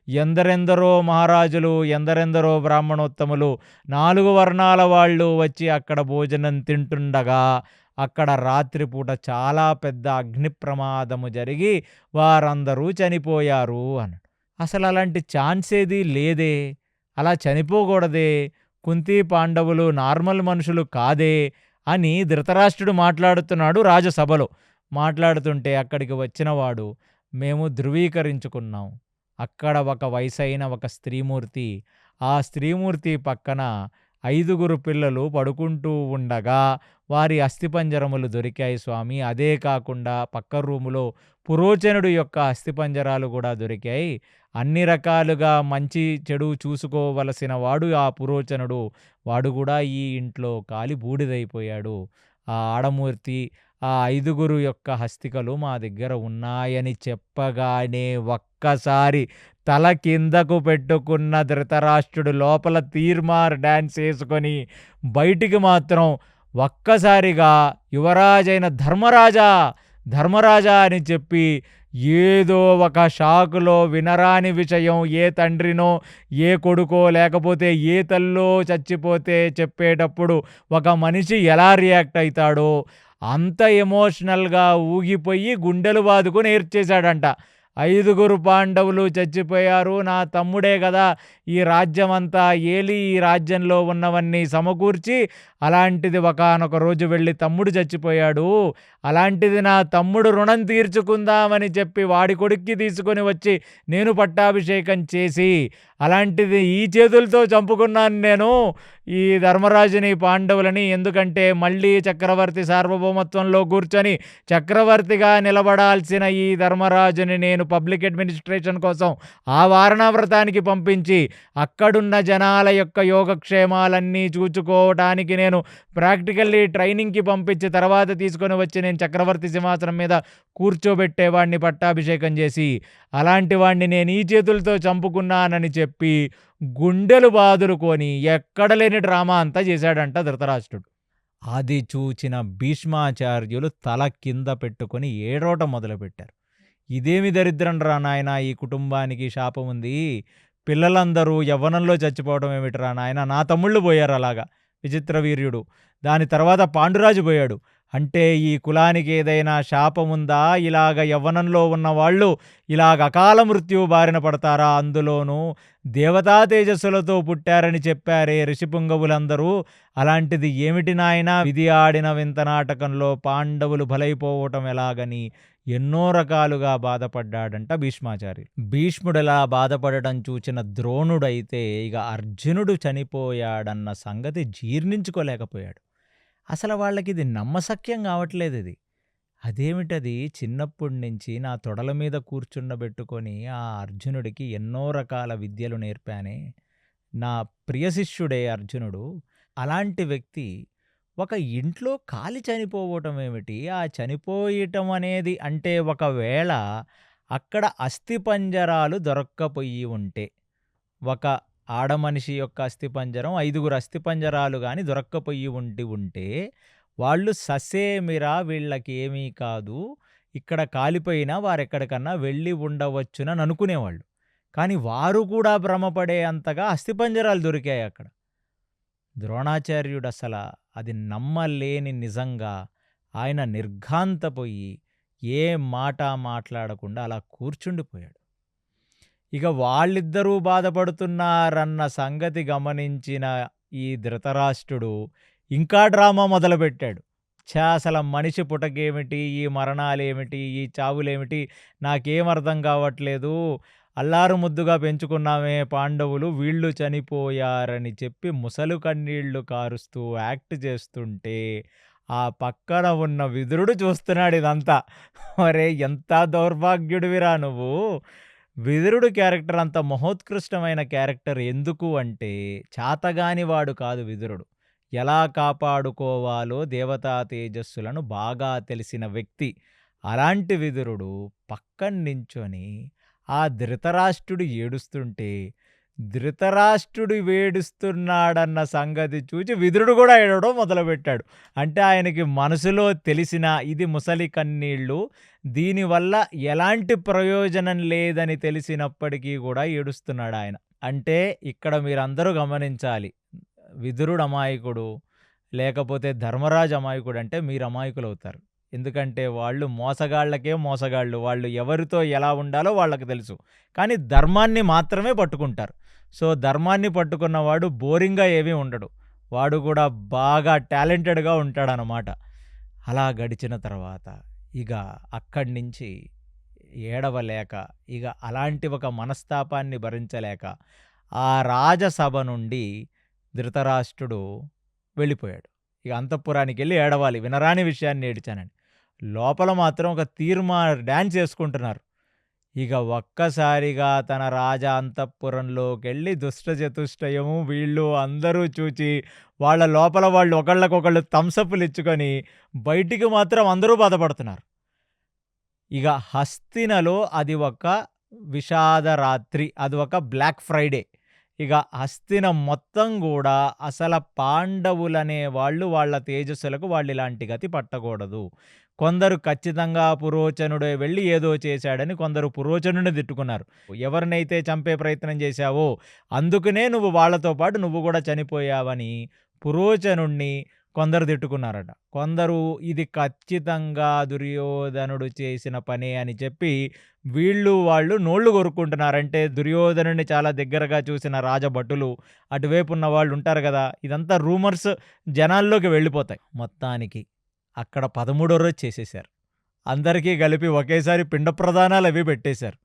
ఎందరెందరో మహారాజులు, ఎందరెందరో బ్రాహ్మణోత్తములు, 4 వర్ణాల వాళ్ళు వచ్చి అక్కడ భోజనం తింటుండగా అక్కడ రాత్రిపూట చాలా పెద్ద అగ్ని ప్రమాదము జరిగి వారందరూ చనిపోయారు అన్నాడు. అసలు అలాంటి ఛాన్స్ ఏది లేదే, అలా చనిపోకూడదే, కుంతి పాండవులు నార్మల్ మనుషులు కాదే అని ధృతరాష్ట్రుడు మాట్లాడుతున్నాడు రాజసభలో. మాట్లాడుతుంటే అక్కడికి వచ్చినవాడు, మేము ధృవీకరించుకున్నాం, అక్కడ ఒక వయసైన ఒక స్త్రీమూర్తి, ఆ స్త్రీమూర్తి పక్కన 5 పిల్లలు పడుకుంటూ ఉండగా వారి అస్థిపంజరములు దొరికాయి స్వామి. అదే కాకుండా పక్క రూములో పురోచనుడు యొక్క అస్థిపంజరాలు కూడా దొరికాయి. అన్ని రకాలుగా మంచి చెడు చూసుకోవలసిన వాడు ఆ పురోచనుడు, వాడు కూడా ఈ ఇంట్లో కాలి బూడిదైపోయాడు. ఆ ఆడమూర్తి ఆ 5 యొక్క హస్తికలు మా దగ్గర ఉన్నాయని చెప్పగానే ఒక్కసారి తల కిందకు పెట్టుకున్న ధృతరాష్ట్రుడు లోపల తీర్మార్ డ్యాన్స్ వేసుకొని బయటికి మాత్రం ఒక్కసారిగా యువరాజైన ధర్మరాజా అని చెప్పి ఏదో ఒక షాకులో వినరాని విషయం ఏ తండ్రినో, ఏ కొడుకో, లేకపోతే ఏ తల్లో చచ్చిపోతే చెప్పేటప్పుడు ఒక మనిషి ఎలా రియాక్ట్ అవుతాడో అంత ఎమోషనల్గా ఊగిపోయి గుండెలు బాదుకొని ఏడ్చేశాడంట. 5 పాండవులు చచ్చిపోయారు, నా తమ్ముడే కదా ఈ రాజ్యమంతా ఏలి, ఈ రాజ్యంలో ఉన్నవన్నీ సమకూర్చి, అలాంటిది ఒకానొక రోజు వెళ్ళి తమ్ముడు చచ్చిపోయాడు, అలాంటిది నా తమ్ముడు రుణం తీర్చుకుందామని చెప్పి వాడి కొడుక్కి తీసుకొని వచ్చి నేను పట్టాభిషేకం చేసి, అలాంటిది ఈ చేతులతో చంపుకున్నాను నేను ఈ ధర్మరాజుని, పాండవులని. ఎందుకంటే మళ్ళీ చక్రవర్తి సార్వభౌమత్వంలో కూర్చొని చక్రవర్తిగా నిలబడాల్సిన ఈ ధర్మరాజుని నేను పబ్లిక్ అడ్మినిస్ట్రేషన్ కోసం ఆ వారణావ్రతానికి పంపించి అక్కడున్న జనాల యొక్క యోగక్షేమాలన్నీ చూచుకోవటానికి నేను ప్రాక్టికల్లీ ట్రైనింగ్కి పంపించి తర్వాత తీసుకొని వచ్చి నేను చక్రవర్తి సింహాసనం మీద కూర్చోబెట్టేవాడిని పట్టాభిషేకం చేసి, అలాంటి వాడిని నేను ఈ చేతులతో చంపుకున్నానని చెప్పి గుండెలు బాదులుకొని ఎక్కడ లేని డ్రామా అంతా చేశాడంట ధృతరాష్ట్రుడు. అది చూచిన భీష్మాచార్యులు తల కింద పెట్టుకొని ఏడవటం మొదలుపెట్టారు. ఇదేమి దరిద్రం రా నాయన, ఈ కుటుంబానికి శాపం ఉంది, పిల్లలందరూ యవ్వనంలో చచ్చిపోవడం ఏమిటిరా నాయన, నా తమ్ముళ్ళు పోయారు అలాగా విచిత్ర వీర్యుడు, దాని తర్వాత పాండురాజు పోయాడు, అంటే ఈ కులానికి ఏదైనా శాపం ఉందా, ఇలాగ యవ్వనంలో ఉన్నవాళ్ళు ఇలాగ అకాల మృత్యువు బారిన పడతారా, అందులోనూ దేవతా తేజస్సులతో పుట్టారని చెప్పారే ఋషిపుంగవులందరూ, అలాంటిది ఏమిటి నాయనా, విధి ఆడిన వింత నాటకంలో పాండవులు బలైపోవటం ఎలాగని ఎన్నో రకాలుగా బాధపడ్డాడంట భీష్మాచార్యులు. భీష్ముడిలా బాధపడడం చూచిన ద్రోణుడైతే ఇక అర్జునుడు చనిపోయాడన్న సంగతి జీర్ణించుకోలేకపోయాడు. అసలు వాళ్ళకి ఇది నమ్మశక్యం కావట్లేదు. అదేమిటది, చిన్నప్పటి నుంచి నా తొడల మీద కూర్చుండబెట్టుకొని ఆ అర్జునుడికి ఎన్నో రకాల విద్యలు నేర్పానే, నా ప్రియ శిష్యుడే అర్జునుడు, అలాంటి వ్యక్తి ఒక ఇంట్లో కాలి చనిపోవటం ఏమిటి, ఆ చనిపోయటం అనేది అంటే ఒకవేళ అక్కడ అస్థిపంజరాలు దొరక్కపోయి ఉంటే, ఒక ఆడమనిషి యొక్క అస్థిపంజరం 5 అస్థిపంజరాలు కానీ దొరక్కపోయి ఉంటే వాళ్ళు ససేమిరా వీళ్ళకి ఏమీ కాదు, ఇక్కడ కాలిపోయినా వారెక్కడికన్నా వెళ్ళి ఉండవచ్చునని అనుకునేవాళ్ళు. కానీ వారు కూడా భ్రమపడే అంతగా అస్థిపంజరాలు దొరికాయి అక్కడ. ద్రోణాచార్యుడు అది నమ్మలేని నిజంగా ఆయన నిర్ఘాంతపోయి ఏ మాట మాట్లాడకుండా అలా కూర్చుండిపోయాడు. ఇక వాళ్ళిద్దరూ బాధపడుతున్నారన్న సంగతి గమనించిన ఈ ధృతరాష్ట్రుడు ఇంకా డ్రామా మొదలుపెట్టాడు. అసలు మనిషి పుటకేమిటి, ఈ మరణాలేమిటి, ఈ చావులేమిటి, నాకేం అర్థం కావట్లేదు, అల్లారు ముద్దుగా పెంచుకున్నామే పాండవులు, వీళ్ళు చనిపోయారని చెప్పి ముసలు కన్నీళ్లు కారుస్తూ యాక్ట్ చేస్తుంటే ఆ పక్కన ఉన్న విదురుడు చూస్తున్నాడు ఇదంతా. అరే ఎంత దౌర్భాగ్యుడివిరా నువ్వు! విదురుడు క్యారెక్టర్ అంత మహోత్కృష్టమైన క్యారెక్టర్ ఎందుకు అంటే, చాతగాని వాడు కాదు విదురుడు. ఎలా కాపాడుకోవాలో దేవతా తేజస్సులను బాగా తెలిసిన వ్యక్తి. అలాంటి విదురుడు పక్కన నించొని ఆ ధృతరాష్ట్రుడు ఏడుస్తుంటే, ధృతరాష్ట్రుడు ఏడుస్తున్నాడన్న సంగతి చూచి విదురుడు కూడా ఏడవడం మొదలుపెట్టాడు. అంటే ఆయనకి మనసులో తెలిసిన ఇది ముసలి కన్నీళ్ళు, దీనివల్ల ఎలాంటి ప్రయోజనం లేదని తెలిసినప్పటికీ కూడా ఏడుస్తున్నాడు ఆయన. అంటే ఇక్కడ మీరందరూ గమనించాలి, విదురుడు అమాయకుడు లేకపోతే ధర్మరాజు అమాయకుడు అంటే మీరు అమాయకులు అవుతారు. ఎందుకంటే వాళ్ళు మోసగాళ్ళకే మోసగాళ్ళు. వాళ్ళు ఎవరితో ఎలా ఉండాలో వాళ్ళకి తెలుసు. కానీ ధర్మాన్ని మాత్రమే పట్టుకుంటారు. సో ధర్మాన్ని పట్టుకున్నవాడు బోరింగ్గా ఏమీ ఉండడు. వాడు కూడా బాగా టాలెంటెడ్గా ఉంటాడనమాట. అలా గడిచిన తర్వాత ఇక అక్కడి నుంచి ఏడవలేక, ఇక అలాంటి ఒక మనస్తాపాన్ని భరించలేక ఆ రాజసభ నుండి ధృతరాష్ట్రుడు వెళ్ళిపోయాడు. ఇక అంతఃపురానికి వెళ్ళి ఏడవాలి, వినరాని విషయాన్ని ఏడ్చానని. లోపల మాత్రం ఒక డ్యాన్స్ చేసుకుంటున్నారు. ఇక ఒక్కసారిగా తన రాజ అంతఃపురంలోకి వెళ్ళి దుష్ట చతుష్టయము వీళ్ళు అందరూ చూచి వాళ్ళ లోపల వాళ్ళు ఒకళ్ళకొకళ్ళు థమ్సప్లు ఇచ్చుకొని బయటికి మాత్రం అందరూ బాధపడుతున్నారు. ఇక హస్తినలో అది ఒక విషాద రాత్రి, అది ఒక బ్లాక్ ఫ్రైడే. ఇక హస్తినం మొత్తం కూడా అసలు పాండవులనే వాళ్ళు వాళ్ళ తేజస్సులకు వాళ్ళు ఇలాంటి గతి పట్టకూడదు. కొందరు ఖచ్చితంగా పురోచనుడే వెళ్ళి ఏదో చేశాడని కొందరు పురోచనుడిని తిట్టుకున్నారు. ఎవరినైతే చంపే ప్రయత్నం చేశావో అందుకనే నువ్వు వాళ్ళతో పాటు నువ్వు కూడా చనిపోయావని పురోచనుణ్ణి కొందరు తిట్టుకున్నారట. కొందరు ఇది ఖచ్చితంగా దుర్యోధనుడు చేసిన పనే అని చెప్పి వాళ్ళు నోళ్లు కొరుక్కుంటున్నారంటే దుర్యోధనుడిని చాలా దగ్గరగా చూసిన రాజభటులు అటువైపు ఉన్న వాళ్ళు ఉంటారు కదా, ఇదంతా రూమర్స్ జనాల్లోకి వెళ్ళిపోతాయి. మొత్తానికి అక్కడ 13వ రోజు చేసేశారు. అందరికీ కలిపి ఒకేసారి పిండ ప్రదానాలు అవి పెట్టేశారు.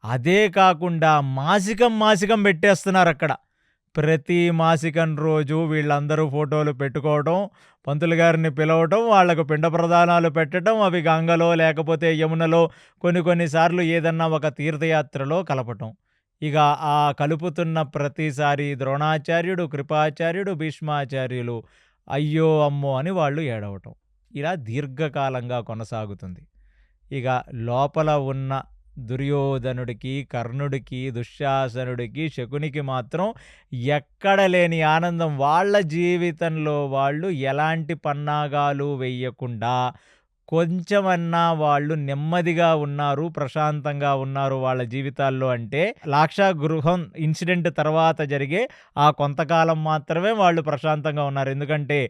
అదే కాకుండా మాసికం పెట్టేస్తున్నారు అక్కడ. ప్రతి మాసికం రోజు వీళ్ళందరూ ఫోటోలు పెట్టుకోవడం, పంతులు గారిని పిలవటం, వాళ్లకు పిండ ప్రదానాలు పెట్టడం, అవి గంగలో లేకపోతే యమునలో కొన్నిసార్లు ఏదన్నా ఒక తీర్థయాత్రలో కలపటం. ఇక ఆ కలుపుతున్న ప్రతిసారి ద్రోణాచార్యుడు, కృపాచార్యుడు, భీష్మాచార్యులు అయ్యో అమ్మో అని వాళ్ళు ఏడవటం. ఇలా దీర్ఘకాలంగా కొనసాగుతుంది. ఇక లోపల ఉన్న దుర్యోధనుడికి, కర్ణుడికి, దుశ్శాసనుడికి, శకునికి మాత్రం ఎక్కడ లేని ఆనందం. వాళ్ళ జీవితంలో వాళ్ళు ఎలాంటి పన్నాగాలు వేయకుండా కొంచెమన్నా వాళ్ళు నెమ్మదిగా ఉన్నారు, ప్రశాంతంగా ఉన్నారు వాళ్ళ జీవితాల్లో. అంటే లాక్షాగృహం ఇన్సిడెంట్ తర్వాత జరిగే ఆ కొంతకాలం మాత్రమే వాళ్ళు ప్రశాంతంగా ఉన్నారు. ఎందుకంటే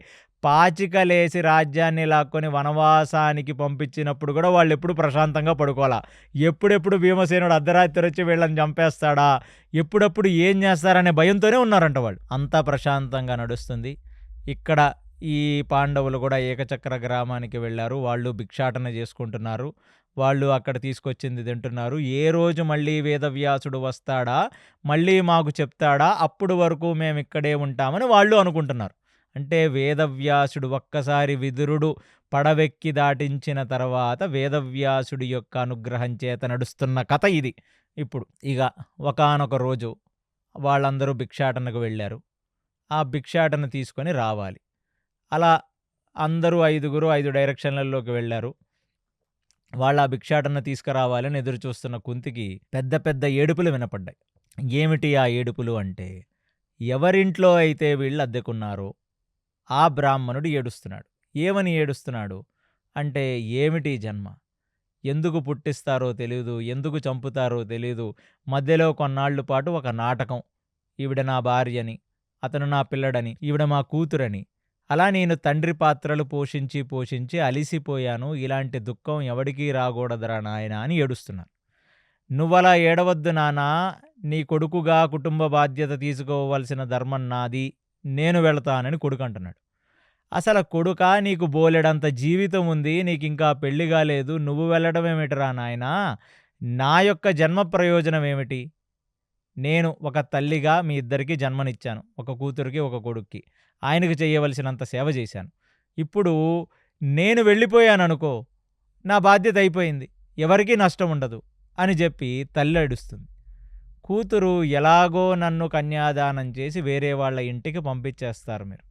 పాచికలేసి రాజ్యాన్ని లాక్కొని వనవాసానికి పంపించినప్పుడు కూడా వాళ్ళు ఎప్పుడు ప్రశాంతంగా పడుకోవాలా. ఎప్పుడెప్పుడు భీమసేనుడు అర్ధరాత్రి వచ్చి వీళ్ళని చంపేస్తాడా, ఎప్పుడప్పుడు ఏం చేస్తారనే భయంతోనే ఉన్నారంట వాళ్ళు. అంతా ప్రశాంతంగా నడుస్తుంది. ఇక్కడ ఈ పాండవులు కూడా ఏకచక్ర గ్రామానికి వెళ్ళారు. వాళ్ళు భిక్షాటన చేసుకుంటున్నారు. వాళ్ళు అక్కడ తీసుకొచ్చింది తింటున్నారు. ఏ రోజు మళ్ళీ వేదవ్యాసుడు వస్తాడా, మళ్ళీ మాకు చెప్తాడా, అప్పుడు వరకు మేము ఇక్కడే ఉంటామని వాళ్ళు అనుకుంటున్నారు. అంటే వేదవ్యాసుడు ఒక్కసారి విదురుడు పడవెక్కి దాటించిన తర్వాత వేదవ్యాసుడి యొక్క అనుగ్రహం చేత నడుస్తున్న కథ ఇది. ఇప్పుడు ఇక ఒకానొక రోజు వాళ్ళందరూ భిక్షాటనకు వెళ్ళారు. ఆ భిక్షాటన తీసుకొని రావాలి. అలా అందరూ 5 డైరెక్షన్లలోకి వెళ్ళారు. వాళ్ళ ఆ భిక్షాటన తీసుకురావాలని ఎదురు చూస్తున్న కుంతికి పెద్ద పెద్ద ఏడుపులు వినపడ్డాయి. ఏమిటి ఆ ఏడుపులు అంటే, ఎవరింట్లో అయితే వీళ్ళు అద్దెకున్నారో ఆ బ్రాహ్మణుడు ఏడుస్తున్నాడు. ఏమని ఏడుస్తున్నాడు అంటే, ఏమిటి జన్మ, ఎందుకు పుట్టిస్తారో తెలీదు, ఎందుకు చంపుతారో తెలీదు. మధ్యలో కొన్నాళ్ళు పాటు ఒక నాటకం. ఈవిడ నా భార్యని, అతను నా పిల్లడని, ఈవిడ మా కూతురని. అలా నేను తండ్రి పాత్రలు పోషించి పోషించి అలిసిపోయాను. ఇలాంటి దుఃఖం ఎవడికీ రాకూడదురా నాయనా అని ఏడుస్తున్నాను. నువ్వలా ఏడవద్దు నాన్నా, నీ కొడుకుగా కుటుంబ బాధ్యత తీసుకోవలసిన ధర్మం నాది, నేను వెళతానని కొడుకంటున్నాడు. అసలు కొడుకా, నీకు బోలెడంత జీవితం ఉంది, నీకింకా పెళ్లి కాలేదు, నువ్వు వెళ్ళడమేమిటిరా నాయనా? నా యొక్క జన్మ ప్రయోజనం ఏమిటి? నేను ఒక తల్లిగా మీ ఇద్దరికీ జన్మనిచ్చాను, ఒక కూతురికి ఒక కొడుక్కి. ఆయనకు చేయవలసినంత సేవ చేశాను. ఇప్పుడు నేను వెళ్ళిపోయాననుకో, నా బాధ్యత అయిపోయింది, ఎవరికీ నష్టం ఉండదు అని చెప్పి తల్లి ఏడుస్తుంది. కూతురు ఎలాగో నన్ను కన్యాదానం చేసి వేరే వాళ్ళ ఇంటికి పంపించేస్తారు మీరు.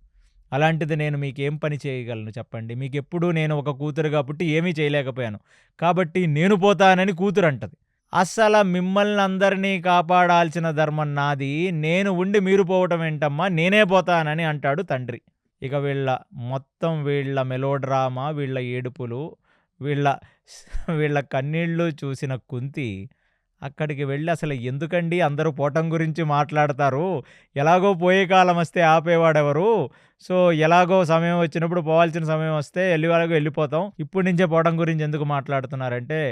అలాంటిది నేను మీకేం పని చేయగలను చెప్పండి? మీకెప్పుడూ నేను ఒక కూతురుగా పుట్టి ఏమీ చేయలేకపోయాను, కాబట్టి నేను పోతానని కూతురు అంటది. అస్సలు మిమ్మల్ని అందరినీ కాపాడాల్సిన ధర్మం నాది, నేను ఉండి మీరు పోవటం ఏంటమ్మా, నేనే పోతానని అంటాడు తండ్రి. ఇక వీళ్ళ మెలోడ్రామా, వీళ్ళ ఏడుపులు, వీళ్ళ కన్నీళ్ళు చూసిన కుంతి అక్కడికి వెళ్ళి, అసలు ఎందుకండి అందరూ పోవటం గురించి మాట్లాడతారు, ఎలాగో పోయే కాలం వస్తే ఆపేవాడెవరు, సో ఎలాగో సమయం వచ్చినప్పుడు పోవాల్సిన సమయం వస్తే వెళ్ళిపోతాం, ఇప్పటి నుంచే పోవడం గురించి ఎందుకు మాట్లాడుతున్నారంటే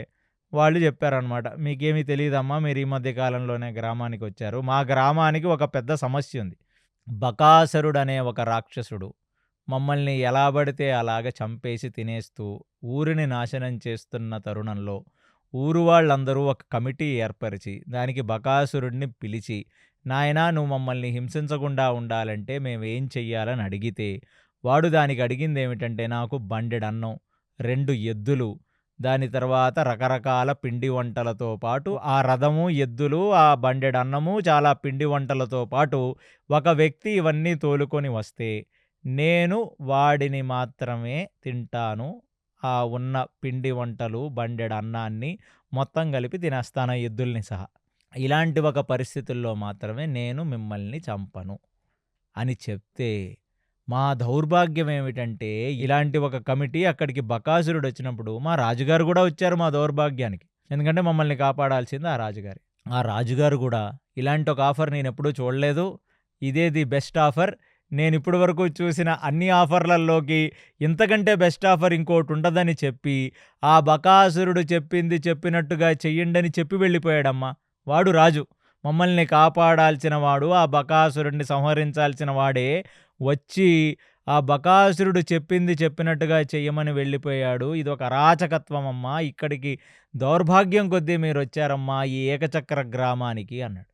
వాళ్ళు చెప్పారనమాట. మీకేమీ తెలియదమ్మా, మీరు ఈ మధ్య కాలంలోనే గ్రామానికి వచ్చారు. మా గ్రామానికి ఒక పెద్ద సమస్య ఉంది. బకాసురుడు అనే ఒక రాక్షసుడు మమ్మల్ని ఎలా పడితే అలాగ చంపేసి తినేస్తూ ఊరిని నాశనం చేస్తున్న తరుణంలో ఊరు వాళ్ళందరూ ఒక కమిటీ ఏర్పరిచి దానికి బకాసురుడిని పిలిచి, నాయనా నువ్వు మమ్మల్ని హింసించకుండా ఉండాలంటే మేమేం చెయ్యాలని అడిగితే, వాడు దానికి అడిగింది ఏమిటంటే, నాకు బండెడన్నం, 2 ఎద్దులు, దాని తర్వాత రకరకాల పిండి వంటలతో పాటు ఆ రథము, ఎద్దులు, ఆ బండెడన్నము, చాలా పిండి వంటలతో పాటు ఒక వ్యక్తి ఇవన్నీ తోలుకొని వస్తే నేను వాడిని మాత్రమే తింటాను, ఆ ఉన్న పిండి వంటలు, బండెడు అన్నాన్ని మొత్తం కలిపి తినేస్తాను ఎద్దుల్ని సహా. ఇలాంటి ఒక పరిస్థితుల్లో మాత్రమే నేను మిమ్మల్ని చంపను అని చెప్తే, మా దౌర్భాగ్యం ఏమిటంటే ఇలాంటి ఒక కమిటీ అక్కడికి బకాసురుడు వచ్చినప్పుడు మా రాజుగారు కూడా వచ్చారు మా దౌర్భాగ్యానికి. ఎందుకంటే మమ్మల్ని కాపాడాల్సింది ఆ రాజుగారి. ఆ రాజుగారు కూడా ఇలాంటి ఒక ఆఫర్ నేను ఎప్పుడూ చూడలేదు, ఇదే ది బెస్ట్ ఆఫర్, నేను ఇప్పటి వరకు చూసిన అన్ని ఆఫర్లలోకి ఇంతకంటే బెస్ట్ ఆఫర్ ఇంకోటి ఉండదని చెప్పి ఆ బకాసురుడు చెప్పింది చెప్పినట్టుగా చెయ్యండని చెప్పి వెళ్ళిపోయాడమ్మా. వాడు రాజు, మమ్మల్ని కాపాడాల్సిన వాడు, ఆ బకాసురుడిని సంహరించాల్సిన వాడే వచ్చి ఆ బకాసురుడు చెప్పింది చెప్పినట్టుగా చెయ్యమని వెళ్ళిపోయాడు. ఇది ఒక అరాచకత్వం అమ్మా, ఇక్కడికి దౌర్భాగ్యం కొద్దీ మీరు వచ్చారమ్మా ఈ ఏకచక్ర గ్రామానికి అన్నాడు.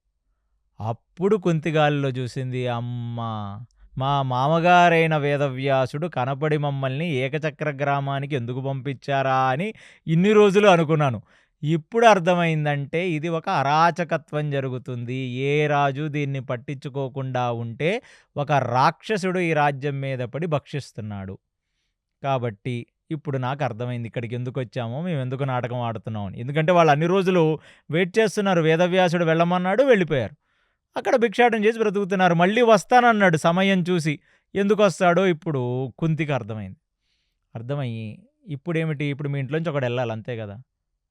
అప్పుడు కుంతిగాలిలో చూసింది, అమ్మా మా మామగారైన వేదవ్యాసుడు కనపడి మమ్మల్ని ఏకచక్ర గ్రామానికి ఎందుకు పంపించారా అని ఇన్ని రోజులు అనుకున్నాను. ఇప్పుడు అర్థమైందంటే ఇది ఒక అరాచకత్వం జరుగుతుంది, ఏ రాజు దీన్ని పట్టించుకోకుండా ఉంటే ఒక రాక్షసుడు ఈ రాజ్యం మీద పడి భక్షిస్తున్నాడు. కాబట్టి ఇప్పుడు నాకు అర్థమైంది ఇక్కడికి ఎందుకు వచ్చామో, మేము ఎందుకు నాటకం ఆడుతున్నాం అని. ఎందుకంటే వాళ్ళు అన్ని రోజులు వెయిట్ చేస్తున్నారు, వేదవ్యాసుడు వెళ్ళమన్నాడు, వెళ్ళిపోయారు, అక్కడ భిక్షాటం చేసి బ్రతుకుతున్నారు. మళ్ళీ వస్తానన్నాడు సమయం చూసి, ఎందుకు వస్తాడో ఇప్పుడు కుంతికి అర్థమయ్యి ఇప్పుడేమిటి, ఇప్పుడు మీ ఇంట్లోంచి ఒకడు వెళ్ళాలి అంతే కదా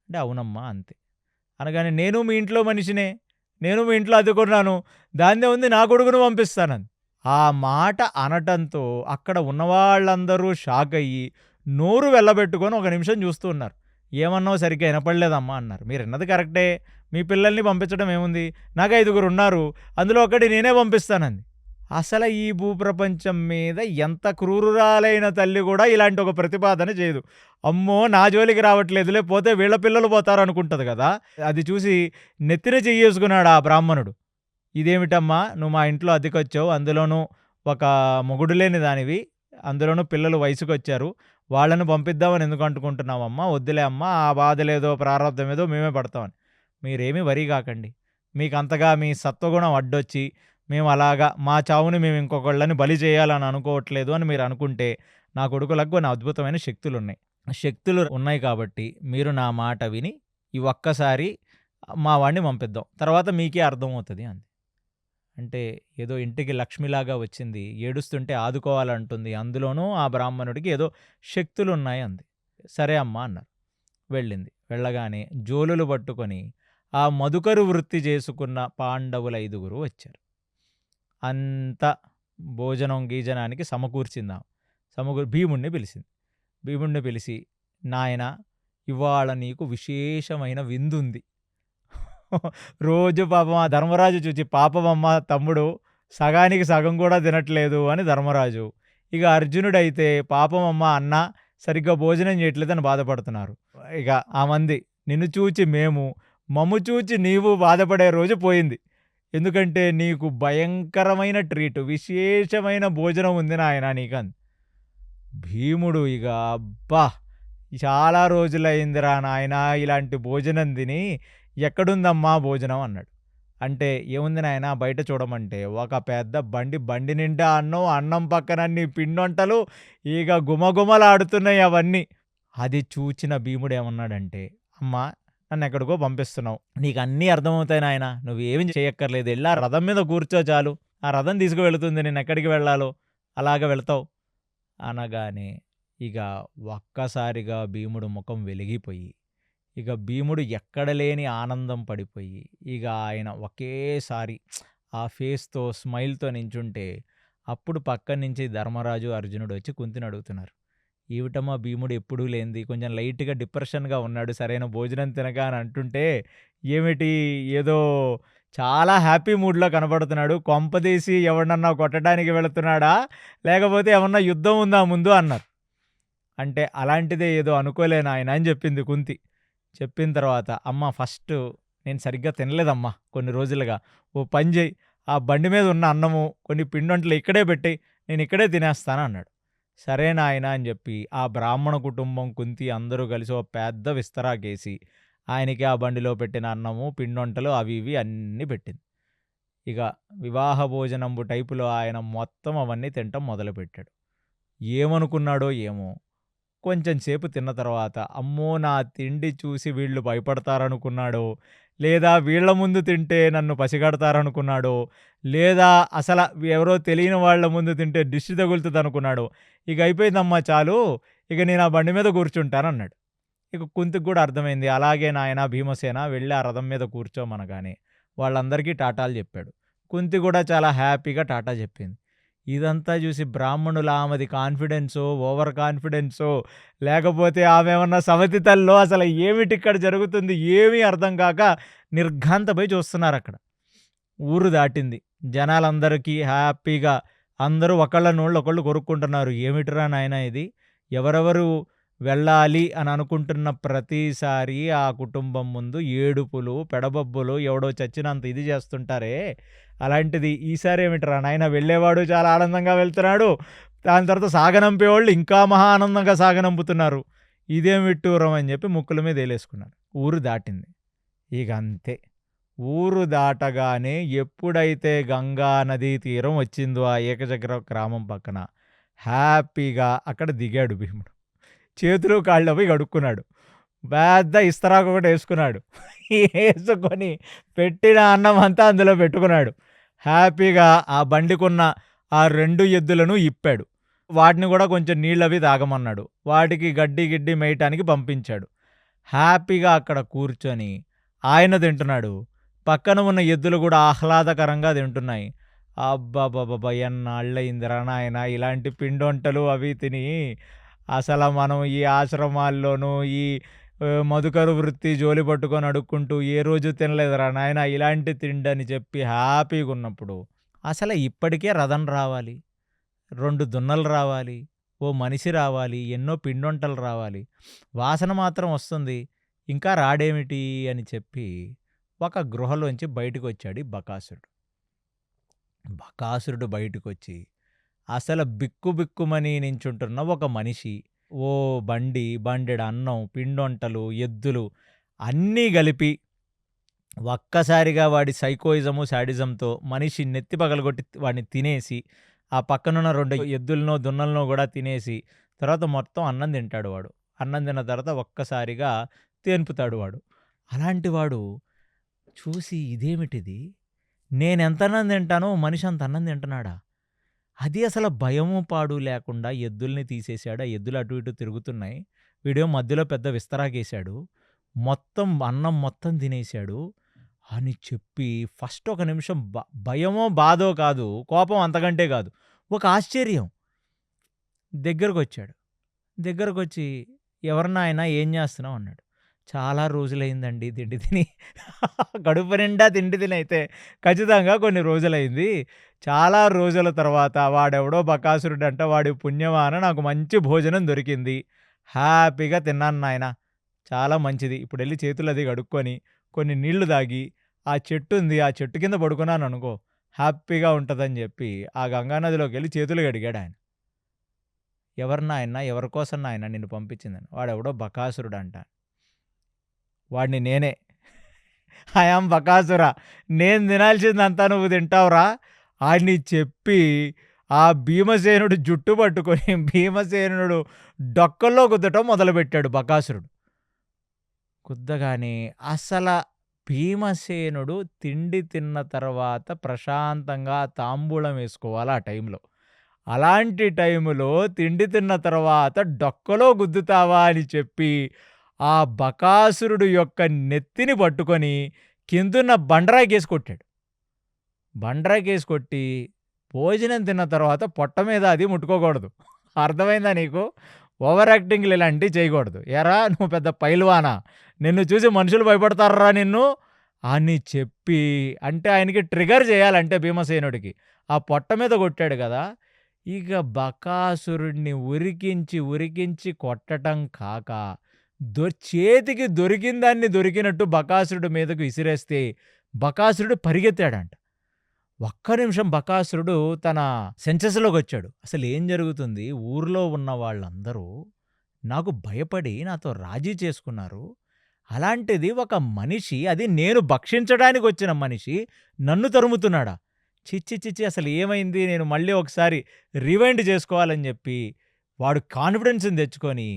అంటే, అవునమ్మా అంతే అనగానే, నేను మీ ఇంట్లో మనిషినే, నేను మీ ఇంట్లో అదుకున్నాను, దాన్నే ఉంది, నా కొడుకును పంపిస్తానని ఆ మాట అనటంతో అక్కడ ఉన్నవాళ్ళందరూ షాక్ అయ్యి నోరు వెళ్ళబెట్టుకొని ఒక నిమిషం చూస్తూ ఉన్నారు. ఏమన్నావు సరిగ్గా వినపడలేదమ్మా అన్నారు. మీరు విన్నది కరెక్టే, మీ పిల్లల్ని పంపించడం ఏముంది, నాకు 5గురు ఉన్నారు, అందులో ఒకటి నేనే పంపిస్తానంది. అసలు ఈ భూప్రపంచం మీద ఎంత క్రూరురాలైన తల్లి కూడా ఇలాంటి ఒక ప్రతిపాదన చేయదు. అమ్మో నా జోలికి రావట్లేదులే, పోతే వీళ్ళ పిల్లలు పోతారు అనుకుంటుంది కదా. అది చూసి నెత్తిన చెయ్యేసుకున్నాడు ఆ బ్రాహ్మణుడు. ఇదేమిటమ్మా, నువ్వు మా ఇంట్లో అద్దెకొచ్చావు, అందులోనూ ఒక మొగుడు లేని దానివి, అందులోనూ పిల్లలు వయసుకు వచ్చారు, వాళ్ళను పంపిద్దామని ఎందుకు అంటుకుంటున్నావమ్మా, వద్దులే అమ్మా, ఆ బాధలేదో ప్రారంధం ఏదో మేమే పడతామని. మీరేమీ వరీ కాకండి, మీకు అంతగా మీ సత్వగుణం అడ్డొచ్చి మేము అలాగా మా చావుని మేము ఇంకొకళ్ళని బలి చేయాలని అనుకోవట్లేదు అని మీరు అనుకుంటే, నా కొడుకులకు కొన్ని అద్భుతమైన శక్తులు ఉన్నాయి కాబట్టి మీరు నా మాట విని ఈ ఒక్కసారి మా వాడిని పంపిద్దాం, తర్వాత మీకే అర్థమవుతుంది అంది. అంటే ఏదో ఇంటికి లక్ష్మిలాగా వచ్చింది, ఏడుస్తుంటే ఆదుకోవాలంటుంది, అందులోనూ ఆ బ్రాహ్మణుడికి ఏదో శక్తులు ఉన్నాయి అంది. సరే అమ్మా అన్నారు. వెళ్ళింది. వెళ్ళగానే జోలులు పట్టుకొని ఆ మధుకరు వృత్తి చేసుకున్న పాండవుల 5 వచ్చారు. అంతా భోజనం గీజనానికి సమకూర్చిందాం. భీముడిని పిలిచింది. భీముడిని పిలిచి, నాయనా ఇవాళ నీకు విశేషమైన విందుంది. రోజు పాపం ఆ ధర్మరాజు చూచి, పాపమమ్మ తమ్ముడు సగానికి సగం కూడా తినట్లేదు అని ధర్మరాజు. ఇక అర్జునుడైతే పాపమమ్మ అన్న సరిగ్గా భోజనం చేయట్లేదని బాధపడుతున్నారు. ఇక ఆ మంది నిన్ను చూచి మేము, మమ్ము చూచి నీవు బాధపడే రోజు పోయింది. ఎందుకంటే నీకు భయంకరమైన ట్రీట్, విశేషమైన భోజనం ఉంది నాయన నీకని. భీముడు ఇక అబ్బా చాలా రోజులైందిరా నాయనా ఇలాంటి భోజనం తిని, ఎక్కడుందమ్మా భోజనం అన్నాడు. అంటే ఏముంది నాయనా బయట చూడమంటే ఒక పెద్ద బండి నిండా అన్నం, అన్నం పక్కనన్ని పిండొంటలు, ఇక గుమగుమలాడుతున్నాయి అవన్నీ. అది చూచిన భీముడు ఏమన్నాడంటే, అమ్మా నన్ను ఎక్కడికో పంపిస్తున్నావు, నీకు అన్నీ అర్థమవుతాయి నాయన, నువ్వేమి చేయక్కర్లేదు, వెళ్ళా రథం మీద కూర్చో చాలు, ఆ రథం తీసుకువెళుతుంది, నేను ఎక్కడికి వెళ్ళాలో అలాగ వెళ్తావు అనగానే ఇక ఒక్కసారిగా భీముడు ముఖం వెలిగిపోయి, ఇక భీముడు ఎక్కడ లేని ఆనందం పడిపోయి, ఇక ఆయన ఒకేసారి ఆ ఫేస్తో స్మైల్తో నించుంటే, అప్పుడు పక్క నుంచి ధర్మరాజు అర్జునుడు వచ్చి కుంతిని అడుగుతున్నారు, ఏమిటమ్మా భీముడు ఎప్పుడూ లేనిది కొంచెం లైట్గా డిప్రెషన్గా ఉన్నాడు సరైన భోజనం తినగా అని అంటుంటే, ఏమిటి ఏదో చాలా హ్యాపీ మూడ్లో కనబడుతున్నాడు, కొంపదీసి ఎవడన్నా కొట్టడానికి వెళుతున్నాడా, లేకపోతే ఏమన్నా యుద్ధం ఉందా ముందు అన్నారు. అంటే అలాంటిదే ఏదో అనుకోలేను ఆయన అని చెప్పింది కుంతి. చెప్పిన తర్వాత, అమ్మ ఫస్ట్ నేను సరిగ్గా తినలేదమ్మా కొన్ని రోజులుగా, ఓ పని చేయి, ఆ బండి మీద ఉన్న అన్నము కొన్ని పిండొంటలు ఇక్కడే పెట్టేయి, నేను ఇక్కడే తినేస్తాను అన్నాడు. సరే నాయన అని చెప్పి ఆ బ్రాహ్మణ కుటుంబం కుంతి అందరూ కలిసి ఓ పెద్ద విస్తరాకేసి ఆయనకి ఆ బండిలో పెట్టిన అన్నము పిండొంటలు అవి ఇవి అన్నీ పెట్టింది. ఇక వివాహ భోజనంబు టైపులో ఆయన మొత్తం అవన్నీ తినటం మొదలుపెట్టాడు. ఏమనుకున్నాడో ఏమో, కొంచెం సేపు తిన్న తర్వాత అమ్మో నా తిండి చూసి వీళ్ళు భయపడతారనుకున్నాడో, లేదా వీళ్ళ ముందు తింటే నన్ను పసిగడతారనుకున్నాడో, లేదా అసలు ఎవరో తెలియని వాళ్ళ ముందు తింటే దిష్టి తగులుతుంది అనుకున్నాడో, ఇక అయిపోయిందమ్మా చాలు, ఇక నేను ఆ బండి మీద కూర్చుంటానన్నాడు. ఇక కుంతికి కూడా అర్థమైంది, అలాగే నాయన భీమసేన వెళ్ళి ఆ రథం మీద కూర్చోమనగానే వాళ్ళందరికీ టాటాలు చెప్పాడు. కుంతి కూడా చాలా హ్యాపీగా టాటా చెప్పింది. ఇదంతా చూసి బ్రాహ్మణుల ఆమెది కాన్ఫిడెన్సో, ఓవర్ కాన్ఫిడెన్సో, లేకపోతే ఆమె ఏమన్నా సవతి తల్లో, అసలు ఏమిటి ఇక్కడ జరుగుతుంది ఏమీ అర్థం కాక నిర్ఘాంతపై చూస్తున్నారు అక్కడ. ఊరు దాటింది, జనాలందరికీ హ్యాపీగా అందరూ ఒకళ్ళ నోళ్ళు ఒకళ్ళు కొరుక్కుంటున్నారు, ఏమిటిరా నాయన ఇది, ఎవరెవరు వెళ్ళాలి అని అనుకుంటున్న ప్రతిసారి ఆ కుటుంబం ముందు ఏడుపులు పెడబొబ్బులు, ఎవడో చచ్చినంత ఇది చేస్తుంటారే, అలాంటిది ఈసారి ఏమిటిరా నాయన వెళ్ళేవాడు చాలా ఆనందంగా వెళ్తున్నాడు, దాని తర్వాత సాగనంపేవాళ్ళు ఇంకా మహా ఆనందంగా సాగనంపుతున్నారు, ఇదేమిట్టూరం అని చెప్పి ముక్కుల మీద వేలేసుకున్నారు. ఊరు దాటింది. ఇక అంతే, ఊరు దాటగానే ఎప్పుడైతే గంగా నదీ తీరం వచ్చిందో ఆ ఏకచక్ర గ్రామం పక్కన, హ్యాపీగా అక్కడ దిగాడు భీముడు. చేతులు కాళ్ళు అవి కడుక్కున్నాడు, పెద్ద ఇస్తరాకు ఒకటి వేసుకున్నాడు, వేసుకొని పెట్టిన అన్నం అంతా అందులో పెట్టుకున్నాడు. హ్యాపీగా ఆ బండికున్న ఆ 2 ఎద్దులను ఇప్పాడు, వాటిని కూడా కొంచెం నీళ్ళవి తాగమన్నాడు, వాటికి గడ్డి గిడ్డి మేయటానికి పంపించాడు. హ్యాపీగా అక్కడ కూర్చొని ఆయన తింటున్నాడు, పక్కన ఉన్న ఎద్దులు కూడా ఆహ్లాదకరంగా తింటున్నాయి. అబ్బాబాబా ఎన్నాళ్ళయిందిరా నాయన ఇలాంటి పిండొంటలు అవి తిని, అసలు మనం ఈ ఆశ్రమాల్లోనూ ఈ మధుకరు వృత్తి జోలి పట్టుకొని అడుక్కుంటూ ఏ రోజు తినలేదురా నాయన ఇలాంటి తిండని చెప్పి హ్యాపీగా ఉన్నప్పుడు, అసలు ఇప్పటికే రథం రావాలి, 2 దున్నలు రావాలి, ఓ మనిషి రావాలి, ఎన్నో పిండొంటలు రావాలి, వాసన మాత్రం వస్తుంది, ఇంకా రాడేమిటి అని చెప్పి ఒక గృహలోంచి బయటకు వచ్చాడు ఈ బకాసురుడు. బకాసురుడు బయటకు వచ్చి అసలు బిక్కుబిక్కుమని నించుంటున్న ఒక మనిషి, ఓ బండెడు అన్నం, పిండొంటలు, ఎద్దులు అన్నీ కలిపి ఒక్కసారిగా వాడి సైకోయిజము శాడిజంతో మనిషి నెత్తి పగలగొట్టి వాడిని తినేసి, ఆ పక్కనున్న 2 ఎద్దులనో దున్నలనో కూడా తినేసి, తర్వాత మొత్తం అన్నం తింటాడు వాడు. అన్నం తిన్న తర్వాత ఒక్కసారిగా తేన్పుతాడు వాడు. అలాంటి వాడు చూసి ఇదేమిటిది, నేనెంత అన్నం తింటానో మనిషి అంత అన్నం తింటున్నాడా, అది అసలు భయము పాడు లేకుండా ఎద్దుల్ని తీసేశాడు, ఆ ఎద్దులు అటు ఇటు తిరుగుతున్నాయి, వీడేమో మధ్యలో పెద్ద విస్తరాకేశాడు, మొత్తం అన్నం మొత్తం తినేశాడు అని చెప్పి ఫస్ట్ ఒక నిమిషం భయమో బాధో కాదు, కోపం అంతకంటే కాదు, ఒక ఆశ్చర్యం. దగ్గరకొచ్చాడు. దగ్గరకొచ్చి, "ఎవరు నాయనా ఏం చేస్తున్నావు?" అన్నాడు. "చాలా రోజులైందండి తిండి తిని." కడుపు నిండా తిండి తిని అయితే ఖచ్చితంగా కొన్ని రోజులైంది. చాలా రోజుల తర్వాత వాడెవడో బకాసురుడంట, వాడి పుణ్యమాన నాకు మంచి భోజనం దొరికింది. హ్యాపీగా తిన్నాను నాయనా. చాలా మంచిది. ఇప్పుడెళ్ళి చేతులది కడుక్కొని, కొన్ని నీళ్లు తాగి, ఆ చెట్టుంది, ఆ చెట్టు కింద పడుకున్నాననుకో హ్యాపీగా ఉంటదని చెప్పి ఆ గంగానదిలోకెళ్ళి చేతులు కడిగాడాయన. "ఎవరు నాయనా? ఎవరి కోసం నాయనా నిన్ను పంపించిందని?" "వాడెవడో బకాసురుడంట." "వాడిని నేనే. I am Bakasura. నేను తినాల్సిందంతా నువ్వు తింటావురా" అని చెప్పి ఆ భీమసేనుడు జుట్టు పట్టుకొని భీమసేనుడు డొక్కల్లో గుద్దటం మొదలుపెట్టాడు బకాసురుడు. గుద్దగానే అసల భీమసేనుడు తిండి తిన్న తర్వాత ప్రశాంతంగా తాంబూలం వేసుకోవాలి ఆ టైంలో. అలాంటి టైములో తిండి తిన్న తర్వాత డొక్కలో గుద్దుతావా అని చెప్పి ఆ బకాసురుడు యొక్క నెత్తిని పట్టుకొని కిందున్న బండరాయికేసి కొట్టాడు. బండరాయికేసి కొట్టి, భోజనం తిన్న తర్వాత పొట్ట మీద అది ముట్టుకోకూడదు. అర్థమైందా నీకు? ఓవర్ యాక్టింగ్లు ఇలాంటివి చేయకూడదు. "ఏరా నువ్వు పెద్ద పైల్వానా? నిన్ను చూసి మనుషులు భయపడతారా నిన్ను?" అని చెప్పి, అంటే ఆయనకి ట్రిగర్ చేయాలంటే భీమసేనుడికి ఆ పొట్ట మీద కొట్టాడు కదా. ఇక బకాసురుడిని ఉరికించి ఉరికించి కొట్టటం కాక చేతికి దొరికిన దాన్ని దొరికినట్టు బకాసురుడి మీదకు విసిరేస్తే బకాసురుడు పరిగెత్తాడంట. ఒక్క నిమిషం బకాసురుడు తన సెన్సెస్‌లోకి వచ్చాడు. అసలు ఏం జరుగుతుంది? ఊర్లో ఉన్న వాళ్ళందరూ నాకు భయపడి నాతో రాజీ చేసుకున్నారు. అలాంటిది ఒక మనిషి, అది నేను భక్షించడానికి వచ్చిన మనిషి నన్ను తరుముతున్నాడా? చిచ్చి చిచ్చి అసలు ఏమైంది? నేను మళ్ళీ ఒకసారి రివైండ్ చేసుకోవాలని చెప్పి వాడు కాన్ఫిడెన్స్‌ని తెచ్చుకొని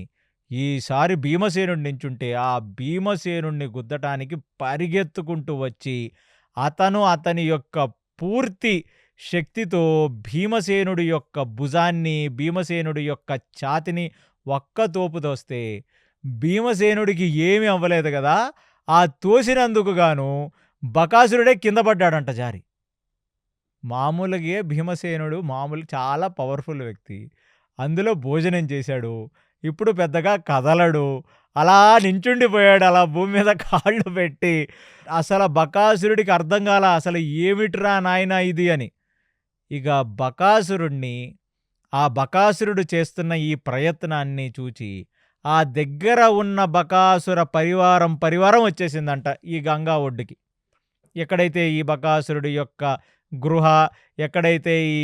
ఈసారి భీమసేనుడి నించుంటే ఆ భీమసేనుడిని గుద్దటానికి పరిగెత్తుకుంటూ వచ్చి అతని యొక్క పూర్తి శక్తితో భీమసేనుడి యొక్క భుజాన్ని, భీమసేనుడి యొక్క ఛాతీని ఒక్క తోపు తోస్తే భీమసేనుడికి ఏమీ అవ్వలేదు కదా. ఆ తోసినందుకు గాను బకాసురుడే కింద పడ్డాడంట జారి. మామూలుగే భీమసేనుడు చాలా పవర్ఫుల్ వ్యక్తి. అందులో భోజనం చేశాడు. ఇప్పుడు పెద్దగా కదలడు. అలా నించుండిపోయాడు, అలా భూమి మీద కాళ్ళు పెట్టి. అసలు బకాసురుడికి అర్థం కాల, అసలు ఏమిట్రా నాయనా ఇది అని. ఇక ఆ బకాసురుడు చేస్తున్న ఈ ప్రయత్నాన్ని చూచి ఆ దగ్గర ఉన్న బకాసుర పరివారం వచ్చేసిందంట ఈ గంగా ఒడ్డుకి. ఎక్కడైతే ఈ బకాసురుడి యొక్క గృహ, ఎక్కడైతే ఈ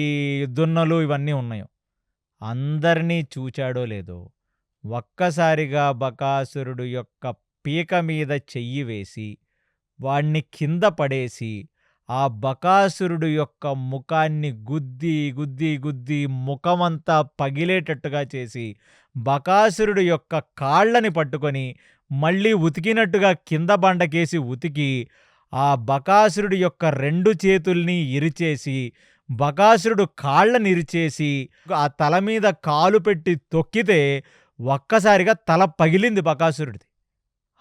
దున్నలు ఇవన్నీ ఉన్నాయో అందరినీ చూచాడో లేదో, ఒక్కసారిగా బకాసురుడు యొక్క పీక మీద చెయ్యి వేసి వాణ్ణి కింద పడేసి ఆ బకాసురుడు యొక్క ముఖాన్ని గుద్ది గుద్ది గుద్ది ముఖమంతా పగిలేటట్టుగా చేసి బకాసురుడు యొక్క కాళ్ళని పట్టుకొని మళ్ళీ ఉతికినట్టుగా కింద బండకేసి ఉతికి ఆ బకాసురుడి యొక్క 2 చేతుల్ని ఇరిచేసి బకాసురుడు కాళ్ళని ఇరిచేసి ఆ తల మీద కాలు పెట్టి తొక్కితే ఒక్కసారిగా తల పగిలింది బకాసురుడిది.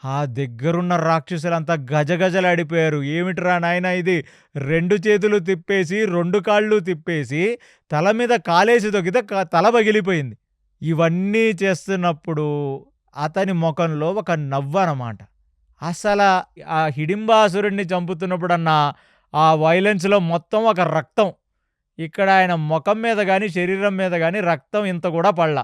ఆ దగ్గరున్న రాక్షసులంతా గజగజలాడిపోయారు. ఏమిట్రా నాయనా ఇది? 2 చేతులు తిప్పేసి 2 కాళ్ళు తిప్పేసి తల మీద కాలేసి తొక్కితే తల పగిలిపోయింది. ఇవన్నీ చేస్తున్నప్పుడు అతని ముఖంలో ఒక నవ్వు అన్నమాట. అసల ఆ హిడింబాసురుడిని చంపుతున్నప్పుడన్న ఆ వైలెన్స్‌లో మొత్తం ఒక రక్తం. ఇక్కడ ఆయన ముఖం మీద గాని, శరీరం మీద గాని రక్తం ఇంత కూడా పడలా.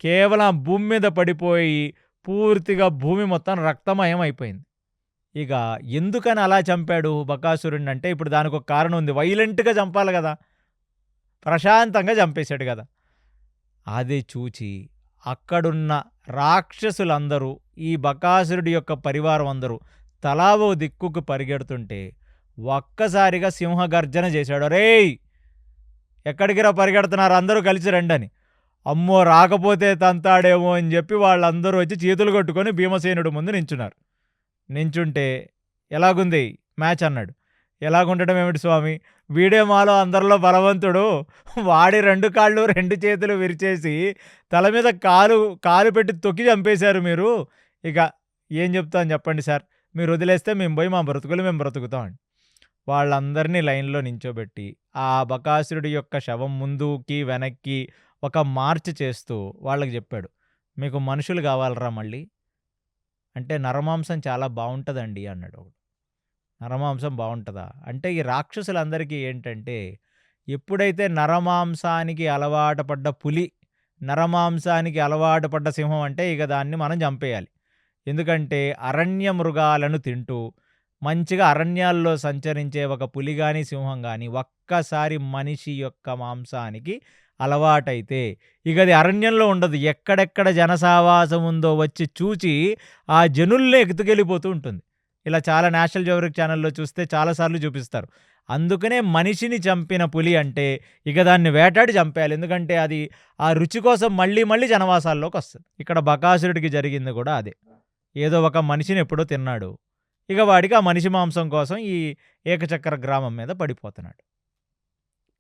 కేవలం భూమి మీద పడిపోయి పూర్తిగా భూమి మొత్తం రక్తమయం అయిపోయింది. ఇక ఎందుకని అలా చంపాడు బకాసురుడిని అంటే ఇప్పుడు దానికొక కారణం ఉంది. వైలెంట్‌గా చంపాలి కదా. ప్రశాంతంగా చంపేశాడు కదా. అది చూచి అక్కడున్న రాక్షసులందరూ, ఈ బకాసురుడి యొక్క పరివారం అందరూ తలా ఓ దిక్కుకు పరిగెడుతుంటే ఒక్కసారిగా సింహగర్జన చేశాడు. "రేయ్ ఎక్కడికిరా పరిగెడుతున్నారు? అందరూ కలిసి రండని." అమ్మో రాకపోతే తంతాడేమో అని చెప్పి వాళ్ళందరూ వచ్చి చేతులు కట్టుకొని భీమసేనుడు ముందు నించున్నారు. నించుంటే "ఎలాగుంది మ్యాచ్?" అన్నాడు. "ఎలాగుండటం ఏమిటి స్వామి? వీడే మాలో అందరిలో బలవంతుడు. వాడి 2 కాళ్ళు 2 చేతులు విరిచేసి తల మీద కాలు పెట్టి తొక్కి చంపేశారు మీరు. ఇక ఏం చెప్తాం చెప్పండి సార్, మీరు వదిలేస్తే మేము పోయి మా బ్రతుకులు మేము బ్రతుకుతాం అని. వాళ్ళందరినీ లైన్లో నించోబెట్టి ఆ బకాసురుడి యొక్క శవం ముందుకి వెనక్కి ఒక మార్చ్ చేస్తూ వాళ్ళకి చెప్పాడు, మీకు మనుషులు కావాలరా మళ్ళీ అంటే, నరమాంసం చాలా బాగుంటుందండి అన్నాడు ఒకడు. నరమాంసం బాగుంటుందా అంటే, ఈ రాక్షసులందరికీ ఏంటంటే, ఎప్పుడైతే నరమాంసానికి అలవాటు పడ్డ పులి, నరమాంసానికి అలవాటు పడ్డ సింహం అంటే ఇక దాన్ని మనం చంపేయాలి. ఎందుకంటే అరణ్య మృగాలను తింటూ మంచిగా అరణ్యాల్లో సంచరించే ఒక పులి కానీ సింహం కానీ ఒక్కసారి మనిషి యొక్క మాంసానికి అలవాటైతే ఇక అది అరణ్యంలో ఉండదు. ఎక్కడెక్కడ జనసావాసం ఉందో వచ్చి చూచి ఆ జనుల్ని ఎత్తుకెళ్ళిపోతూ ఉంటుంది. ఇలా చాలా నేషనల్ జియోగ్రఫిక్ ఛానల్లో చూస్తే చాలాసార్లు చూపిస్తారు. అందుకనే మనిషిని చంపిన పులి అంటే ఇక దాన్ని వేటాడి చంపేయాలి. ఎందుకంటే అది ఆ రుచి కోసం మళ్ళీ మళ్ళీ జనవాసాల్లోకి వస్తుంది. ఇక్కడ బకాసురుడికి జరిగింది కూడా అదే. ఏదో ఒక మనిషిని ఎప్పుడో తిన్నాడు. ఇక వాడికి ఆ మనిషి మాంసం కోసం ఈ ఏకచక్ర గ్రామం మీద పడిపోతున్నాడు.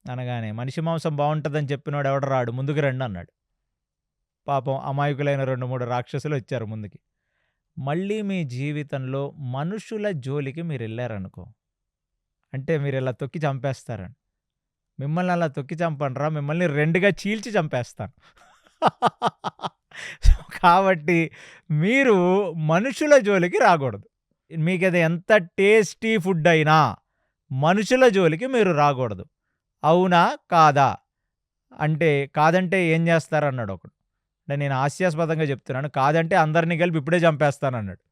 అనగానే మనిషి మాంసం బాగుంటుందని చెప్పినోడు ఎవడు రాడు, ముందుకు రండి అన్నాడు. పాపం అమాయకులైన 2-3 రాక్షసులు వచ్చారు ముందుకి. మళ్ళీ మీ జీవితంలో మనుషుల జోలికి మీరు వెళ్ళారనుకో, అంటే మీరు ఇలా తొక్కి చంపేస్తారని. మిమ్మల్ని అలా తొక్కి చంపనరా, మిమ్మల్ని 2గా చీల్చి చంపేస్తాను. కాబట్టి మీరు మనుషుల జోలికి రాకూడదు. మీకు అది ఎంత టేస్టీ ఫుడ్ అయినా మనుషుల జోలికి మీరు రాకూడదు. అవునా కాదా అంటే, కాదంటే ఏం చేస్తారన్నాడు ఒకడు. అంటే నేను హాస్యాస్పదంగా చెప్తున్నాను, కాదంటే అందరినీ కలిపి ఇప్పుడే చంపేస్తానన్నాడు.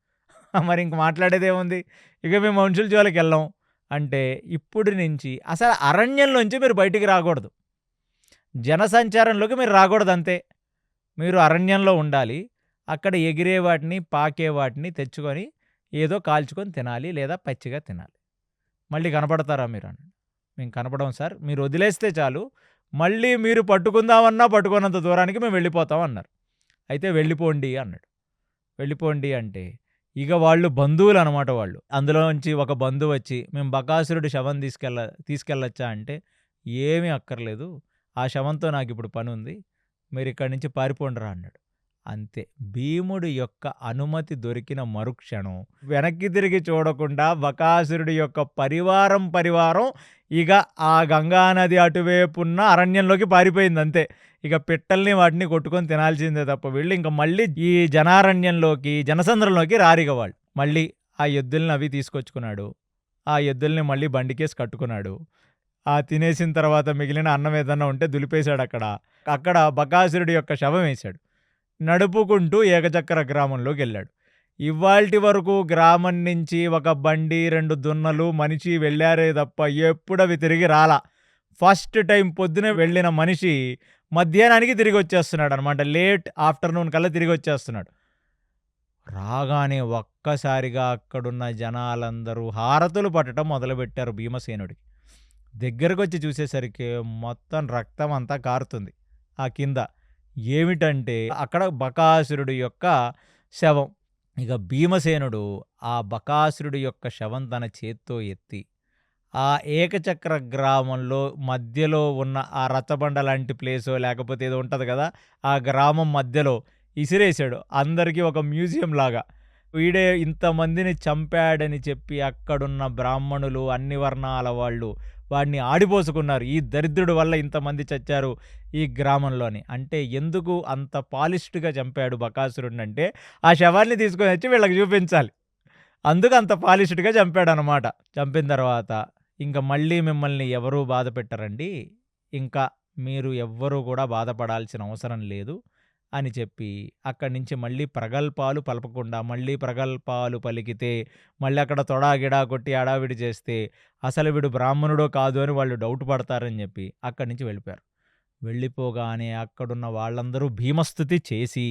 మరి ఇంక మాట్లాడేదేముంది, ఇక మేము మనుషుల జోలికి వెళ్ళాం అంటే ఇప్పుడు నుంచి అసలు అరణ్యంలోంచి మీరు బయటికి రాకూడదు, జనసంచారంలోకి మీరు రాకూడదు అంతే. మీరు అరణ్యంలో ఉండాలి. అక్కడ ఎగిరే వాటిని పాకే వాటిని తెచ్చుకొని ఏదో కాల్చుకొని తినాలి, లేదా పచ్చిగా తినాలి. మళ్ళీ కనపడతారా మీరు అన్నాడు. మేము కనపడం సార్, మీరు వదిలేస్తే చాలు, మళ్ళీ మీరు పట్టుకుందామన్నా పట్టుకున్నంత దూరానికి మేము వెళ్ళిపోతాం అన్నారు. అయితే వెళ్ళిపోండి అన్నాడు. వెళ్ళిపోండి అంటే ఇక వాళ్ళు బంధువులు అనమాట. వాళ్ళు అందులోంచి ఒక బంధువు వచ్చి, మేము బకాసురుడి శవం తీసుకెళ్ళొచ్చా అంటే, ఏమీ అక్కర్లేదు, ఆ శవంతో నాకు ఇప్పుడు పని ఉంది, మీరు ఇక్కడి నుంచి పారిపోండిరా అన్నాడు. అంతే. భీముడి యొక్క అనుమతి దొరికిన మరుక్షణం వెనక్కి తిరిగి చూడకుండా బకాసురుడి యొక్క పరివారం ఇక ఆ గంగానది అటువైపున్న అరణ్యంలోకి పారిపోయింది అంతే. ఇక పిట్టల్ని వాటిని కొట్టుకొని తినాల్సిందే తప్ప వీళ్ళు ఇంక మళ్ళీ ఈ జనారణ్యంలోకి జనసంద్రంలోకి రారిగ వాళ్ళు. మళ్ళీ ఆ ఎద్దుల్ని అవి తీసుకొచ్చుకున్నాడు. ఆ ఎద్దుల్ని మళ్ళీ బండికేసి కట్టుకున్నాడు. ఆ తినేసిన తర్వాత మిగిలిన అన్నం ఏదన్నా ఉంటే దులిపేశాడు. అక్కడ బకాసురుడి యొక్క శవం వేశాడు. నడుపుకుంటూ ఏకచక్ర గ్రామంలోకి వెళ్ళాడు. ఇవాల్టి వరకు గ్రామం నుంచి ఒక బండి 2 దున్నలు మనిషి వెళ్ళారే తప్ప ఎప్పుడు అవి తిరిగి రాలా. ఫస్ట్ టైం పొద్దునే వెళ్ళిన మనిషి మధ్యాహ్నానికి తిరిగి వచ్చేస్తున్నాడు అనమాట. లేట్ ఆఫ్టర్నూన్ కల్లా తిరిగి వచ్చేస్తున్నాడు. రాగానే ఒక్కసారిగా అక్కడున్న జనాలందరూ హారతులు పట్టడం మొదలుపెట్టారు భీమసేనుడికి. దగ్గరకు వచ్చి చూసేసరికి మొత్తం రక్తం అంతా కారుతుంది ఆ కింద. ఏమిటంటే అక్కడ బకాసురుడి యొక్క శవం. ఇక భీమసేనుడు ఆ బకాసురుడి యొక్క శవం తన చేత్తో ఎత్తి ఆ ఏకచక్ర గ్రామంలో మధ్యలో ఉన్న ఆ రచ్చబండ లాంటి ప్లేసో లేకపోతే ఏదో ఉంటుంది కదా, ఆ గ్రామం మధ్యలో ఇసిరేశాడు. అందరికీ ఒక మ్యూజియం లాగా. వీడే ఇంతమందిని చంపాడని చెప్పి అక్కడున్న బ్రాహ్మణులు, అన్ని వర్ణాల వాళ్ళు వాడిని ఆడిపోసుకున్నారు. ఈ దరిద్రుడి వల్ల ఇంతమంది చచ్చారు ఈ గ్రామంలోని. అంటే ఎందుకు అంత పాలిష్డ్గా చంపాడు బకాసురుడిని అంటే, ఆ శవాన్ని తీసుకొని వచ్చి వీళ్ళకి చూపించాలి. అందుకు అంత పాలిష్డ్గా చంపాడు అనమాట. చంపిన తర్వాత ఇంకా మళ్ళీ మిమ్మల్ని ఎవరూ బాధ పెట్టరండి, ఇంకా మీరు ఎవ్వరూ కూడా బాధపడాల్సిన అవసరం లేదు అని చెప్పి అక్కడి నుంచి మళ్ళీ ప్రగల్భాలు పలపకుండా, మళ్ళీ ప్రగల్భాలు పలికితే మళ్ళీ అక్కడ తొడాగిడా కొట్టి హడావిడి చేస్తే అసలు వీడు బ్రాహ్మణుడో కాదు అని వాళ్ళు డౌట్ పడతారని చెప్పి అక్కడి నుంచి వెళ్ళిపోయారు. వెళ్ళిపోగానే అక్కడున్న వాళ్ళందరూ భీమస్తుతి చేసి,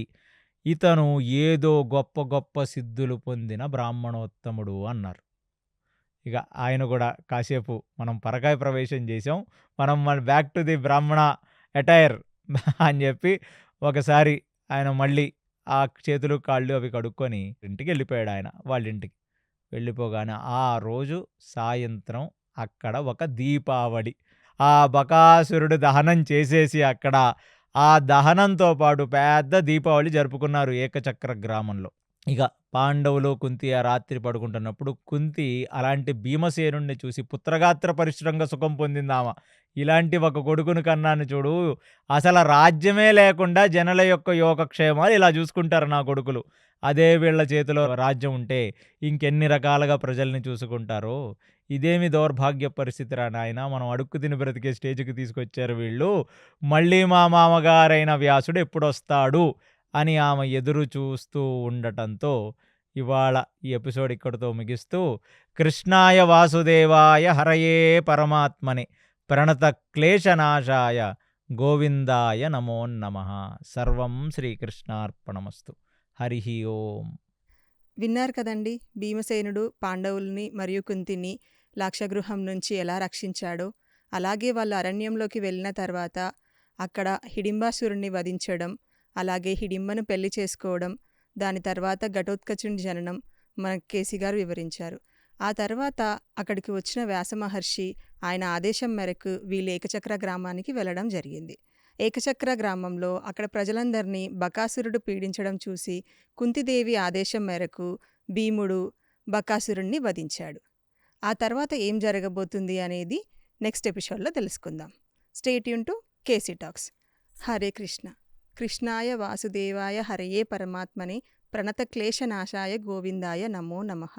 ఇతను ఏదో గొప్ప గొప్ప సిద్ధులు పొందిన బ్రాహ్మణోత్తముడు అన్నారు. ఇక ఆయన కూడా కాసేపు మనం పరకాయ ప్రవేశం చేసాం, మనం బ్యాక్ టు ది బ్రాహ్మణ అటైర్ అని చెప్పి ఒకసారి ఆయన మళ్ళీ ఆ చేతులు కాళ్ళు అవి కడుక్కొని ఇంటికి వెళ్ళిపోయాడు. ఆయన వాళ్ళ ఇంటికి వెళ్ళిపోగానే ఆ రోజు సాయంత్రం అక్కడ ఒక దీపావళి, ఆ బకాసురుడు దహనం చేసేసి అక్కడ ఆ దహనంతో పాటు పెద్ద దీపావళి జరుపుకున్నారు ఏకచక్ర గ్రామంలో. ఇక పాండవులు కుంతి ఆ రాత్రి పడుకుంటున్నప్పుడు కుంతి అలాంటి భీమసేనుణ్ణి చూసి పుత్రగాత్ర పరిశ్రంగ సుఖం పొందిందామ. ఇలాంటి ఒక కొడుకును కన్నాను చూడు, అసలు రాజ్యమే లేకుండా జనుల యొక్క యోగక్షేమాలు ఇలా చూసుకుంటారు నా కొడుకులు. అదే వీళ్ళ చేతిలో రాజ్యం ఉంటే ఇంకెన్ని రకాలుగా ప్రజల్ని చూసుకుంటారో. ఇదేమి దౌర్భాగ్య పరిస్థితిరా నాయనా, మనం అడుక్కు తిని బ్రతికే స్టేజ్‌కి తీసుకొచ్చారు వీళ్ళు. మళ్ళీ మా మామగారైన వ్యాసుడు ఎప్పుడొస్తాడు అని ఆమె ఎదురు చూస్తూ ఉండటంతో ఇవాళ ఈ ఎపిసోడ్ ఇక్కడితో ముగిస్తూ, కృష్ణాయ వాసుదేవాయ హరయే పరమాత్మనే ప్రణత క్లేశనాశాయ గోవిందాయ నమో నమః. సర్వం శ్రీకృష్ణార్పణమస్తు. హరి ఓం.
విన్నారు కదండి, భీమసేనుడు పాండవుల్ని మరియు కుంతిని లాక్షగృహం నుంచి ఎలా రక్షించాడో. అలాగే వాళ్ళు అరణ్యంలోకి వెళ్ళిన తర్వాత అక్కడ హిడింబాసురుణ్ణి వధించడం, అలాగే హిడింబను పెళ్లి చేసుకోవడం, దాని తర్వాత ఘటోత్కచుని జననం మన కేసీ గారు వివరించారు. ఆ తర్వాత అక్కడికి వచ్చిన వ్యాస మహర్షి ఆయన ఆదేశం మేరకు వీళ్ళు ఏకచక్ర గ్రామానికి వెళ్ళడం జరిగింది. ఏకచక్ర గ్రామంలో అక్కడ ప్రజలందరినీ బకాసురుడు పీడించడం చూసి కుంతిదేవి ఆదేశం మేరకు భీముడు బకాసురుణ్ణి వధించాడు. ఆ తర్వాత ఏం జరగబోతుంది అనేది నెక్స్ట్ ఎపిసోడ్లో తెలుసుకుందాం. Stay tune to KC talks. Hare Krishna. కృష్ణాయ వాసుదేవాయ హరయే పరమాత్మనే ప్రణత క్లేశనాశాయ గోవిందాయ నమో నమః.